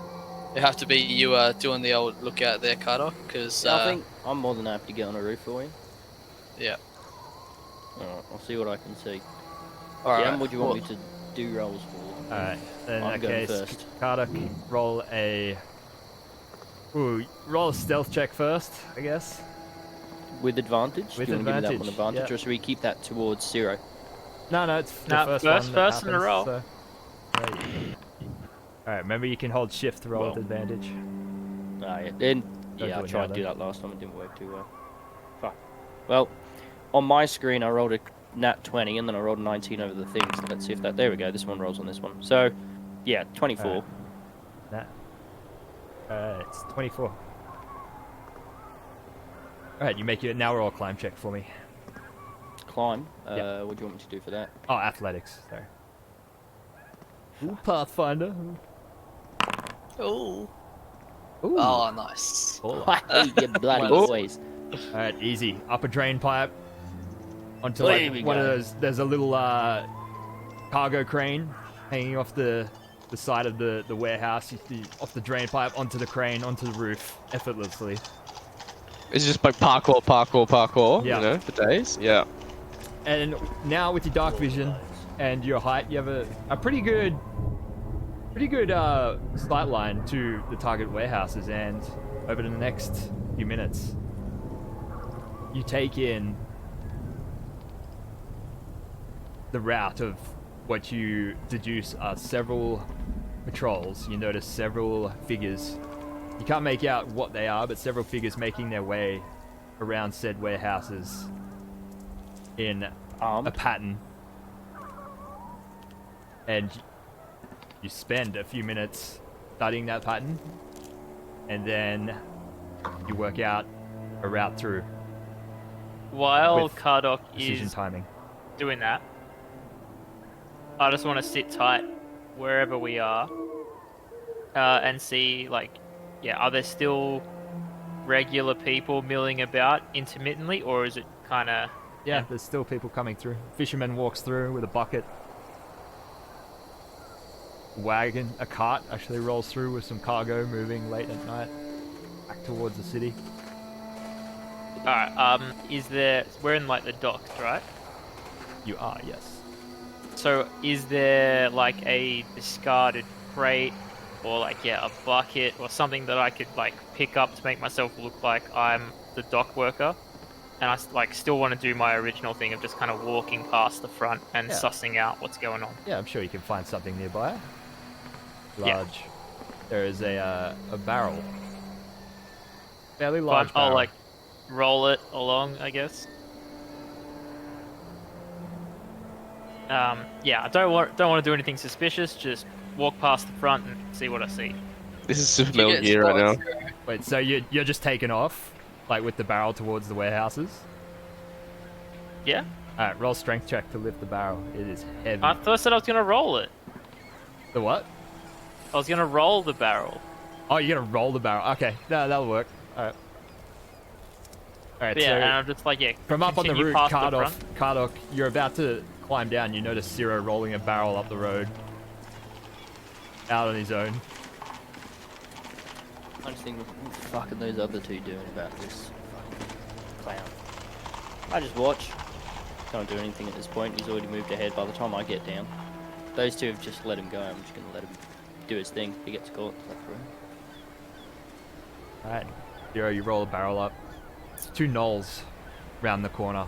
It have to be you doing the old lookout there, Carter, because I think I'm more than happy to get on a roof for you. yeah. Alright, I'll see what I can see. All right. What do you want me to do rolls for? Alright, in I'm that going case, first. Karduk, roll a stealth check first, I guess. With advantage? With do you want to give me that advantage, one advantage, yeah. or should we keep that towards 0? No, it's the No, first first one that person to happens, roll. so- Alright, remember you can hold shift to roll Well. with advantage. Ah, yeah. Then, Don't yeah, do I it tried now, to do though. that last time. It didn't work too well. Fuck. Well, on my screen, I rolled a nat 20, and then I rolled a 19 over the thing. So let's see if that. There we go. This one rolls on this one. So, yeah, 24. Alright. It's 24. Alright, you make your now roll a climb check for me. Climb. Yeah. What do you want me to do for that? Oh, athletics, sorry. Ooh, Pathfinder. Ooh. Ooh. Oh, nice. Oh. I hate you bloody Well- boys. Alright, easy. Upper drain pipe. onto There like we one of go. those. There's a little cargo crane hanging off the side of the warehouse. You see off the drain pipe onto the crane onto the roof effortlessly. It's just like parkour, Yeah. you know, for days. Yeah. And now with your dark vision and your height, you have a pretty good sight line to the target warehouses. And over the next few minutes, you take in the route of what you deduce are several patrols. You notice several figures. You can't make out what they are, but several figures making their way around said warehouses in a pattern. And you spend a few minutes studying that pattern, and then you work out a route through. While With Kardok Precision is timing. doing that, I just want to sit tight wherever we are and see, like, yeah, are there still regular people milling about intermittently, or is it kind of... Yeah, there's still people coming through. Fisherman walks through with a bucket. Wagon, a cart actually rolls through with some cargo moving late at night back towards the city. Alright, is there... We're in, like, the docks, right? You are, yes. So, is there, like, a discarded crate, or, like, yeah, a bucket, or something that I could, like, pick up to make myself look like I'm the dock worker? And I, like, still want to do my original thing of just kind of walking past the front and Yeah. sussing out what's going on. Yeah, I'm sure you can find something nearby. Yeah. Large. There is a barrel. Fairly Fine, large barrel. I'll, like, roll it along, I guess. Yeah, I don't want to do anything suspicious. Just walk past the front and see what I see. This is Super Do you Metal get Gear right now. spots? Wait, so you're just taking off, like with the barrel towards the warehouses? Yeah, Alright, roll strength check to lift the barrel. It is heavy. I thought I said I was gonna roll it. The what? I was gonna roll the barrel. Oh, you're gonna roll the barrel. Okay, no, that'll work. Alright. Alright, But yeah, so and I'm just like, yeah. from up on the continue roof, past the front. Kardok, you're about to climb down. You notice Zero rolling a barrel up the road. Out on his own. I just think, what the fuck are those other two doing about this fucking clown? I just watch. Can't do anything at this point. He's already moved ahead by the time I get down. Those two have just let him go. I'm just gonna let him do his thing. If he gets caught, that's for him. Alright, Zero, you roll a barrel up. Two gnolls round the corner.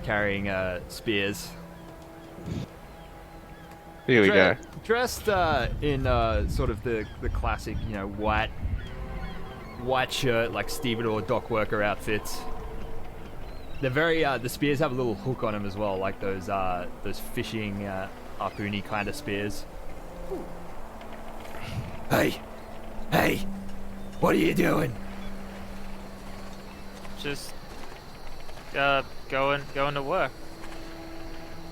Carrying spears. Here we go. Dressed in sort of the classic, you know, white shirt, like stevedore dock worker outfits. They're very the spears have a little hook on them as well, like those fishing harpoony kind of spears. Hey, what are you doing? Just going to work.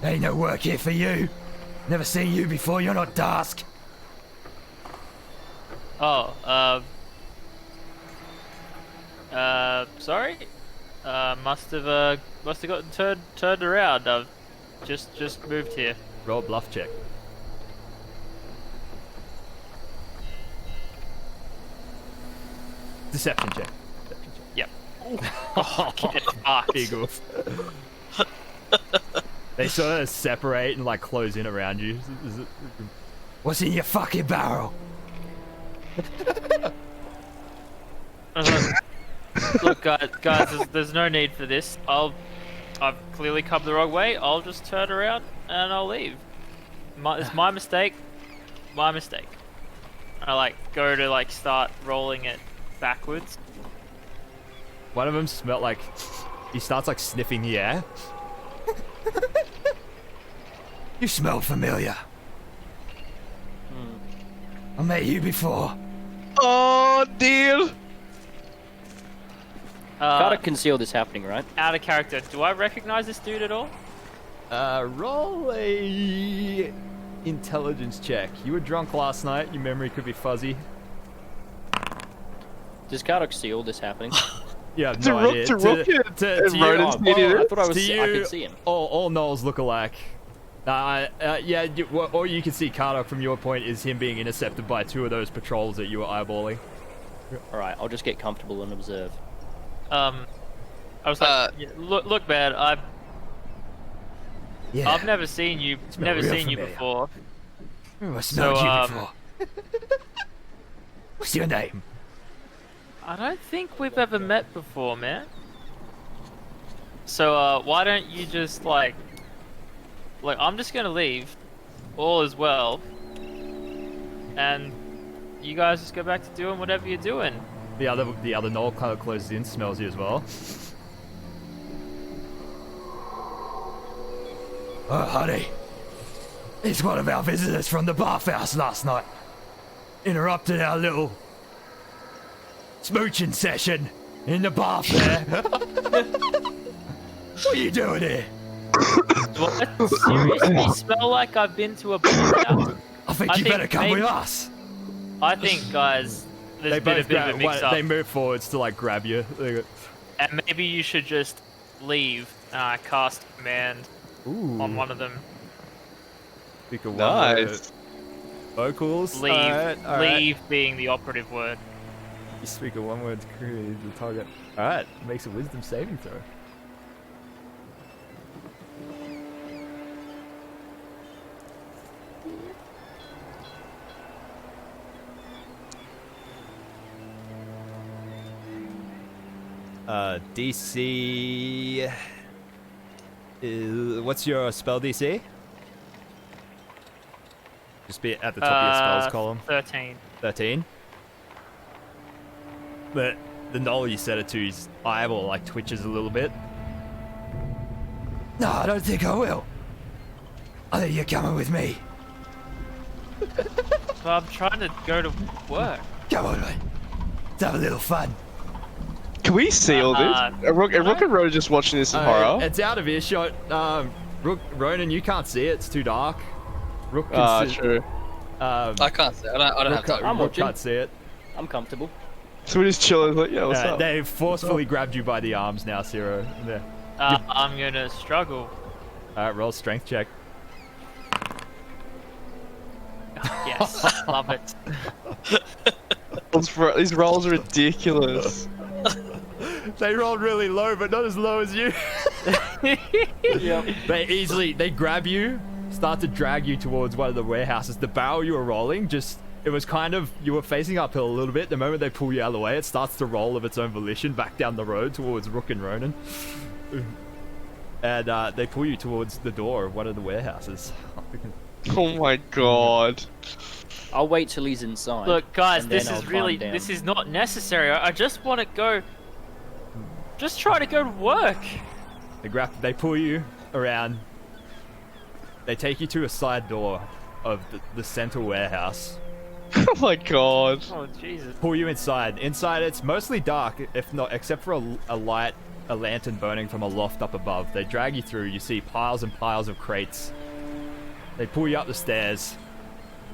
Ain't no work here for you. Never seen you before. You're not Daask. Oh, sorry. Must have gotten turned around. I've just moved here. Roll a bluff check. Deception check. Yep. Oh, get fucked. Big oof. They sort of separate and like close in around you. What's in your fucking barrel? Look, guys, there's no need for this. I've clearly come the wrong way. I'll just turn around and I'll leave. It's my mistake. My mistake. I like go to like start rolling it backwards. One of them smelled like he starts like sniffing the air. You smell familiar. I met you before. Oh, dear. Gotta conceal this happening, right? Out of character. Do I recognize this dude at all? Roll a intelligence check. You were drunk last night. Your memory could be fuzzy. Does Kardok see all this happening? You have To no Rook, idea. to Rook, and to Rodent's you, meeting I it. thought I to could see him. all Knowles look alike. Yeah, all you can see, Carter, from your point, is him being intercepted by 2 of those patrols that you were eyeballing. All right, I'll just get comfortable and observe. I was like, yeah, look, man, I've never seen you, Smell real familiar. before. I smelled So, you before. What's your name? I don't think we've ever met before, man. So, why don't you just like, I'm just gonna leave. All is well. And you guys just go back to doing whatever you're doing. The other Knoll kind of closes in, smells you as well. Oh, honey. It's one of our visitors from the bathhouse last night. Interrupted our little smooching session in the bath there. What are you doing here? What? Seriously smell like I've been to a bathhouse? I think you better come with us. I think, guys, there's been a bit of a mix-up. They move forwards to like grab you. And maybe you should just leave and I cast command on one of them. Speak a Nice. Vocals. Leave. Alright. Leave being the operative word. You speak a one word to create the target. Alright, makes a wisdom saving throw. DC. What's your spell DC? Just be at the top of your spells column. 13. 13. But the Knoll you set it to, his eyeball like twitches a little bit. No, I don't think I will. I think you're coming with me. Well, I'm trying to go to work. Come on, mate. Let's have a little fun. Can we see all this? Are Rook and Road just watching this in horror? It's out of earshot. Ronan, you can't see it. It's too dark. Rook can see. True. I can't say. I don't have time. Rook can't see it. I'm comfortable. So we're just chilling, like, yeah, what's up? They've forcefully grabbed you by the arms now, Zero. There. I'm gonna struggle. Alright, roll strength check. Yes, love it. These rolls are ridiculous. They rolled really low, but not as low as you. Yep. They grab you, start to drag you towards one of the warehouses. The barrel you were rolling, it was kind of, you were facing uphill a little bit. The moment they pull you out of the way, it starts to roll of its own volition back down the road towards Rook and Ronan. And they pull you towards the door of one of the warehouses. Oh my god. I'll wait till he's inside. Look, guys, and then this I'll is climb really, down. this is not necessary. I just want to go. Just try to go to work. They pull you around. They take you to a side door of the center warehouse. Oh my god. Oh Jesus! Pull you inside. Inside, it's mostly dark, if not, except for a lantern burning from a loft up above. They drag you through. You see piles and piles of crates. They pull you up the stairs,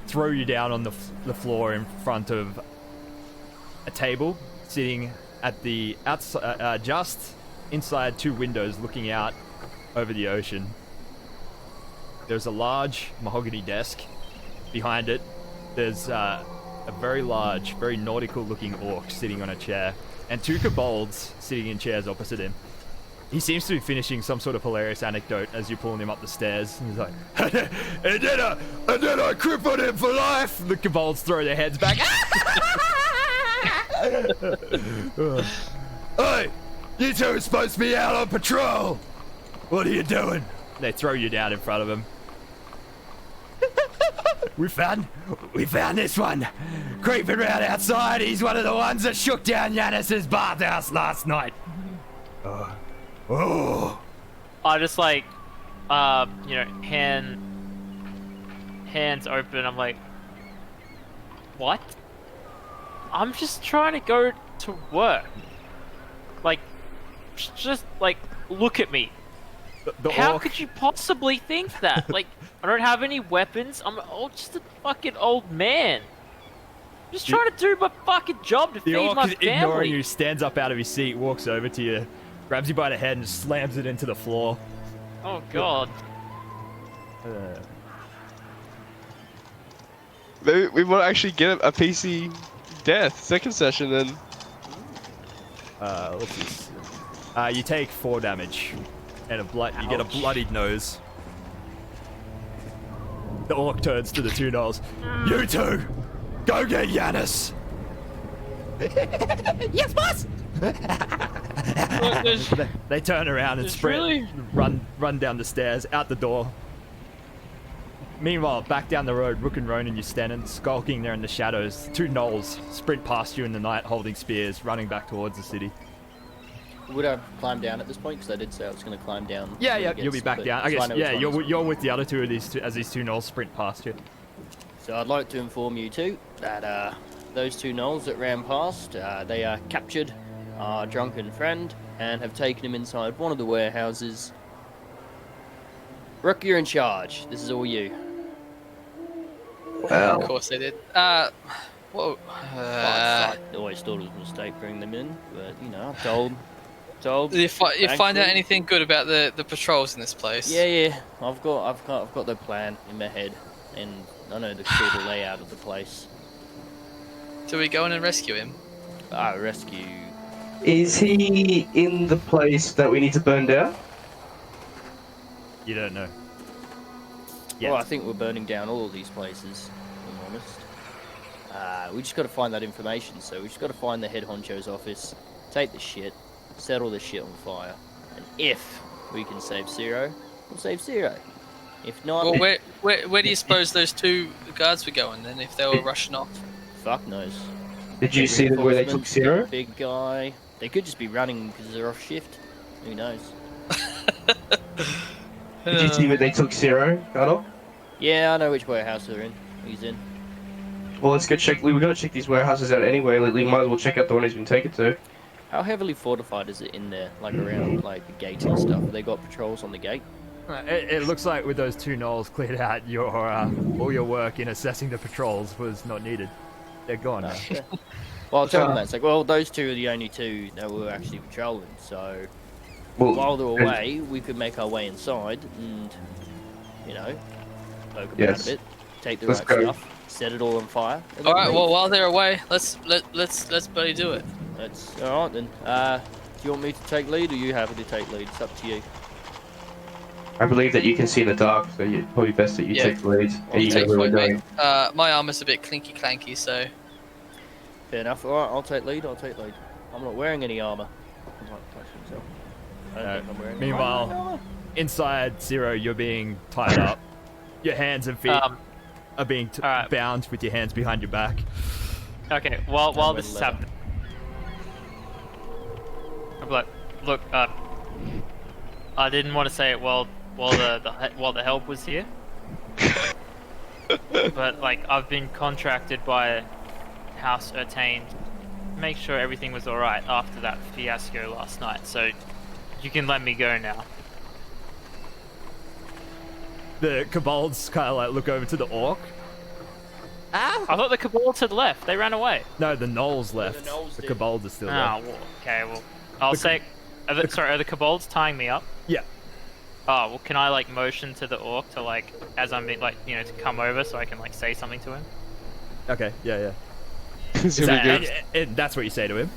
throw you down on the floor in front of a table, sitting at the outside, just inside 2 windows looking out over the ocean. There's a large mahogany desk. Behind it, there's a very large, very nautical-looking orc sitting on a chair, and 2 kobolds sitting in chairs opposite him. He seems to be finishing some sort of hilarious anecdote as you're pulling him up the stairs. And he's like, and then I crippled him for life. The kobolds throw their heads back. Hey, you 2 are supposed to be out on patrol. What are you doing? They throw you down in front of him. We found this one. Creeping around outside. He's one of the ones that shook down Yanis's bathhouse last night. Oh. I just like, hands open. I'm like, what? I'm just trying to go to work. Like, just like, look at me. How could you possibly think that? Like, I don't have any weapons. I'm just a fucking old man. Just trying to do my fucking job to The feed orc my is ignoring family. you, stands up out of his seat, walks over to you, grabs you by the head and slams it into the floor. Oh god. Maybe we might actually get a PC death second session then. Let's see. You take 4 damage, and you get a bloodied nose. The orc turns to the 2 gnolls. You two, go get Yanis. Yes, boss. They turn around and sprint, run down the stairs, out the door. Meanwhile, back down the road, Rook and Ronan, you're standing, skulking there in the shadows. 2 gnolls sprint past you in the night, holding spears, running back towards the city. Would I climb down at this point? Because I did say I was going to climb down. Yeah, when yeah, it you'll be gets- back but down. I so guess, know yeah, which one is- you're with the other 2 of these two, as these 2 gnolls sprint past you. So I'd like to inform you two that those 2 gnolls that ran past, they are captured our drunken friend and have taken him inside one of the warehouses. Rook, you're in charge. This is all you. Of Well, course they did. Whoa. I always thought it was a mistake bringing them in, but you know, told. You find out Thankfully- anything good about the patrols in this place? Yeah. I've got the plan in my head, and I know the sort of layout of the place. Do we go in and rescue him? Rescue. is he in the place that we need to burn down? You don't know. Yeah. Well, I think we're burning down all of these places, if I'm honest. We just got to find that information, so we just got to find the head honcho's office, take the shit, set all this shit on fire, and if we can save Zero, we'll save Zero. If not, Well, where do you suppose those 2 guards were going then? If they were rushing off? fuck knows. Did you see where they took Reinforcements, Zero? Big guy. They could just be running because they're off shift. Who knows? Did you see where they took Zero, Carl? Yeah, I know which warehouse they're in. He's in. Well, let's go check. We gotta check these warehouses out anyway. We might as well check out the one he's been taken to. How heavily fortified is it in there? Like around like the gates and stuff? Have they got patrols on the gate? It looks like with those 2 gnolls cleared out, your all your work in assessing the patrols was not needed. They're gone now. Yeah. Well, I'll tell them that. It's like, well, those 2 are the only 2 that were actually patrolling, so Well, while they're away, we could make our way inside and, you know, poke them Yes. out a bit, take the Let's right go. stuff, set it all on fire. and All then right. leave. Well, while they're away, let's bloody do it. That's all right then. Do you want me to take lead, or are you happy to take lead? It's up to you. I believe that you can see in the dark, so it's probably best that you Yeah. take the lead. And you know Take where we're point, mate. going. My armor's a bit clinky clanky, so Fair enough. All right, I'll take lead. I'm not wearing any armor. I might touch himself. I don't think I'm wearing any Meanwhile, armor. inside Zero, you're being tied up. Your hands and feet are being alright. bound with your hands behind your back. Okay, while Downward this is level. happening, I'm like, look, I didn't want to say it while the help was here, but like I've been contracted by House Ertain to make sure everything was all right after that fiasco last night. So you can let me go now. The kobolds kind of like look over to the orc. I thought the kobolds had left. They ran away. No, the gnolls left. gnolls The did. kobolds are still Oh, there. well, okay. Well, I'll say. Are the kobolds tying me up? Yeah. Oh, well, can I like motion to the orc to like, as I'm being like, you know, to come over so I can like say something to him? Okay. Yeah. It's gonna be good. And that's what you say to him.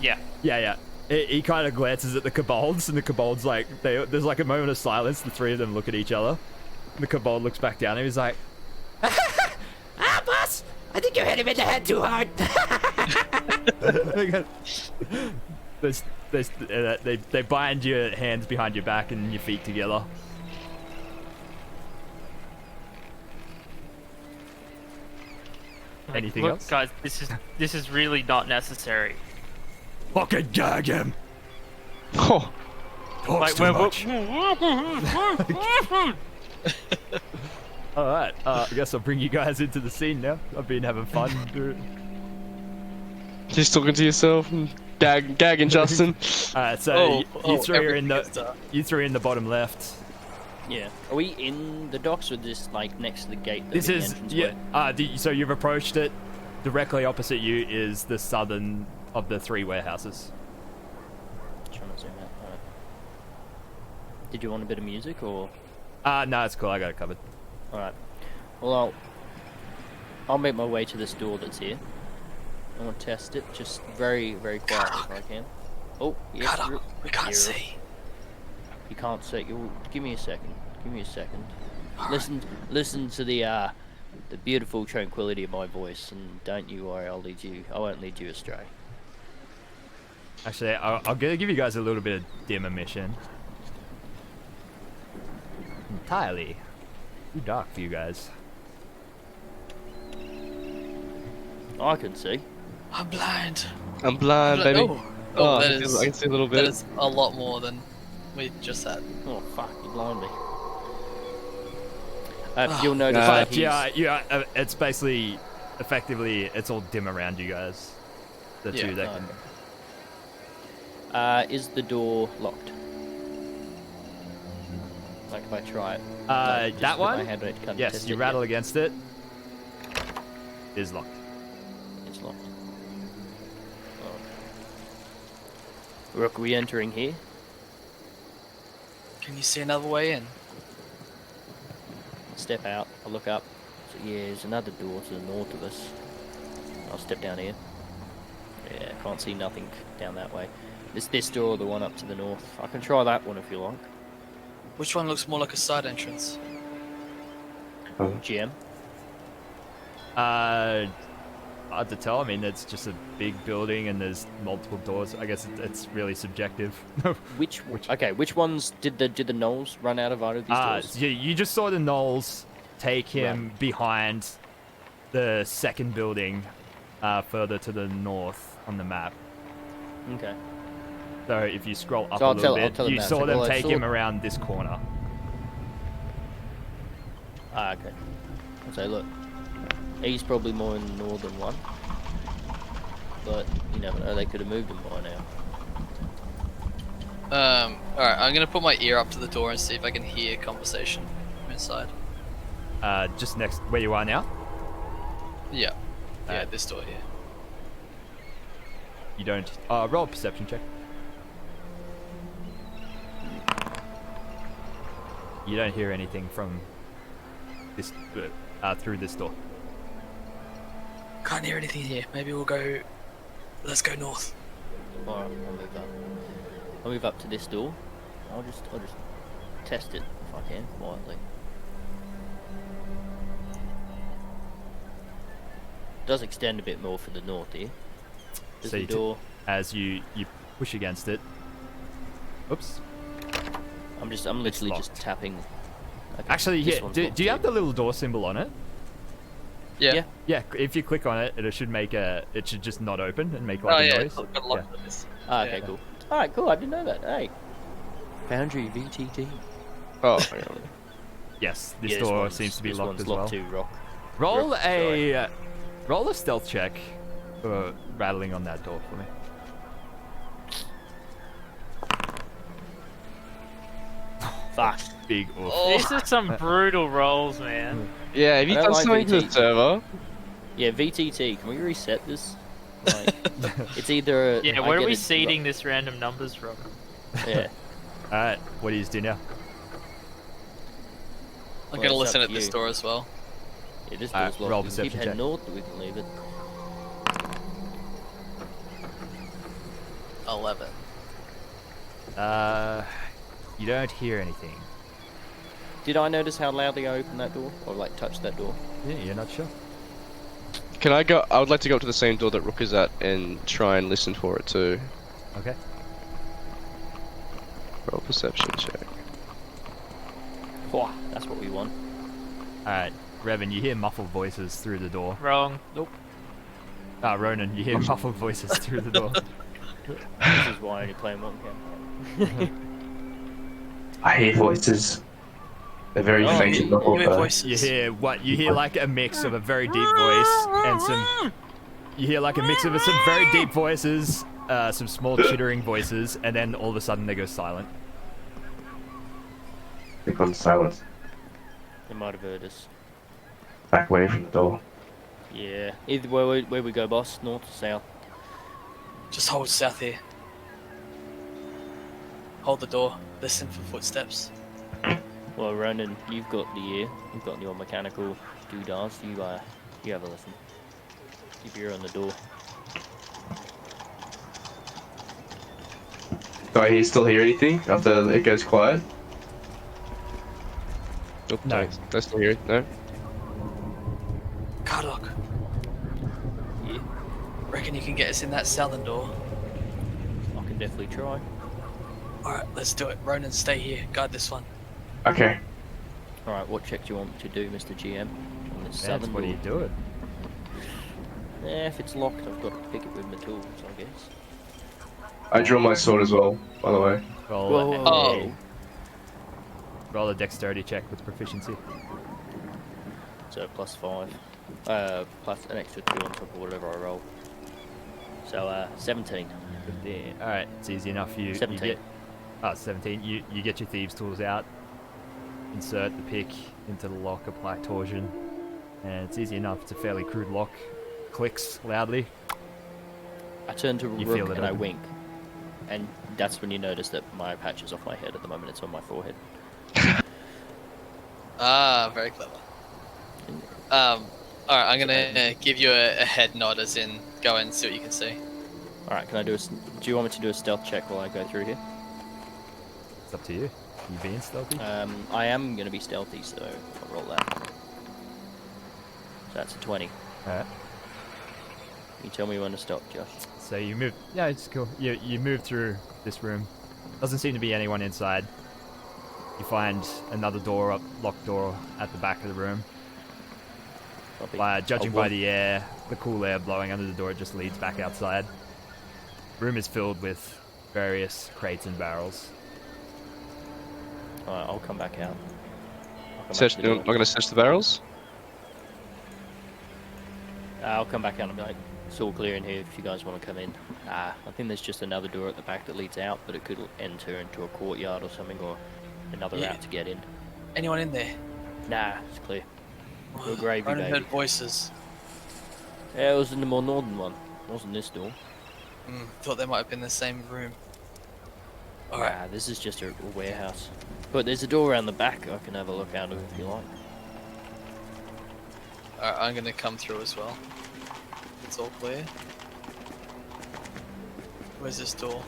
Yeah. Yeah. He kind of glances at the kobolds, and the kobolds like there's like a moment of silence. The 3 of them look at each other. And the kobold looks back down, and he's like, boss, I think you hit him in the head too hard. They bind your hands behind your back and your feet together. Like, Anything look, else? guys? This is really not necessary. Fucking gag him. Oh, Talks too much. All right. I guess I'll bring you guys into the scene now. I've been having fun. just talking to yourself and gagging Justin. Alright, so you 3 are in everything is the dark. you 3 are in the bottom left. Yeah. Are we in the docks or just like next to the gate? This is yeah. So you've approached it. directly opposite you is the southern of the 3 warehouses. Trying to zoom out. Alright. Did you want a bit of music or? No, it's cool. I got it covered. Alright. Well, I'll make my way to this door that's here. I want to test it, just very, very quietly if I can. Oh, yes. Cut up. We can't see. You can't see. Give me a second. Give me a second. Listen to the beautiful tranquility of my voice, and don't you worry. I won't lead you astray. Actually, I'll give you guys a little bit of dimmer mission. Entirely too dark for you guys. I can see. I'm blind. I'm blind, baby. Oh, I that can is, I can see a little that bit. is a lot more than we just had. Oh fuck! You blind me. You'll notice Nah. that But he's... yeah, it's basically, effectively, it's all dim around you guys. The Yeah, two that can. Is the door locked? Like if I try it. Just That put my one? hand on it to kind of Yes, test you it, rattle against it. Is locked. It's locked. Oh. Rook, are we entering here? Can you see another way in? Step out. I'll look up. So, yeah, there's another door to the north of us. I'll step down here. Yeah, can't see nothing down that way. It's this door or the one up to the north. I can try that one if you like. Which one looks more like a side entrance? GM. Hard to tell. I mean, it's just a big building and there's multiple doors. I guess it's really subjective. Which ones did the gnolls run out of either of these doors? You just saw the gnolls take him behind the second building, further to the north on the map. Okay. So if you scroll up So a I'll little tell bit, them you that. saw So, them well, I take saw- him around this corner. Okay. I'll say, look, he's probably more in the northern one, but you never know. They could have moved him by now. Alright, I'm gonna put my ear up to the door and see if I can hear conversation from inside. Just next where you are now. Yeah. Yeah, this door here. You don't. Roll a perception check. You don't hear anything from this through this door. Can't hear anything here. Maybe we'll go. Let's go north. Alright, I'll move up. I'll move up to this door. I'll just test it if I can quietly. Does extend a bit more for the north here. Does So the you door? as you push against it. Oops. I'm literally locked. just tapping. Okay, Actually, this yeah. one's Do locked you have too. the little door symbol on it? Yeah. Yeah. If you click on it, it should make it should just not open and make like Oh a yeah, noise. it's got a lock for this. Ah, okay, Yeah. cool. Alright, cool. I didn't know that. Hey. Boundary VTT. Oh, hang on. Yes, this Yeah, door one's- seems to be this locked one's as locked well. too, Rock. Roll Rock, roll a stealth check for rattling on that door for me. Fuck. Big oof. These are some brutal rolls, man. Yeah, have you I don't done like something to the VT. server? Yeah, VTT. Can we reset this? Like, it's either. Yeah, I where are get we it- seeding this random numbers from? Yeah. Alright, what do you do now? I'm Well, gonna it's listen up at to this you. door as well. Yeah, this Alright, door's locked. roll We can keep perception heading check. north, or we can leave it. 11. You don't hear anything. Did I notice how loudly I opened that door, or like touched that door? Yeah, you're not sure. Can I go? I would like to go up to the same door that Rook is at and try and listen for it too. Okay. Roll perception check. Whoa, that's what we want. Alright, Revan, you hear muffled voices through the door. Wrong. Ronan, you hear muffled voices through the door. This is why I only play one campaign. I hear voices. They're very Oh, faint and muffled Hear though. voices. You hear what? You hear like a mix of a very deep voice and some. You hear like a mix of some very deep voices, some small chittering voices, and then all of a sudden they go silent. They've gone silent. They might have heard us. Back away from the door. Yeah. Either way, where we go, boss? North or south? Just hold south here. Hold the door. Listen for footsteps. Well, Ronan, you've got the ear. You've got your mechanical doodahs. You have a listen. Keep your ear on the door. Do I still hear anything after it goes quiet? Nope, No. That's not here. No. Kardok, Yeah. reckon you can get us in that southern door? I can definitely try. Alright, let's do it. Ronan, stay here. Guard this one. Okay. Alright, what check do you want me to do, Mr. GM? On this That's southern what are you doing? If it's locked, I've got to pick it with my tools, I guess. I draw my sword as well, by the way. Roll, Whoa. Oh. roll a dexterity check with proficiency. So +5. Plus an extra 2 on top of whatever I roll. So 17. Yeah, alright, it's easy enough. You 17. get 17. You get your thieves' tools out, insert the pick into the lock, apply torsion, and it's easy enough. It's a fairly crude lock. Clicks loudly. I turn to You feel Rook it and I open. wink. And that's when you notice that my patch is off my head. At the moment it's on my forehead. Ah, very clever. Alright, I'm gonna give you a head nod as in go and see what you can see. Alright, can I do do you want me to do a stealth check while I go through here? It's up to you. You being stealthy? I am going to be stealthy, so I'll roll that. So that's a 20. Alright. You tell me when to stop, Josh. So you move. Yeah, it's cool. You move through this room. Doesn't seem to be anyone inside. You find another door, locked door at the back of the room. Judging by the air, the cool air blowing under the door, it just leads back outside. Room is filled with various crates and barrels. Alright, I'll come back out. Search. I'm gonna search the barrels. I'll come back out and be like, it's all clear in here if you guys want to come in. I think there's just another door at the back that leads out, but it could enter into a courtyard or something, or another route to get in. Anyone in there? Nah, it's clear. Real gravy, Ronan baby. heard voices. Yeah, it was in the more northern one. It wasn't this door. Thought they might have been the same room. Alright. Nah, this is just a warehouse. But there's a door around the back I can have a look out of if you like. Alright, I'm gonna come through as well. It's all clear. Where's this door?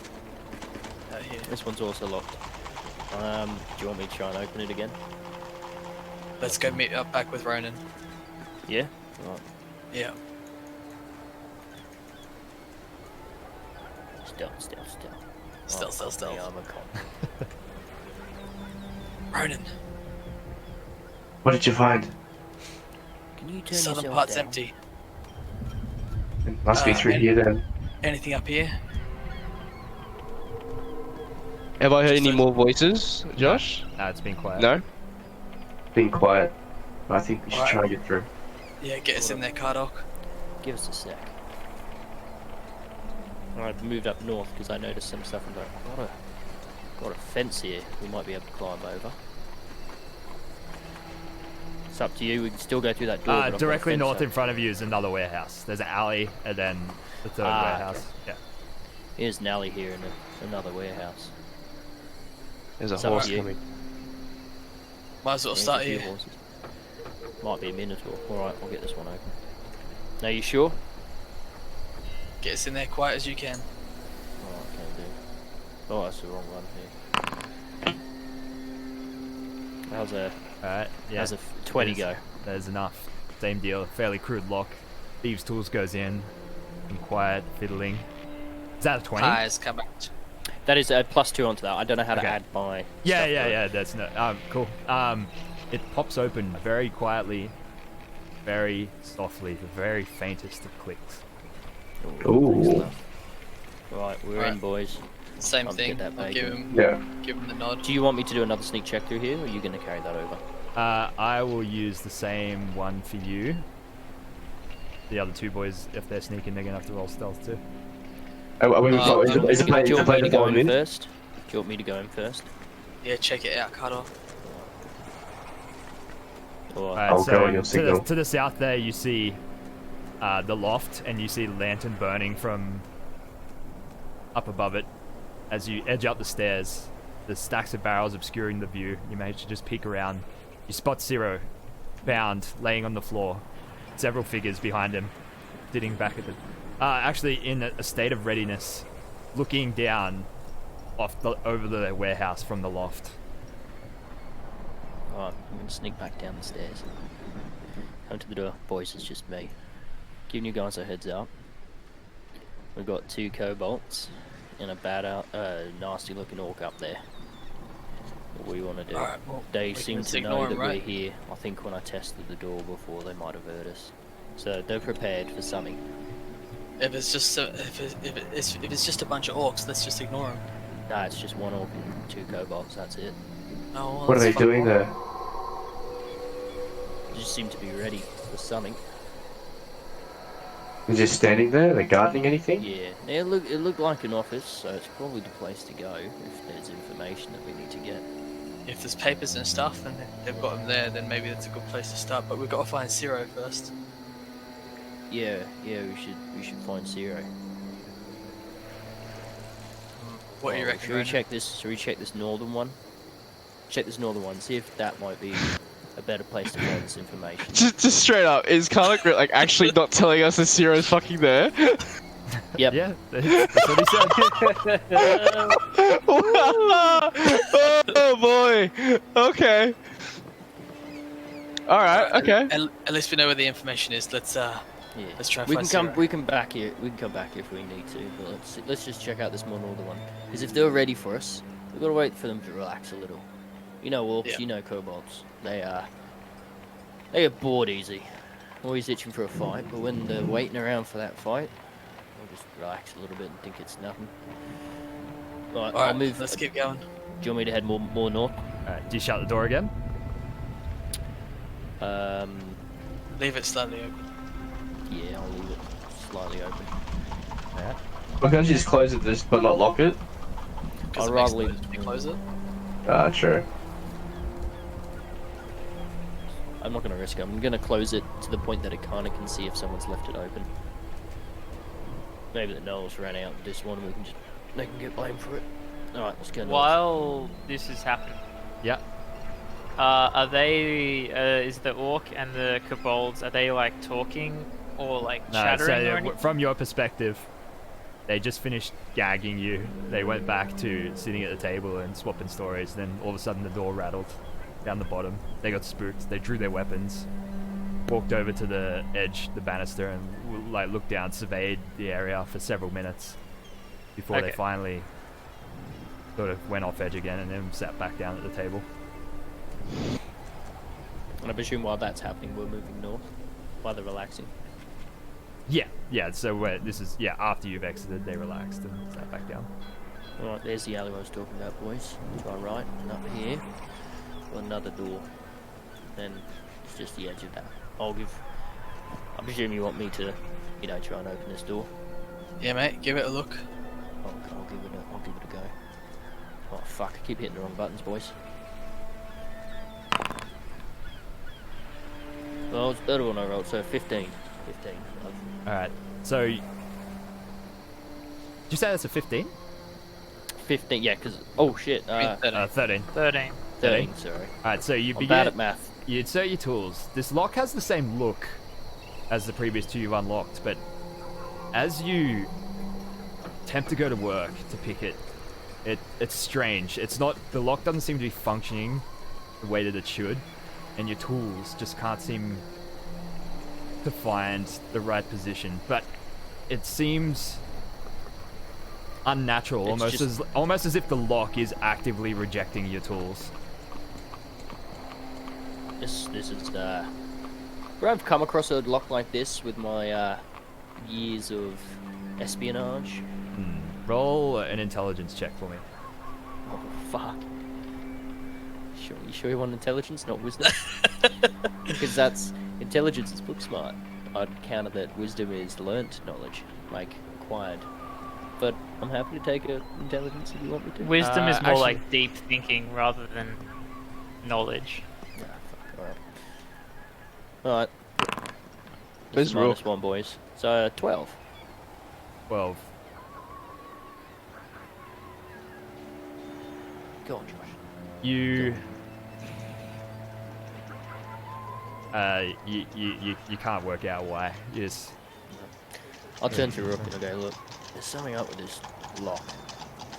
Out here. This one's also locked. Do you want me to try and open it again? Let's go meet up back with Ronan. Yeah? Right. Yeah. Stealth. Stealth. Yeah, I'm a cop. Ronan, What did you find? Can you turn southern yourself part's down? empty. It must be through here then. Anything up here? Have I heard any more voices, Josh? No, it's been quiet. No. Being quiet. I think we should try and get through. Yeah, get us in there, Kardok. Give us a sec. I've moved up north because I noticed some stuff and got a fence here we might be able to climb over. It's up to you, we can still go through that door. but I've got a Directly fence north up. in front of you is another warehouse. There's an alley and then the third warehouse. Yeah. Here's an alley here and another warehouse. There's a It's up horse to you. coming. Might as well There's start a few here. horses. Might be a minotaur. Alright, I'll get this one open. Now you sure? Get us in there quiet as you can. Alright, can do. Oh, that's the wrong one here. How's a Alright. Yeah. how's a 20 go? There's enough. Same deal. Fairly crude lock. Thieves' tools goes in. And quiet fiddling. Is that a 20? Eyes come out. That is a +2 onto that. I don't know how to Okay. add my Yeah, stuff, though. yeah. That's no. Cool. It pops open very quietly, very softly, the very faintest of clicks. Ooh. Right, we're in, Alright. boys. Same I'll thing. get that I'll give bacon. him, Yeah. give him the nod. Do you want me to do another sneak check through here, or are you going to carry that over? I will use the same one for you. The other two boys, if they're sneaking, they're gonna have to roll stealth too. Is it Do you want me to go in? in first? Do you want me to go in first? Yeah, check it out, Kardok. Or Alright, I'll so go on your signal. to the south there, you see the loft, and you see the lantern burning from up above it. As you edge up the stairs, the stacks of barrels obscuring the view, you manage to just peek around. You spot Zero, bound, laying on the floor. Several figures behind him, sitting back at the... actually in a state of readiness, looking down over the warehouse from the loft. Alright, I'm gonna sneak back down the stairs. Come to the door. Boys, it's just me. Giving you guys a heads up. We've got 2 kobolds and a nasty looking orc up there. What do we want to do? Alright, well, They we can seem just to ignore know that 'em, right? we're here. I think when I tested the door before, they might have heard us. So they're prepared for something. If it's just if it's just a bunch of orcs, let's just ignore them. Nah, it's just 1 orc and 2 kobolds, that's it. Oh, well, What are that's they fine. doing there? They just seem to be ready for something. They're just standing there? They're guarding anything? Yeah, it looked like an office, so it's probably the place to go if there's information that we need to get. If there's papers and stuff, and they've got them there, then maybe that's a good place to start. But we've got to find Zero first. Yeah, we should find Zero. What do you Well, reckon? Should we Ryan? check this? Should we check this northern one? Check this northern one. See if that might be a better place to find this information. Just straight up, is Karnak like actually not telling us that Zero's fucking there? Yep. Yeah, that's what he said. Oh boy. Okay. All right. Okay. At least we know where the information is. Let's Yeah. Let's try and We find can come. Zero. We can back here. We can come back if we need to. But let's just check out this more northern one. Because if they're ready for us, we've got to wait for them to relax a little. You know orcs. Yeah. You know kobolds. They get bored easy. Always itching for a fight. But when they're waiting around for that fight, they'll just relax a little bit and think it's nothing. Right. I'll Alright, move. let's keep going. Do you want me to head more north? Alright, do you shut the door again? Leave it slightly open. Yeah, I'll leave it slightly open. Alright. Why can't you just close it this, but not lock it? Because I'd it makes rather leave noise it- when you close it. Ah, true. I'm not going to risk it. I'm going to close it to the point that it kind of can see if someone's left it open. Maybe the Knowles ran out this one. They can get blamed for it. All right, let's go. north. While this is happening, Yeah. are they? Is the orc and the kobolds? Are they like talking or like No, chattering so or anything? from your perspective, they just finished gagging you. They went back to sitting at the table and swapping stories. Then all of a sudden the door rattled down the bottom. They got spooked. They drew their weapons, walked over to the edge, the banister, and like looked down, surveyed the area for several minutes before they Okay. finally sort of went off edge again and then sat back down at the table. And I presume while that's happening, we're moving north. While they're relaxing. Yeah. So after you've exited, they relaxed and sat back down. All right, there's the alley I was talking about, boys. To our right and up here, got another door. Then it's just the edge of that. I presume you want me to, try and open this door. Yeah, mate. Give it a look. I'll give it a go. Oh fuck! I keep hitting the wrong buttons, boys. Well, it's better when I rolled. So 15. 15. Alright, so... Did you say that's a 15? 15. Yeah, because oh shit. 13. 13. 13. Sorry. Alright, so you I'm begin... bad at math. You insert your tools. This lock has the same look as the previous two you've unlocked, but as you attempt to go to work to pick it, it's strange. It's not... The lock doesn't seem to be functioning the way that it should, and your tools just can't seem to find the right position. But it seems unnatural, It's almost as if the lock is actively rejecting your tools. This is where I've come across a lock like this with my years of espionage. Roll an intelligence check for me. Oh fuck! You sure you want intelligence, not wisdom? Because that's intelligence is book smart. I'd counter that wisdom is learnt knowledge, like acquired. But I'm happy to take a intelligence if you want me to. Wisdom is more actually- like deep thinking rather than knowledge. Nah, fuck. Alright. Where's Rook? -1, boys. So 12. 12. Go on, Josh. You you can't work out why. You just I'll turn to Rook and I'll go, look, there's something up with this lock.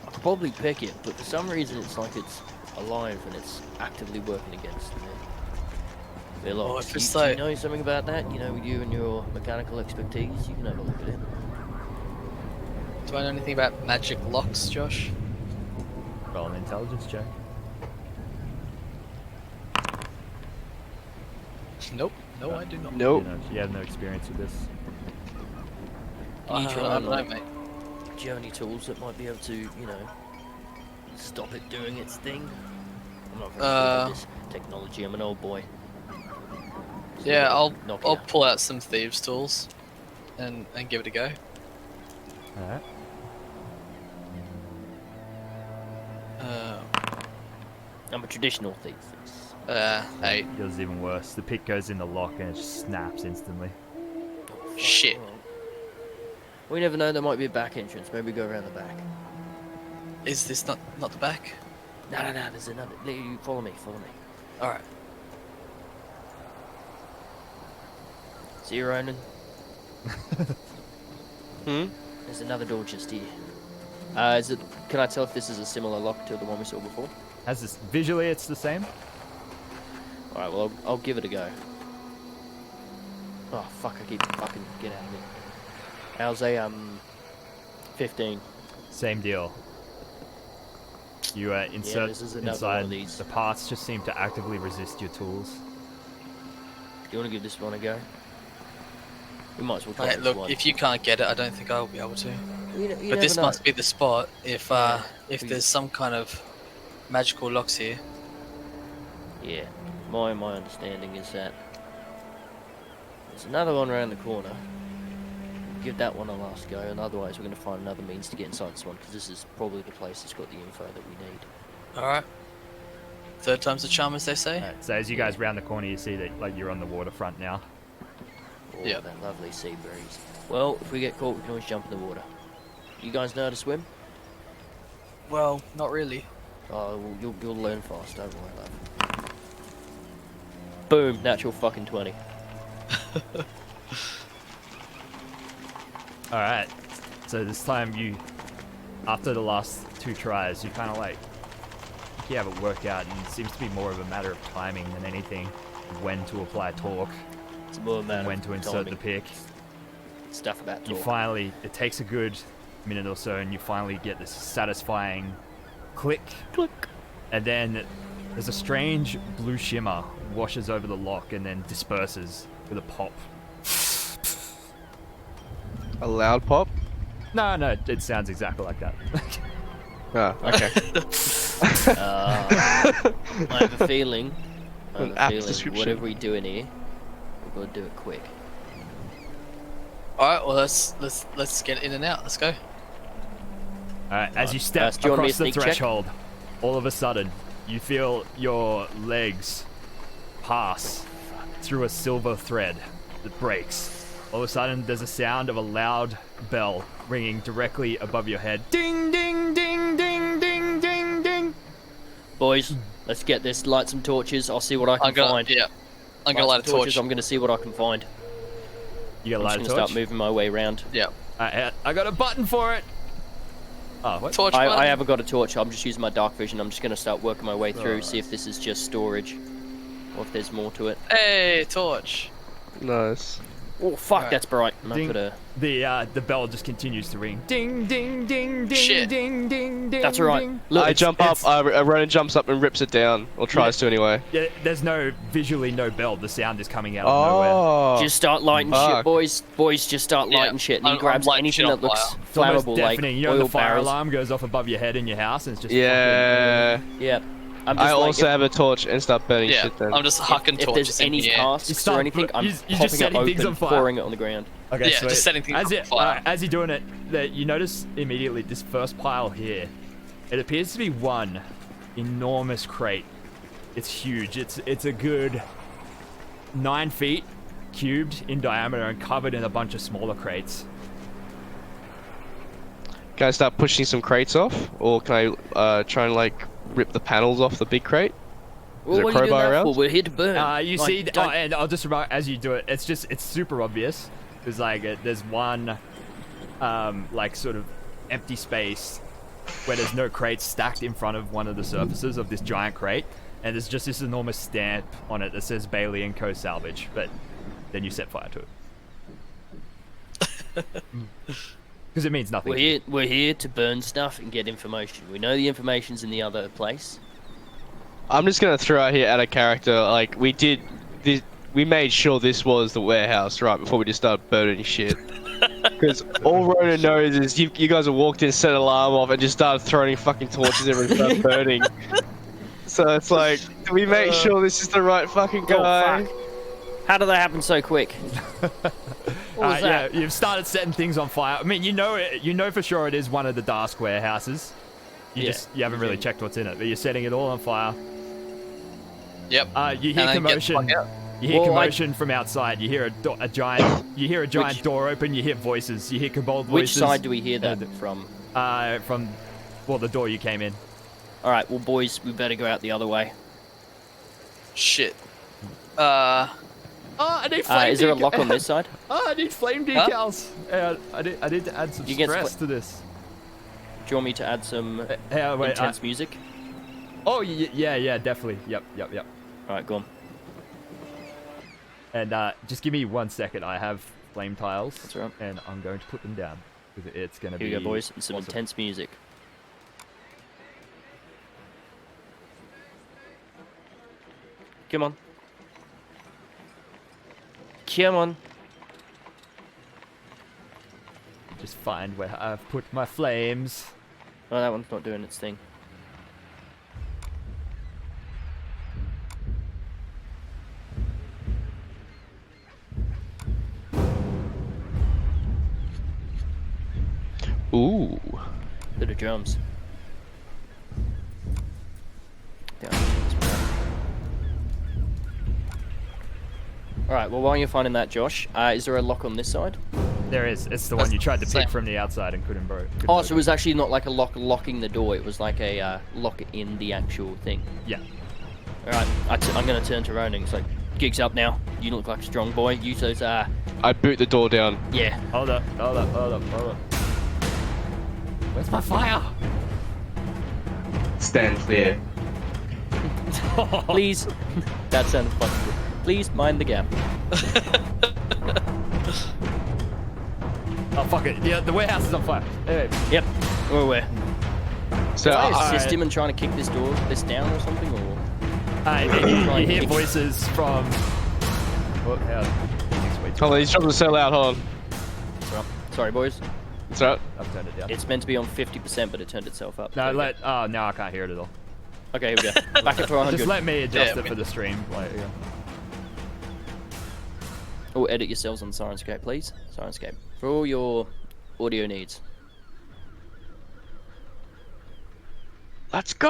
I could probably pick it, but for some reason it's like it's alive and it's actively working against me. They're like, Oh, if it's do you like- know something about that? You know, with you and your mechanical expertise, you can have a look at it. Do I know anything about magic locks, Josh? roll an intelligence check. Nope. No, I do not. Nope. You have no experience with this. Can you try I and, don't know, like, mate. do you have any tools that might be able to, you know, stop it doing its thing? I'm not very good at this technology, I'm an old boy. So Yeah, I'll knock it I'll out. pull out some thieves' tools, and give it a go. Alright. I'm a traditional thief. 8. Yours is even worse. The pick goes in the lock and it just snaps instantly. Shit. We never know, there might be a back entrance. Maybe go around the back. Is this not the back? No, there's another. You follow me. All right. See you, Ronan? Hmm? There's another door just here. Is it? Can I tell if this is a similar lock to the one we saw before? Has this visually it's the same? Alright, well, I'll give it a go. Oh, fuck, I keep fucking get out of here. How's a, 15? Same deal. You insert this is another one inside of these. the parts just seem to actively resist your tools. Do you want to give this one a go? We might as well try Mate, this look, one. if you can't get it, I don't think I'll be able to. You But never this know. must be the spot. If We- there's some kind of magical locks here. Yeah, my understanding is that there's another one around the corner. Give that one a last go, and otherwise we're going to find another means to get inside this one, because this is probably the place that's got the info that we need. All right. Third time's the charm, as they say. Alright, so as you guys round the corner, you see that like you're on the waterfront now. Oh, Yeah. that lovely sea breeze. Well, if we get caught, we can always jump in the water. You guys know how to swim? Well, not really. Oh, well, you'll learn fast, don't worry, love. Boom, natural fucking 20. Alright, so this time you, after the last 2 tries, you kind of like, you have it worked out, and it seems to be more of a matter of timing than anything, when to apply torque, It's more a matter and when of to insert timing. the pick. Stuff about You talk. finally, it takes a good minute or so, and you finally get this satisfying click, and then there's a strange blue shimmer washes over the lock and then disperses with a pop. A loud pop? No, it sounds exactly like that. Ah, okay. I have a feeling, An apt description. whatever we do in here, we've got to do it quick. All right. Well, let's get in and out. Let's go. Alright, as you step do you want me across to the sneak check? threshold, all of a sudden, you feel your legs pass through a silver thread that breaks. All of a sudden, there's a sound of a loud bell ringing directly above your head. Ding, ding, ding, ding, ding, ding, ding. Boys, let's get this. Light some torches. I'll see what I can I'm gonna find. I'm gonna light a some torches, torch. I'm gonna see what I can find. You got a I'm light just of gonna torch? start moving my way around. Yeah. I got a button for it. Oh, what? Torch. I button. haven't got a torch. I'm just using my dark vision. I'm just gonna start working my way through, Oh, see if this is just storage, or if there's more to it. Hey, torch. Nice. Oh fuck, Right. that's bright. And I Ding. could have. The bell just continues to ring. Ding, ding, ding, ding, Shit. ding, ding, ding. That's right. ding. Look, I it's- jump up, Ronan jumps up and rips it down, or tries to anyway. Yeah, there's visually no bell. The sound is coming out of nowhere. Oh. Just start lighting shit, Fuck. boys. Boys, just start Yeah, lighting shit. And he I'm grabs lighting anything shit that on looks fire. It's almost flammable, like deafening. You know, oil the fire barrels. alarm goes off above your head in your house, and it's just Yeah. Yeah. I'm just I like, also have a torch and start burning Yeah. shit then. I'm just hucking if torches there's in any the air. You tasks start- or anything, I'm you're just popping it setting things open, on fire. pouring it on the ground. Okay, Yeah, sweet. just setting things as on you, fire. as you're doing it, that you notice immediately this first pile here. It appears to be one enormous crate. It's huge. It's a good 9 feet cubed in diameter and covered in a bunch of smaller crates. Can I start pushing some crates off, or can I try and like rip the panels off the big crate? Well, there a what are you doing crowbar that around? for? We're here to burn. You Like, see, don't- and I'll just remark as you do it, it's super obvious. There's like there's one, like sort of empty space where there's no crates stacked in front of one of the surfaces of this giant crate, and there's just this enormous stamp on it that says Bailey and Co. Salvage. But then you set fire to it because it means nothing. We're here to burn stuff and get information. We know the information's in the other place. I'm just gonna throw out here at a character, like, we did this, we made sure this was the warehouse, right, before we just started burning shit. Because all Rona knows is you guys have walked in, set an alarm off, and just started throwing fucking torches everywhere and started burning. So it's like, do we make sure this is the right fucking guy? Oh, fuck. How did that happen so quick? What was that? Yeah, you've started setting things on fire. I mean, you know for sure it is one of the Daask warehouses. You haven't really checked what's in it, but you're setting it all on fire. Yep. You hear And then get the commotion. fuck out. You hear Well, commotion from outside. You hear a giant door open. You hear voices. You hear kobold Which voices. side do we hear that from? From, well, the door you came in. All right, well, boys, we better go out the other way. Shit. Oh, I need flame. Is there a lock on this side? Oh, I need flame Huh? decals. I need to add some You get stress to this. Do you want me to add some Wait, intense music? oh, yeah, definitely. Yep. All right, go on. And just give me 1 second. I have flame tiles. That's all right. And I'm going to put them down because it's going to Here be. we go, boys. And some awesome. intense music. Come on. Come on. Just find where I've put my flames. Oh, that one's not doing its thing. Ooh. Bit of drums. Alright, well, while you're finding that, Josh, is there a lock on this side? There is. It's the one you tried to Same. pick from the outside and couldn't couldn't Oh, so it open. was actually not like a lock locking the door, it was like a lock in the actual thing. Yeah. Alright, I'm gonna turn to Ronan. It's like, gig's up now. You look like a strong boy. Use those, I boot the door down. yeah. Hold up. Where's my fire? Stand clear. Please. That sounded fucking good. Please mind the gap. Oh, fuck it. Yeah, the warehouse is on fire. Anyway, Yep, we're aware. So Can I I, assist him in trying to kick this down or something, or? you hear voices from. Oh, hold on, these drums are so loud, hold on. Well, sorry, boys. It's alright. I've turned it down. It's meant to be on 50%, but it turned itself up. No, So, oh, now I can't hear it at all. Okay, here we go. Back up to 100. Just let me adjust Yeah, it for the stream. Like, yeah. Oh, edit yourselves on Sirenscape, please. Sirenscape. For all your audio needs. Let's go!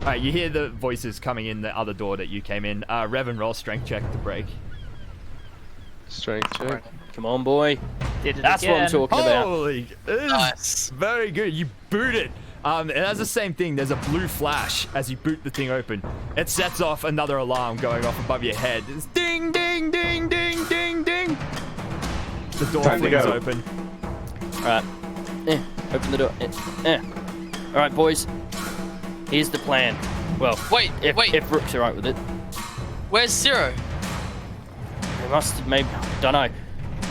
Alright, you hear the voices coming in the other door that you came in. Rev and roll strength check to break. Strength check. Come on, boy. Did it That's what I'm again. talking about. Holy, it is Nice. very good. You boot it. It has the same thing. There's a blue flash as you boot the thing open. It sets off another alarm going off above your head. It's ding, ding, ding, ding, ding, ding. The door Time to flings go. open. Alright. Open the door. Alright, boys. Here's the plan. Well, Wait, if Rook's alright with it. where's Zero? We must, maybe, don't know.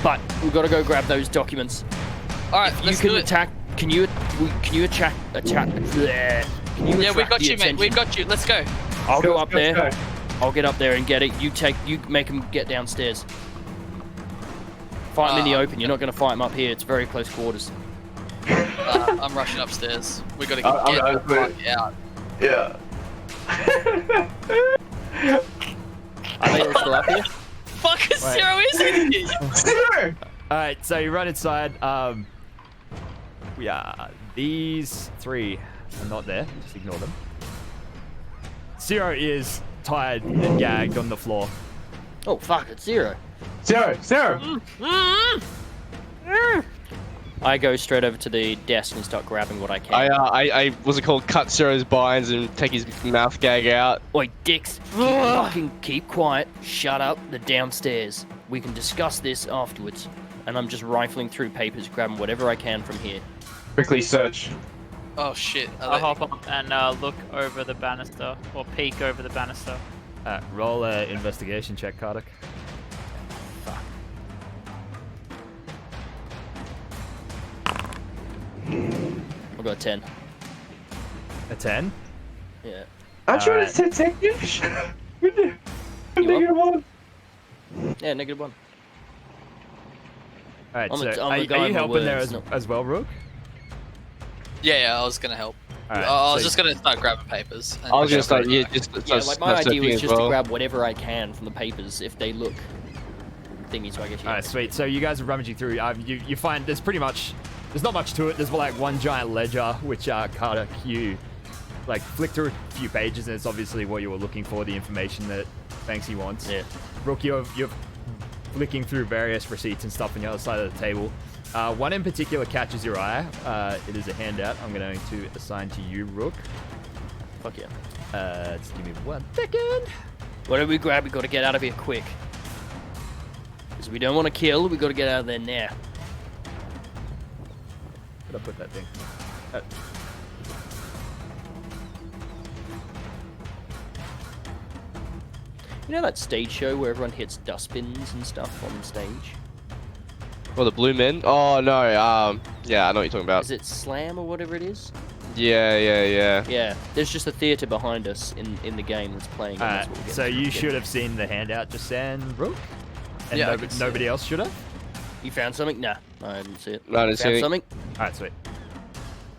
But we've got to go grab those documents. Alright, You let's can do it. attack. Can you attack? Bleh. Can you Yeah, we attract got the you, mate. We attention? got you. Let's go. I'll go Let's up there. let's go. I'll get up there and get it. You make him get downstairs. Fight him in the open. You're not going to fight him up here. It's very close quarters. I'm rushing upstairs. We gotta I'm get the fuck out. Yeah. Are they all still up here? Fuck is Wait. Zero is in here? Zero! Alright, so you run inside. Yeah, these three are not there. Just ignore them. Zero is tired and gagged on the floor. Oh fuck! It's Zero. Zero! I go straight over to the desk and start grabbing what I can. I what's it called? Cut Zero's binds and take his mouth gag out. Oi, dicks! Fucking keep quiet. Shut up. They're downstairs. We can discuss this afterwards. And I'm just rifling through papers, grabbing whatever I can from here. Quickly search. Oh shit. I'll hop up and look over the banister, or peek over the banister. Roll a investigation check, Kardak. I got a 10. A 10? Yeah. I'm trying Alright. to take you. You -1. Yeah, -1. Alright, I'm so a are guy you of my helping there words, as well, Rook? Yeah, I was gonna help. Alright, I was so just gonna start grabbing papers. and I was gonna start start, yeah, just Yeah, like my start idea searching was as just to well. grab whatever I can from the papers if they look thingy, so I guess you. Alright, sweet. So you guys are rummaging through. You find there's not much to it. There's like one giant ledger, which Kardak, you like flick through a few pages, and it's obviously what you were looking for, the information that Banksy wants. Yeah. Rook, you're flicking through various receipts and stuff on the other side of the table. One in particular catches your eye. It is a handout. I'm going to assign to you, Rook. Fuck yeah. Just give me 1 second. Whatever we grab, we gotta get out of here quick. Because we don't want to kill, we gotta get out of there now. Where'd I put that thing? You know that stage show where everyone hits dustbins and stuff on stage? Oh, the blue men? Oh no, yeah, I know what you're talking about. Is it Slam or whatever it is? Yeah. Yeah, there's just a theatre behind us in the game that's playing. And that's what we're So getting you to. should have seen the handout just then, Rook? And Yeah, I could see nobody else should have? You found something? Nah, I didn't see it. No, I didn't see Found it. something? Alright, sweet.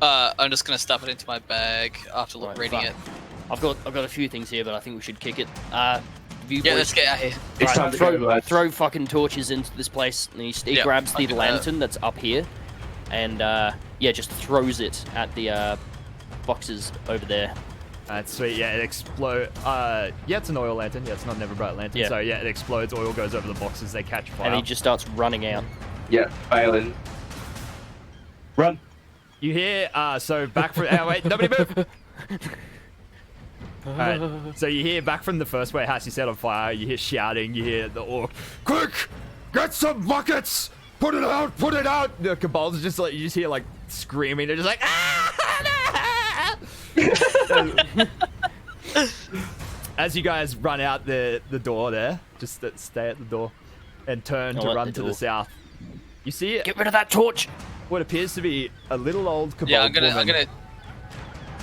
I'm just gonna stuff it into my bag after Right, reading fuck. it. I've got a few things here, but I think we should kick it. You Yeah, boys- let's get out of here. It's time to go, lads. throw fucking torches into this place. And he Yeah, grabs the I'll do that. lantern that's up here, and yeah, just throws it at the boxes over there. That's sweet. Yeah, it explodes. Yeah, it's an oil lantern. Yeah, it's not an ever bright lantern. Yeah. So yeah, it explodes. Oil goes over the boxes. They catch fire. And he just starts running out. Yeah, Balin. Run. You hear? So back from. Wait, nobody move. Alright, so you hear back from the first warehouse you set on fire. You hear shouting. You hear the orc. Quick, get some buckets. Put it out. Put it out. The kobolds are just like you just hear like screaming. They're just like As you guys run out the door there, just stay at the door and turn Oh, to at run the to the door. south. You see Get rid of that torch. what appears to be a little old kobold Yeah, I'm gonna. woman.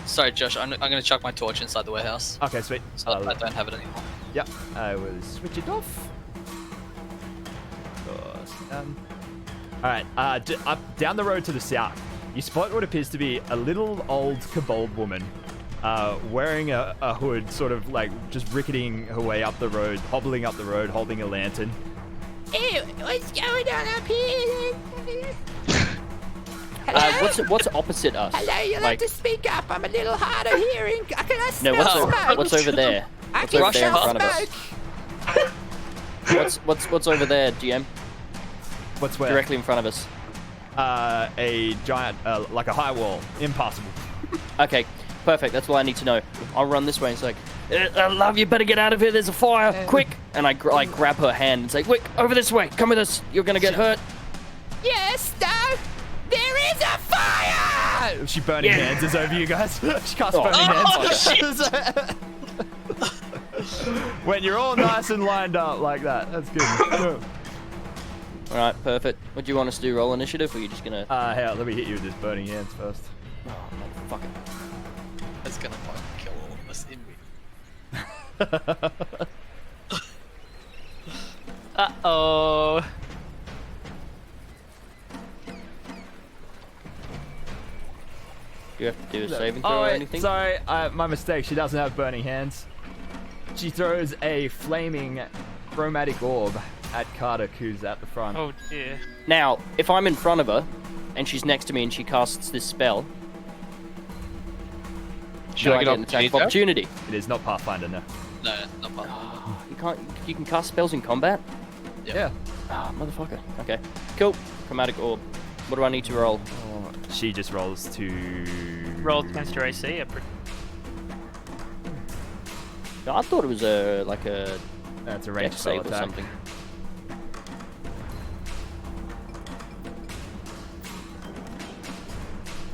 Sorry, Josh. I'm gonna chuck my torch inside the warehouse, Okay, sweet. so I don't have it anymore. Yep, I will switch it off. Alright, up down the road to the south, you spot what appears to be a little old kobold woman wearing a hood, sort of like just ricketing her way up the road, hobbling up the road, holding a lantern. Ew, what's going on up here? What's opposite us? Hello, you'll Like, have to speak up. I'm a little hard of hearing. I can no, smell smoke. what's over there? I What's can over there in smell front of us? smoke. What's over there, GM? What's where? Directly in front of us. A giant, like a high wall. Impassable. Okay, perfect. That's all I need to know. I'll run this way. It's like, love, you better get out of here. There's a fire. Quick! And I grab her hand and say, quick, over this way. Come with us. You're gonna get hurt. Yes, no. There is a fire. She burning Yeah. hands is over you guys. She casts Oh. burning Oh, hands. When you're all nice and lined up like that. That's good. All right, perfect. What do you want us to do? Roll initiative, or are you just gonna? Hell, let me hit you with this burning hands first. Oh, motherfucker. That's gonna fucking kill all of us in me. Uh-oh. Do you have to do a saving throw Oh, or wait, anything? sorry, my mistake. She doesn't have burning hands. She throws a flaming chromatic orb at Kardak, who's at the front. Oh dear. Now, if I'm in front of her, and she's next to me, and she casts this spell, Should I get an attack of opportunity? opportunity? It is not Pathfinder, no. No, not part. You can cast spells in combat. Yeah. Ah, motherfucker. Okay. Cool. Chromatic orb. What do I need to roll? She just rolls to... Roll against your AC. No, I thought it was like a That's a dex ranged spell save or attack. something.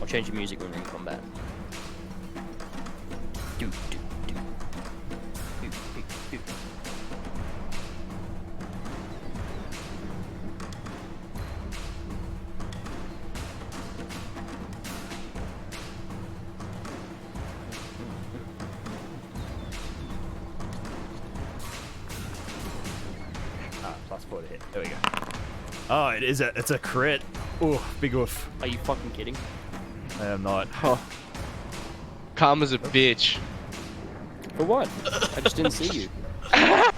I'll change the music when we're in combat. Do, do, do. Do, do, do. +4 to hit. There we go. Oh, it's a crit. Ooh, big oof. Are you fucking kidding? I am not. Karma's a bitch. For what? I just didn't see you. I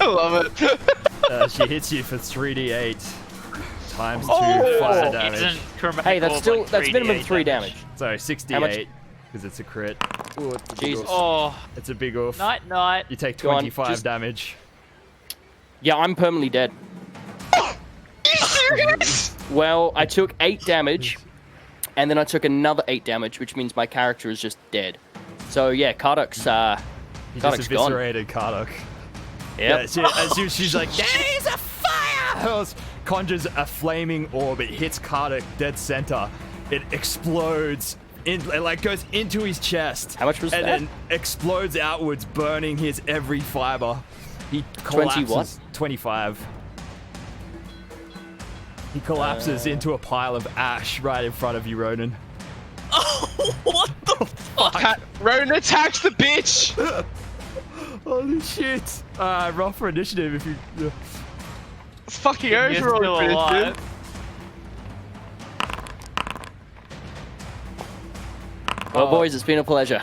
love it. She hits you for 3d8 times 2 Oh! fire Isn't damage. chromatic Hey, that's orb still like that's minimum 3d8 3 damage. Sorry, How much- 68 because it's a crit. Ooh, it's a big Jesus. oof. Oh, It's a big oof. night night. You take Go on, 25 just- damage. Yeah, I'm permanently dead. You serious? Well, I took 8 damage, and then I took another 8 damage, which means my character is just dead. So yeah, Karduk's You just Karduk's gone. eviscerated Karduk. Yep. Yeah, she's like, there's a fire! Conjures a flaming orb. It hits Karduk dead center. It explodes. It like goes into his chest. How much was and that? then explodes outwards, burning his every fiber. He 20 collapses. what? 25. He collapses into a pile of ash right in front of you, Ronan. What the fuck? Ronan attacks the bitch! Holy shit! Roll for initiative if you. It's fucking You're over still on alive. Well, boys, it's been a pleasure.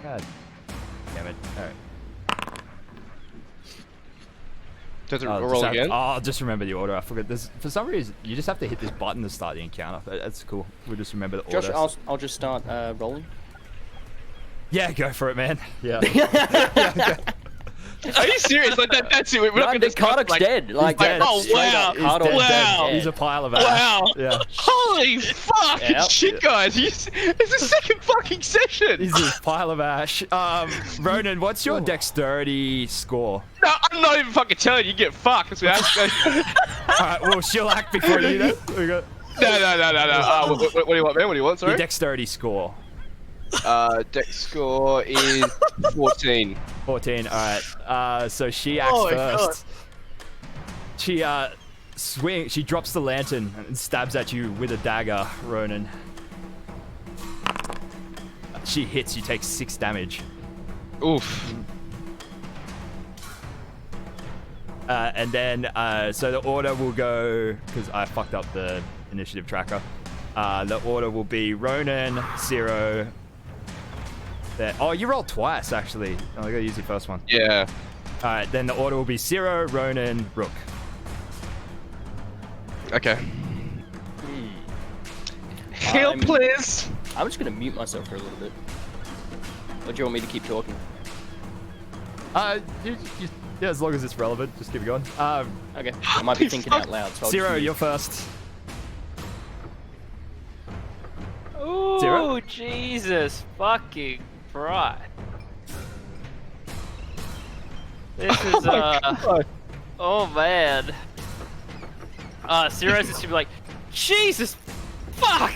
God damn it! All right. Does it Oh, roll again? Just remember the order. I forgot. For some reason, you just have to hit this button to start the encounter. That's cool. We'll just remember the Josh, order. I'll just start rolling. Yeah, go for it, man. Yeah. Are you serious? Like that's it. We're not No, gonna the discuss, Karduk's like, dead. Like, dead. that's Oh, straight wow. up He's Karduk dead. Wow. dead. He's a pile of ash. Wow. Yeah. Holy fuck! Yep. Shit, guys. It's the second fucking session. He's a pile of ash. Ronan, what's your dexterity score? No, I'm not even fucking telling you. You get fucked. That's what All right. Well, she'll act before you. Then. We got No. What do you want, man? What do you want? your Sorry. dexterity score. Dex score is 14. 14. All right. So she acts Oh my first. She She drops the lantern and stabs at you with a dagger, Ronan. She hits. You take 6 damage. Oof. And then, so the order will go, because I fucked up the initiative tracker. The order will be Ronan, Zero. Oh, you rolled twice, actually. Oh, I gotta use your first one. Yeah. Alright, then the order will be Zero, Ronan, Rook. Okay. Heal, please. I'm just gonna mute myself for a little bit. Or do you want me to keep talking? Yeah, as long as it's relevant, just keep it going. Okay. I might be thinking out loud. So I'll Zero, just mute. you're first. Ooh, Zero? Jesus fucking Christ. This is, oh man. Zero's just gonna be like, Jesus fuck!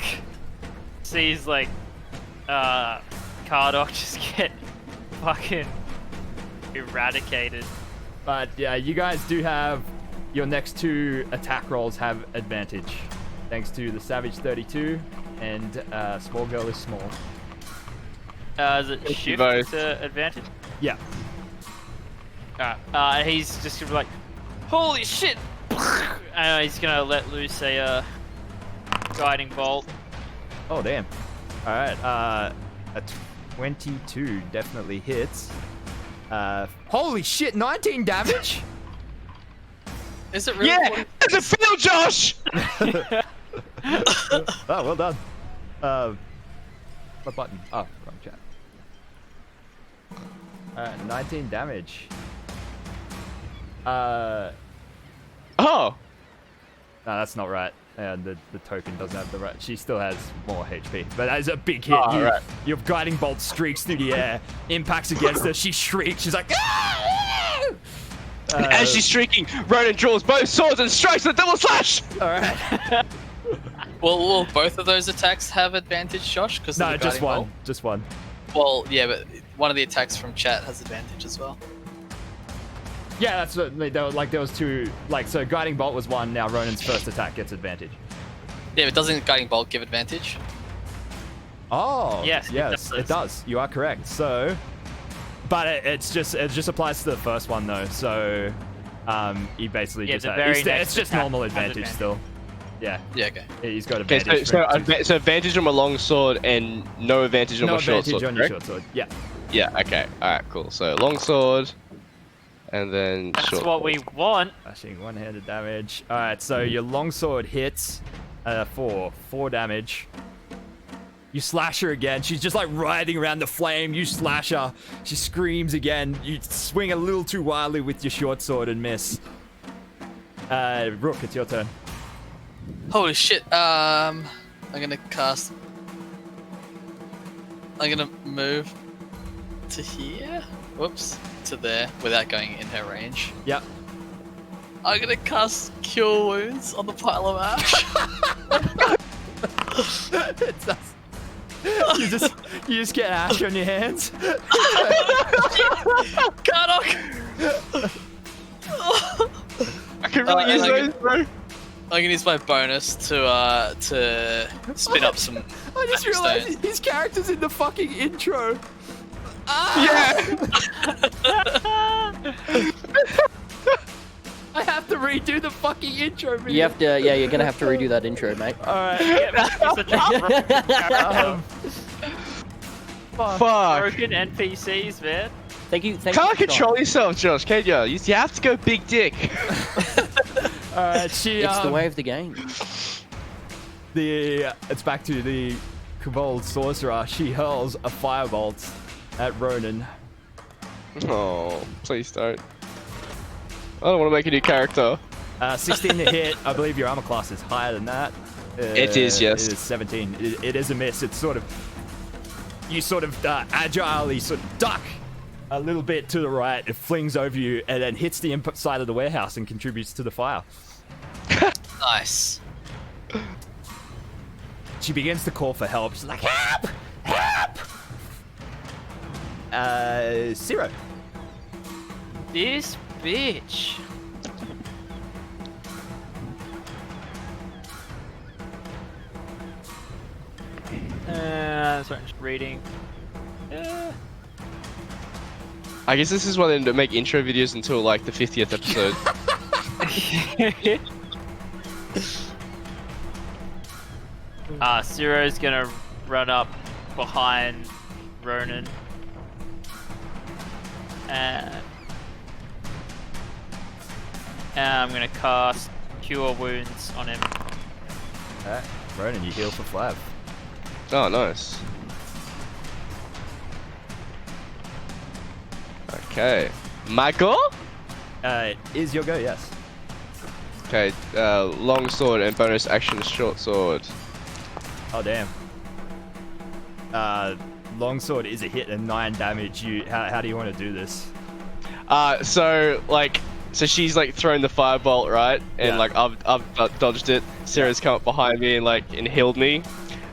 Sees, like, Karduk just get fucking eradicated. But yeah, you guys do have your next 2 attack rolls have advantage, thanks to the Savage 32 and Small Girl is Small. Is it you shift both. to advantage? Yeah. Alright, he's just gonna be like, holy shit! And he's gonna let loose a guiding bolt. Oh damn. All right. A 22 definitely hits. Holy shit! 19 damage. Is it really? Yeah. It's a field, Josh. Oh, well done. My button. Oh, wrong chat. 19 damage. Oh. No, that's not right. The token doesn't have the right. She still has more HP, but that is a big hit. Right. Your guiding bolt streaks through the air, impacts against her. She shrieks. She's like, "Ah!" As she's shrieking, Ronan draws both swords and strikes with a double slash. All right. Will both of those attacks have advantage, Josh? Because No, just one. Just one. Well, yeah, but one of the attacks from chat has advantage as well. Yeah, that's what. There was two. So guiding bolt was one. Now Ronan's first attack gets advantage. Yeah, but doesn't guiding bolt give advantage? Oh. Yes, it does. You are correct. So, but it just applies to the first one though. So, he basically just it's just normal advantage still. Yeah. Yeah. Okay. He's got advantage. So advantage on my long sword and no advantage on my short sword. No advantage on your short sword. Yeah. Yeah. Okay. All right. Cool. So long sword, and then That's short. what we want. Slashing one-handed damage. All right. So your longsword hits for 4 damage. You slash her again. She's just like riding around the flame. You slash her. She screams again. You swing a little too wildly with your short sword and miss. Rook, it's your turn. Holy shit. I'm gonna move to here. Whoops. To there without going in her range. Yep. I'm gonna cast Cure Wounds on the pile of ash. It does. You just get ash on your hands. Karnak! I can really use those, bro. I'm gonna use my bonus to spin up some. I just realized stones. his character's in the fucking intro. Yeah. I have to redo the fucking intro video. You have to, yeah, you're gonna have to redo that intro, mate. Alright. Fuck. Broken NPCs, man. Thank you. Can't control yourself, Josh, can you? You have to go big dick. Alright, It's the way of the game. It's back to the Kobold Sorcerer. She hurls a firebolt at Ronan. Oh, please don't. I don't want to make a new character. 16 to hit. I believe your armor class is higher than that. It is, yes. It is 17. It is a miss. It's sort of... You sort of agilely sort of duck a little bit to the right. It flings over you and then hits the input side of the warehouse and contributes to the fire. Nice. She begins to call for help. She's like, help! Help! Zero. This bitch. Sorry, I'm just reading. I guess this is why they don't make intro videos until like the 50th episode. Ciro's gonna run up behind Ronan. And I'm gonna cast Cure Wounds on him. Alright, Ronan, you heal for Flav. Oh, nice. Okay. Michael? Is your go, yes. Okay, long sword and bonus action short sword. Oh, damn. Longsword is a hit and 9 damage. How do you want to do this? So she's like thrown the firebolt, right? And Yeah. like I've dodged it. Sarah's come up behind me and healed me.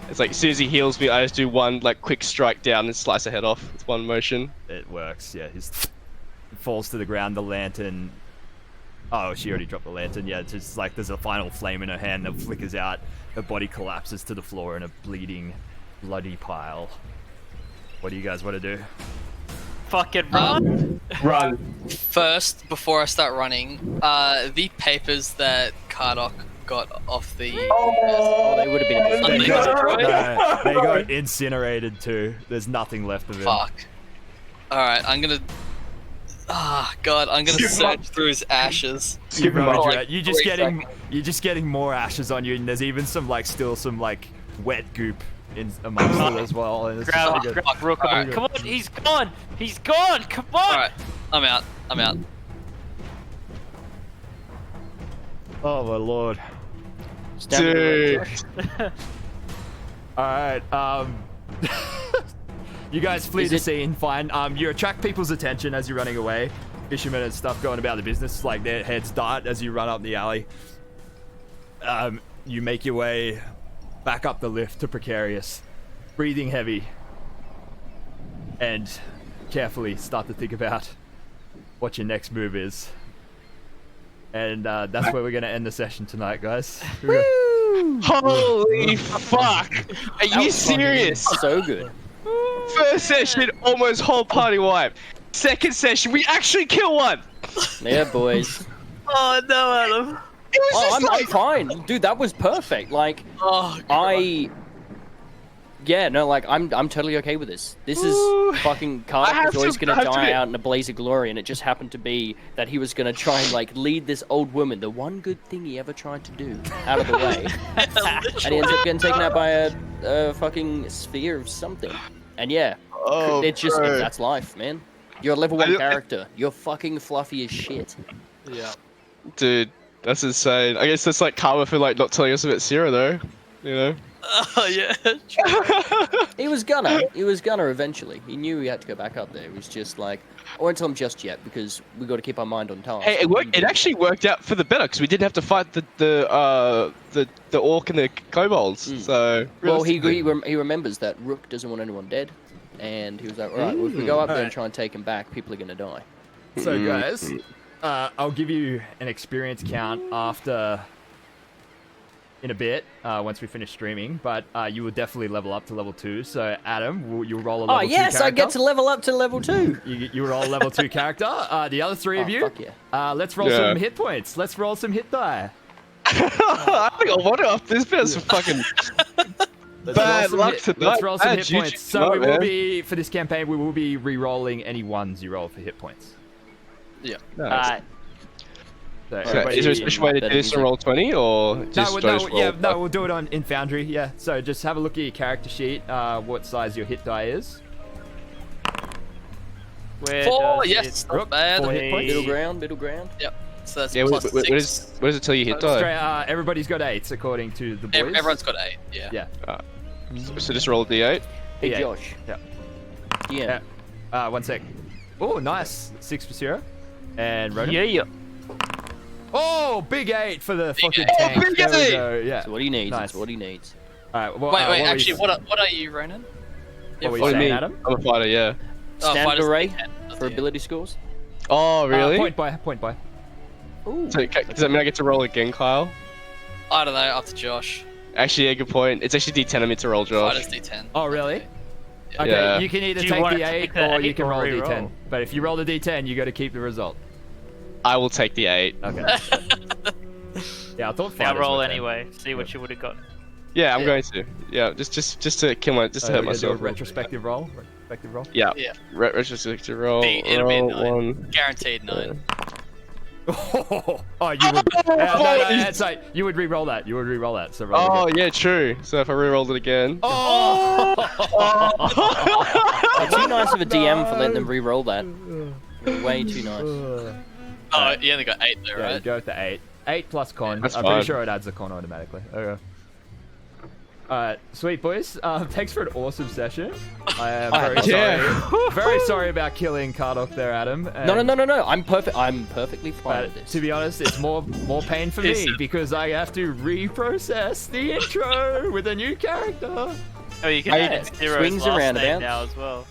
It's like as soon as he heals me, I just do one like quick strike down and slice her head off with one motion. It works, yeah. He falls to the ground, the lantern... Oh, she already dropped the lantern. Yeah, it's just like there's a final flame in her hand that flickers out. Her body collapses to the floor in a bleeding, bloody pile. What do you guys want to do? Fucking run! Run. First, before I start running, the papers that Karnak got off the. Oh, they would have been a Sunday mistake. No, they got incinerated too. There's nothing left of him. Fuck. Alright, I'm gonna. Ah, God, I'm gonna search through his ashes. You rode Like, your out. You're just 3 getting more ashes on you, and there's even some still some wet goop in amongst it as well. And it's just Grab, like grab Rook. Alright. Come on, he's gone. He's gone. Come on. All right, I'm out. I'm out. oh my lord. Stand in the way, Dude. Josh. Alright, you guys flee Is the it- scene, fine. You attract people's attention as you're running away. Fishermen and stuff going about the business, like their heads dart as you run up the alley. You make your way back up the lift to Precarious, breathing heavy, and carefully start to think about what your next move is. And that's where we're going to end the session tonight, guys. Holy fuck! Are That you was fucking serious? So good. First session, almost whole party wipe. Second session, we actually kill one. Yeah, boys. Oh no, Adam. It was Oh, just I'm like, fine, dude. That was perfect. Like, Oh, yeah, no, like I'm totally okay with this. This is fucking I Cardiff have was always to- gonna I have to die be- out in a blaze of glory, and it just happened to be that he was gonna try and like lead this old woman, the one good thing he ever tried to do, out of the way, and he ends up getting taken out by a fucking sphere of something. And yeah, oh, it's just bro. that's life, man. You're a level 1 I- character. You're fucking fluffy as shit. yeah. Dude, that's insane. I guess that's like karma for like not telling us about Sierra though. You know? Oh yeah. He was gonna eventually. He knew he had to go back up there. It was just like, I won't tell him just yet because we got to keep our mind on task. Hey, it worked. It actually worked out for the better because we didn't have to fight the orc and the kobolds. Mm. So Well, he realistically- he remembers that Rook doesn't want anyone dead, and he was like, alright, well, if we go up there and Alright. try and take him back, people are gonna die. So guys, I'll give you an experience count after in a bit once we finish streaming, but you will definitely level up to level 2. So Adam, you'll roll a level 2 yes, character. I get to level up to level 2. You roll a level 2 character. The other 3 of Oh, you, fuck yeah. let's roll Yeah. some hit points. Let's roll some hit die. I think I want to off this bit. Some fucking bad luck tonight. Let's roll some Bad hit juju points. So tonight, we will man. be, for this campaign, we will be re-rolling any ones you roll for hit points. Yeah. Nice. So So, everybody- is there a special way to do better this music. on roll 20 or just No, just roll? we'll do it in Foundry. Yeah, so just have a look at your character sheet. What size your hit die is? Where 4, does yes, it- not Rook, bad. 4 hit points. Middle ground. Yep. So that's Yeah, plus what 6. does it tell you hit die? Straight, everybody's got 8s according to the boys. Everyone's got 8. Yeah. Yeah. So just roll a d8. Hey, Yeah. Josh. Yeah. DM. Yeah. 1 sec. Oh, nice. 6 for Sierra. And Ronan. Yeah. Oh, big 8 for the fucking 8. Oh, tank. big There we 8. go. Yeah. That's what he needs. Nice. That's what he needs. All right. Well, Wait, what actually, were what are you, Ronan? What were you What do you saying, mean? Adam? I'm a fighter, yeah. Standard fighters array D10, for yeah. ability scores. Oh, really? Point by. Ooh. So, does that mean I get to roll again, Kyle? I don't know, up to Josh. Actually, yeah, good point. It's actually d10 I meant to roll, Josh. Fighters D10. Oh, really? Okay, Yeah. you can either Do you take want the to 8 take the or you 8 can or roll a re-roll? d10. But if you roll the d10, you got to keep the result. I will take the 8. Okay. Yeah, I thought Now fighters roll were 10. anyway. See what you would have got. Yeah, I'm Yeah. going to. Yeah, just to kill my, just to Oh, hurt we're gonna do a myself. retrospective roll. Yeah. Yeah. Retrospective roll. It'll be a roll 9. 1. Guaranteed 9. Oh, you would. no, that's right. You would re-roll that. So roll Oh, again. yeah, true. So if I re-rolled it again. Oh! You're too nice of a DM for letting them re-roll that. Way too nice. Oh, you only got 8 though, Yeah, you right? go with the 8. 8 plus con. That's I'm pretty fine. sure it adds a con automatically. Okay. Alright, sweet boys. Thanks for an awesome session. I am very Yeah. sorry. Very sorry about killing Kardoff there, Adam. No. and- I'm perfectly fine with But this. to be honest, it's more pain for me because I have to reprocess the intro with a new character. Oh, you can Hey, add Zero's swings last around name about. now as well.